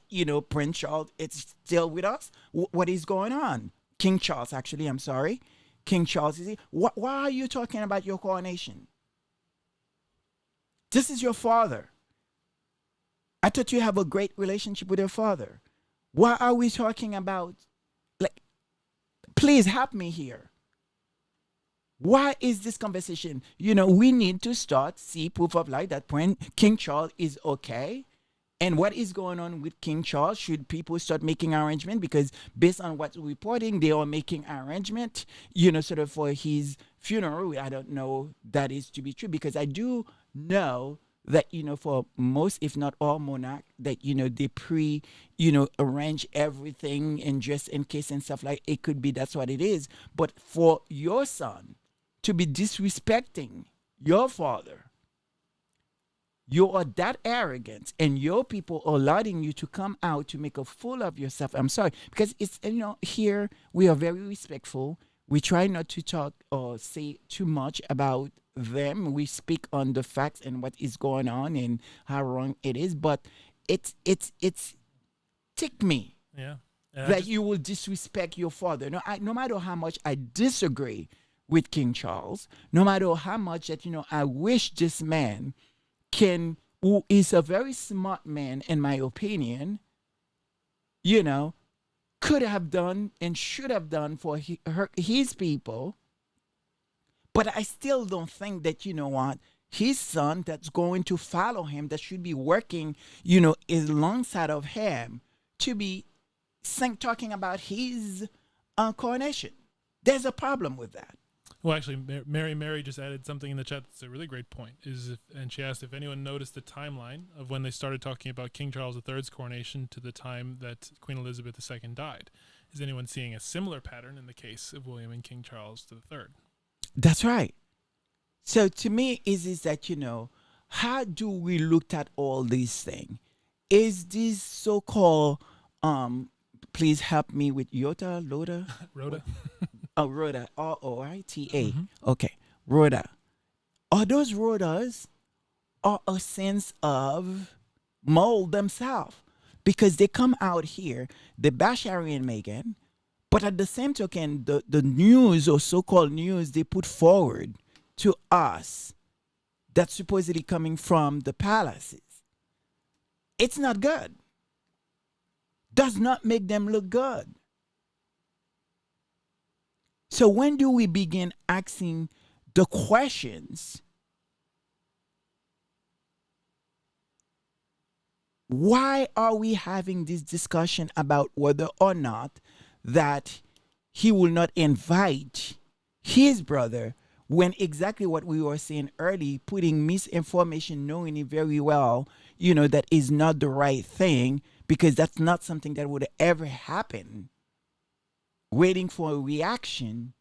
Prince Charles is still with us. What is going on? King Charles, actually, I'm sorry. King Charles, is he? Why are you talking about your coronation? This is your father. I thought you have a great relationship with your father. Why are we talking about, please help me here. Why is this conversation? We need to start see proof of life that King Charles is okay. And what is going on with King Charles? Should people start making arrangement? Because based on what's reporting, they are making arrangement, sort of for his funeral. I don't know that is to be true, because I do know that, for most, if not all monarchs, that, they arrange everything and just in case and stuff like it could be that's what it is. But for your son to be disrespecting your father, you are that arrogant, and your people are allowing you to come out to make a fool of yourself. I'm sorry, because it's, here we are very respectful. We try not to talk or say too much about them. We speak on the facts and what is going on and how wrong it is. But it's tick me that you will disrespect your father. No matter how much I disagree with King Charles, no matter how much that I wish this man who is a very smart man, in my opinion, could have done and should have done for his people. But I still don't think that, his son that's going to follow him, that should be working, is alongside of him to be talking about his coronation. There's a problem with that. Well, actually, Mary just added something in the chat that's a really great point. And she asked if anyone noticed the timeline of when they started talking about King Charles III's coronation to the time that Queen Elizabeth II died. Is anyone seeing a similar pattern in the case of William and King Charles III? That's right. So to me, is that, how do we look at all these things? Is this so-called, please help me with Rhoda? Rhoda. Rhoda, R-O-I-T-A. Okay, Rhoda. Are those Rhodas are a sense of mold themselves? Because they come out here, they bash Harry and Meghan, but at the same token, the news or so-called news they put forward to us that's supposedly coming from the palaces, it's not good. Does not make them look good. So when do we begin asking the questions? Why are we having this discussion about whether or not that he will not invite his brother, when exactly what we were saying early, putting misinformation, knowing it very well, that is not the right thing, because that's not something that would ever happen. Waiting for a reaction,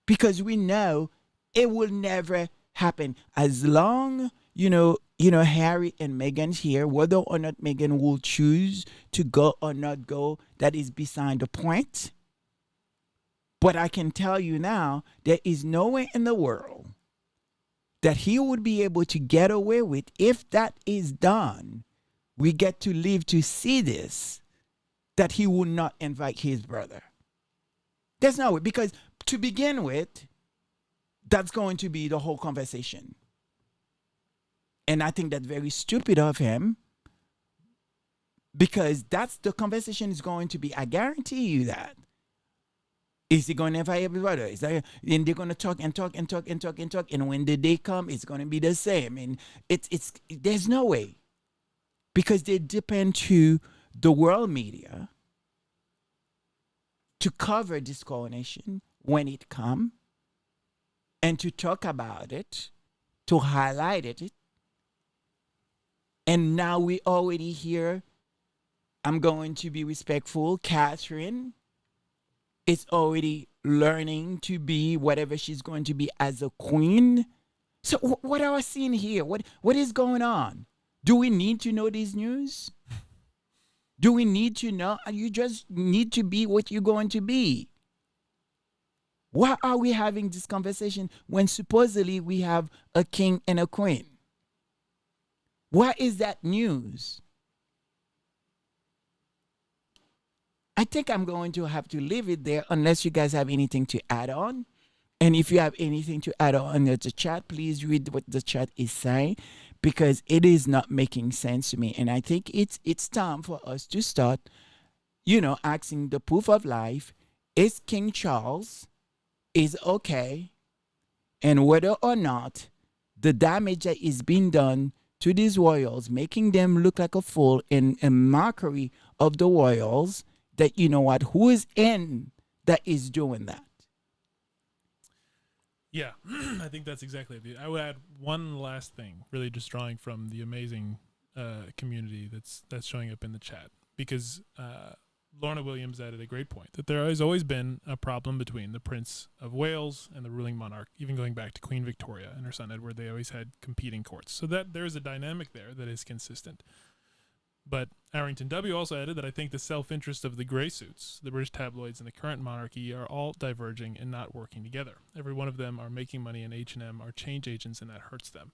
because we know it will never happen as long Harry and Meghan's here. Whether or not Meghan will choose to go or not go, that is beside the point. But I can tell you now, there is no way in the world that he would be able to get away with. If that is done, we get to live to see this, that he will not invite his brother. There's no way, because to begin with, that's going to be the whole conversation. And I think that's very stupid of him, because that's the conversation is going to be. I guarantee you that. Is he going to invite everybody? And they're going to talk and talk and talk and talk and talk. And when the day comes, it's going to be the same. And there's no way, because they depend to the world media to cover this coronation when it come and to talk about it, to highlight it. And now we already hear, I'm going to be respectful, Catherine is already learning to be whatever she's going to be as a queen. So what are we seeing here? What is going on? Do we need to know this news? Do we need to know? You just need to be what you're going to be. Why are we having this conversation when supposedly we have a king and a queen? Why is that news? I think I'm going to have to leave it there unless you guys have anything to add on. And if you have anything to add on in the chat, please read what the chat is saying, because it is not making sense to me. And I think it's time for us to start, asking the proof of life. Is King Charles is okay? And whether or not the damage that is being done to these royals, making them look like a fool in a mockery of the royals, that who is in that is doing that? Yeah, I think that's exactly it. I would add one last thing, really just drawing from the amazing community that's showing up in the chat, because Lorna Williams added a great point, that there has always been a problem between the Prince of Wales and the ruling monarch, even going back to Queen Victoria and her son Edward. They always had competing courts. So that there is a dynamic there that is consistent. But Arrington W. also added that I think the self-interest of the grey suits, the British tabloids, and the current monarchy are all diverging and not working together. Every one of them are making money, and H&M are change agents, and that hurts them.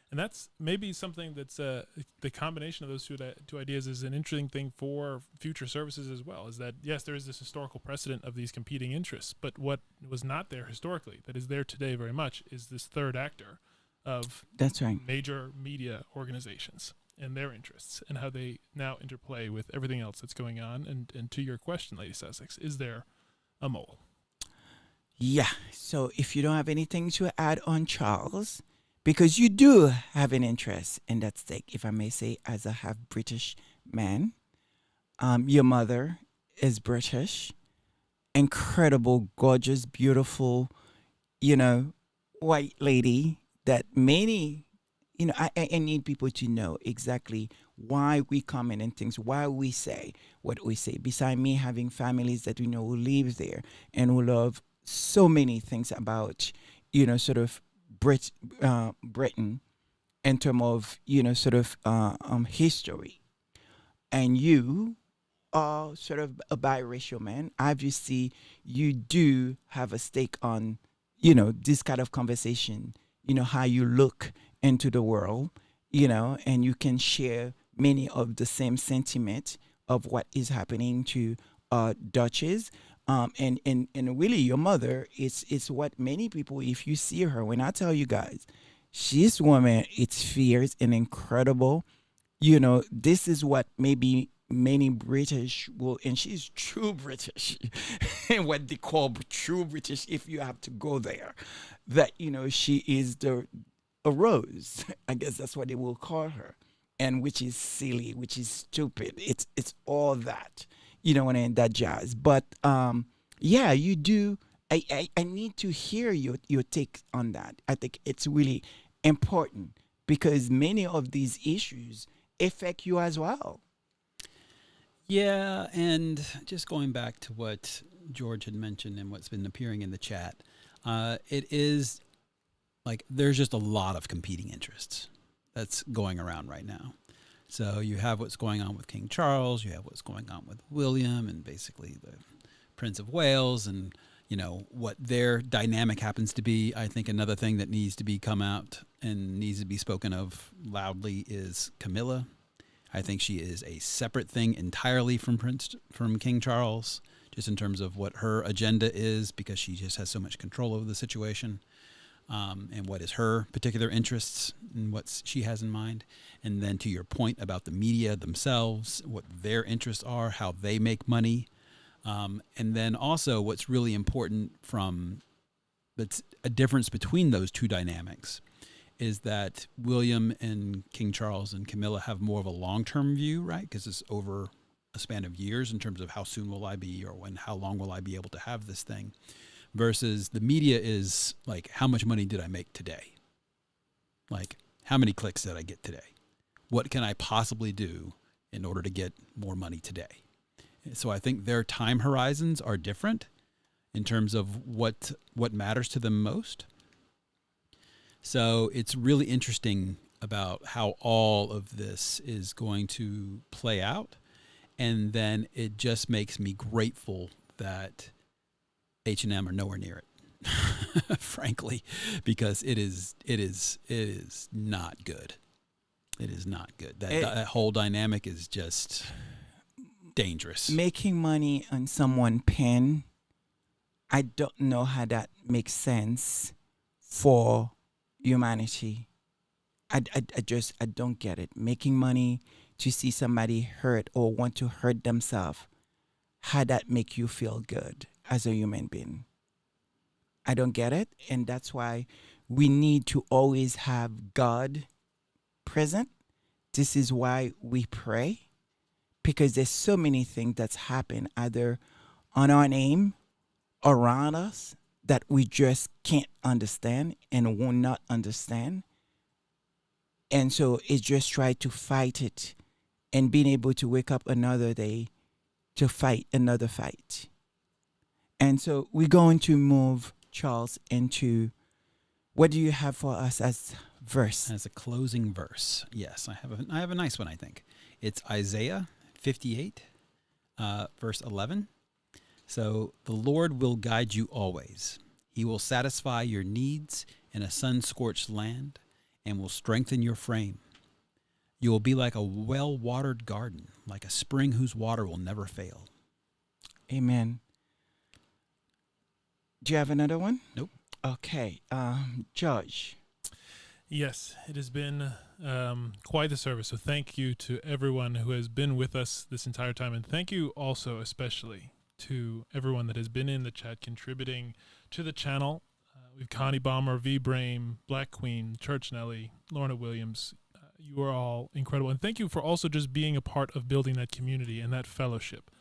And that's maybe something that's the combination of those two ideas is an interesting thing for future services as well, is that, yes, there is this historical precedent of these competing interests, but what was not there historically, that is there today very much, is this third actor of that's right. major media organizations and their interests, and how they now interplay with everything else that's going on. And to your question, Lady Sussex, is there a mole? Yeah. So if you don't have anything to add on Charles, because you do have an interest in that stake, if I may say, as a half British man, your mother is British, incredible, gorgeous, beautiful, white lady that many, I need people to know exactly why we comment and things, why we say what we say. Beside me having families that we know who live there and who love so many things about, sort of Britain in terms of, history. And you are sort of a biracial man. Obviously, you do have a stake on, this kind of conversation, how you look into the world, and you can share many of the same sentiment of what is happening to Duchess. And really your mother is what many people, if you see her, when I tell you guys, she's woman, it's fierce and incredible. This is what maybe many British will, and she's true British, and what they call true British, if you have to go there, that, she is a rose. I guess that's what they will call her. And which is silly, which is stupid. It's all that, and that jazz. But yeah, you do. I need to hear your take on that. I think it's really important because many of these issues affect you as well. Yeah, and just going back to what George had mentioned and what's been appearing in the chat, it is like there's just a lot of competing interests that's going around right now. So you have what's going on with King Charles, you have what's going on with William and basically the Prince of Wales, and what their dynamic happens to be. I think another thing that needs to be come out and needs to be spoken of loudly is Camilla. I think she is a separate thing entirely from King Charles, just in terms of what her agenda is, because she just has so much control over the situation. And what is her particular interests and what she has in mind. And then to your point about the media themselves, what their interests are, how they make money. And then also what's really important that's a difference between those two dynamics is that William and King Charles and Camilla have more of a long-term view, right? Because it's over a span of years in terms of how soon will I be, or how long will I be able to have this thing, versus the media is like, how much money did I make today? Like, how many clicks did I get today? What can I possibly do in order to get more money today? So I think their time horizons are different in terms of what matters to them most. So it's really interesting about how all of this is going to play out. And then it just makes me grateful that H&M are nowhere near it, frankly, because it is not good. It is not good. That whole dynamic is just dangerous. Making money on someone's pen, I don't know how that makes sense for humanity. I don't get it. Making money to see somebody hurt or want to hurt themselves, how that make you feel good as a human being? I don't get it. And that's why we need to always have God present. This is why we pray, because there's so many things that's happened either on our name, around us, that we just can't understand and will not understand. And so it's just try to fight it and being able to wake up another day to fight another fight. And so we're going to move, Charles, into what do you have for us as verse? As a closing verse, yes, I have a nice one, I think. It's Isaiah 58, verse 11. So the Lord will guide you always. He will satisfy your needs in a sun-scorched land and will strengthen your frame. You will be like a well-watered garden, like a spring whose water will never fail. Amen. Do you have another one? Nope. Okay. George. Yes, it has been quite the service. So thank you to everyone who has been with us this entire time. And thank you also especially to everyone that has been in the chat contributing to the channel. We've Connie Bomber, V Brame, Black Queen, Church Nelly, Lorna Williams. You are all incredible. And thank you for also just being a part of building that community and that fellowship.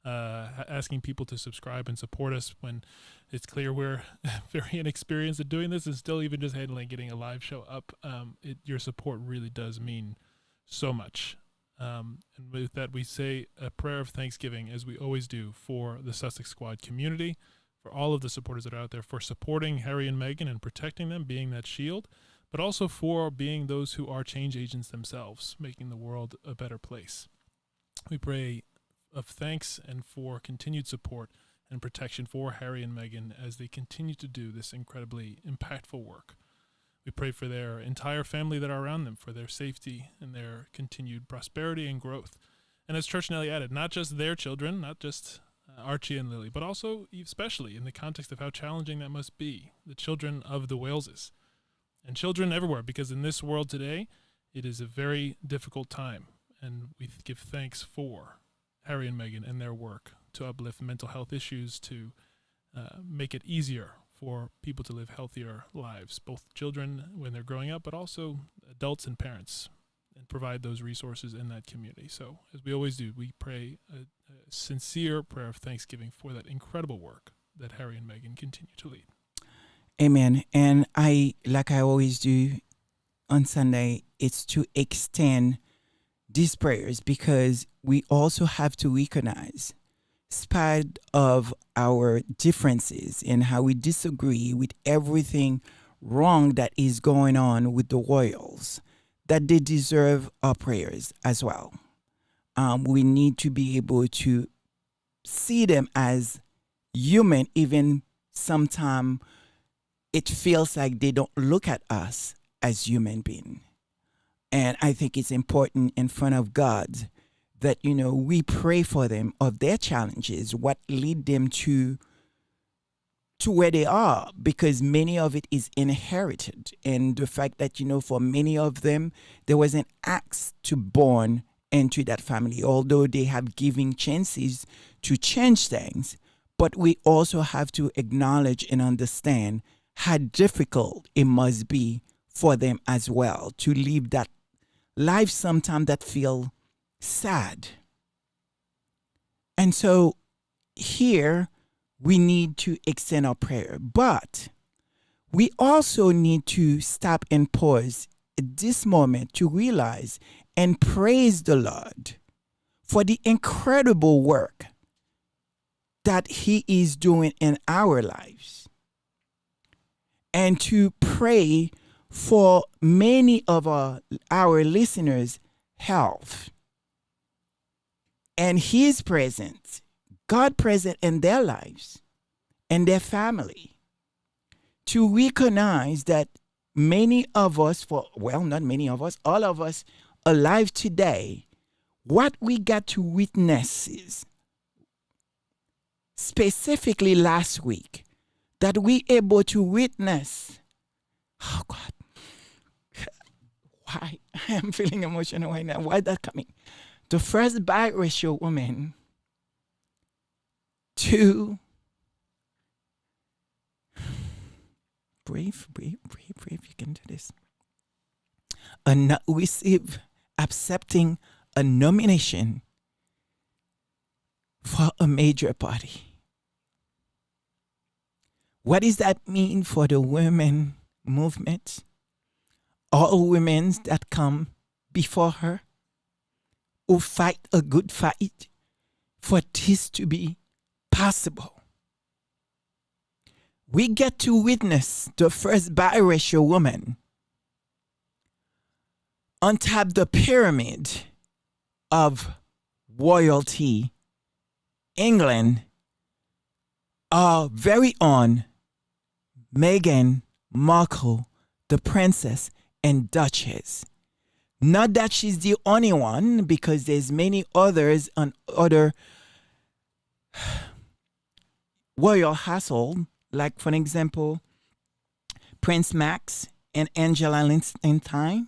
Asking people to subscribe and support us when it's clear we're very inexperienced at doing this, and still even just handling getting a live show up. Your support really does mean so much. And with that, we say a prayer of thanksgiving, as we always do, for the Sussex Squad community, for all of the supporters that are out there, for supporting Harry and Meghan and protecting them, being that shield, but also for being those who are change agents themselves, making the world a better place. We pray of thanks and for continued support and protection for Harry and Meghan as they continue to do this incredibly impactful work. We pray for their entire family that are around them, for their safety and their continued prosperity and growth. And as Church Nelly added, not just their children, not just Archie and Lily, but also especially in the context of how challenging that must be, the children of the Waleses and children everywhere, because in this world today, it is a very difficult time. And we give thanks for Harry and Meghan and their work to uplift mental health issues, to make it easier for people to live healthier lives, both children when they're growing up, but also adults and parents, and provide those resources in that community. So as we always do, we pray a sincere prayer of thanksgiving for that incredible work that Harry and Meghan continue to lead. Amen. And like I always do on Sunday, it's to extend these prayers, because we also have to recognize, spite of our differences and how we disagree with everything wrong that is going on with the royals, that they deserve our prayers as well. We need to be able to see them as human, even sometimes it feels like they don't look at us as human beings. And I think it's important in front of God that, we pray for them of their challenges, what lead them to where they are, because many of it is inherited. And the fact that, for many of them, there was an axe to born into that family, although they have given chances to change things. But we also have to acknowledge and understand how difficult it must be for them as well to live that life sometimes that feel sad. And so here we need to extend our prayer. But we also need to stop and pause at this moment to realize and praise the Lord for the incredible work that He is doing in our lives. And to pray for many of our listeners' health and His presence, God present in their lives and their family. To recognize that many of us, not many of us, all of us alive today, what we got to witness is, specifically last week, that we able to witness, oh God, why? I am feeling emotional right now. Why is that coming? The first biracial woman to breathe. You can do this. Accepting a nomination for a major party. What does that mean for the women movement? All women that come before her, who fight a good fight for this to be possible. We get to witness the first biracial woman on top of the pyramid of royalty, England, our very own Meghan Markle, the princess and duchess. Not that she's the only one, because there's many others on other royal household, like for example, Prince Max and Angela Liechtenstein.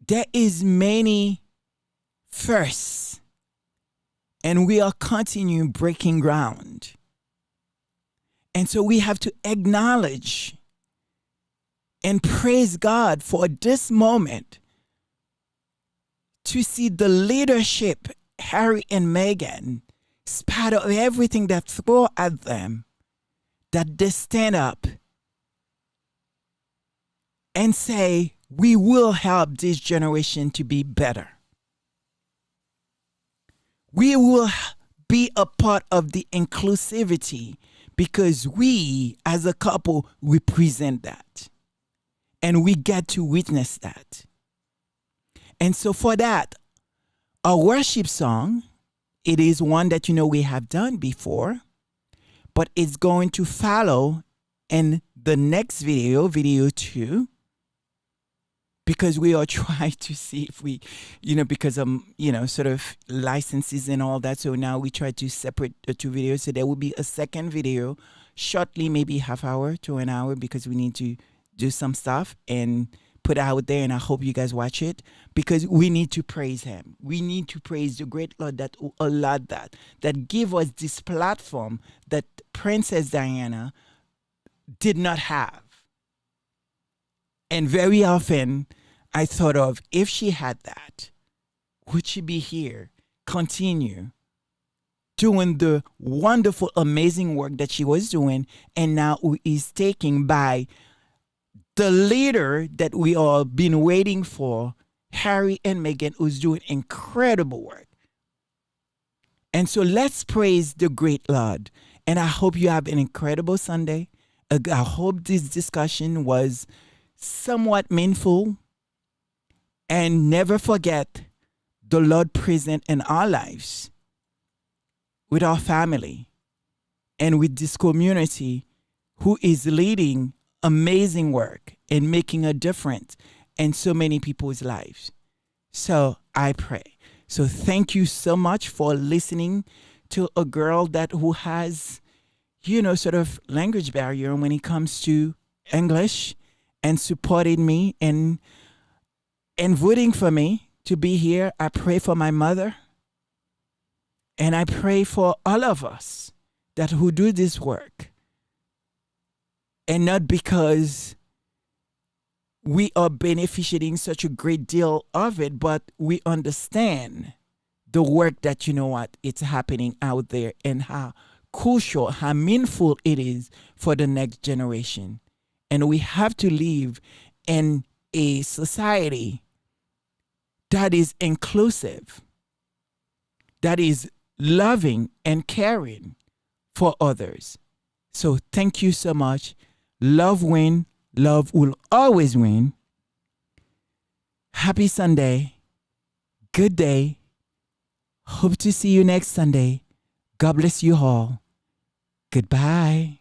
There is many firsts, and we are continuing breaking ground. And so we have to acknowledge and praise God for this moment, to see the leadership, Harry and Meghan, in spite of everything that's thrown at them, that they stand up and say, we will help this generation to be better. We will be a part of the inclusivity, because we as a couple represent that. And we get to witness that. And so for that, our worship song, it is one that we have done before, but it's going to follow in the next video 2, because we are trying to see if we, because of, sort of licenses and all that. So now we try to separate the 2 videos. So there will be a second video shortly, maybe half hour to an hour, because we need to do some stuff and put out there. And I hope you guys watch it, because we need to praise Him. We need to praise the great Lord that allowed that give us this platform that Princess Diana did not have. And very often I thought of, if she had that, would she be here, continue doing the wonderful, amazing work that she was doing, and now is taking by the leader that we all been waiting for, Harry and Meghan, who's doing incredible work. And so let's praise the great Lord. And I hope you have an incredible Sunday. I hope this discussion was somewhat meaningful. And never forget the Lord present in our lives, with our family, and with this community who is leading amazing work and making a difference in so many people's lives. So I pray. So thank you so much for listening to a girl who has, sort of language barrier when it comes to English, and supported me and voting for me to be here. I pray for my mother, and I pray for all of us who do this work. And not because we are benefiting such a great deal of it, but we understand the work that, you know what, it's happening out there, and how crucial, how meaningful it is for the next generation. And we have to live in a society that is inclusive, that is loving and caring for others. So thank you so much. Love win. Love will always win. Happy Sunday. Good day. Hope to see you next Sunday. God bless you all. Goodbye.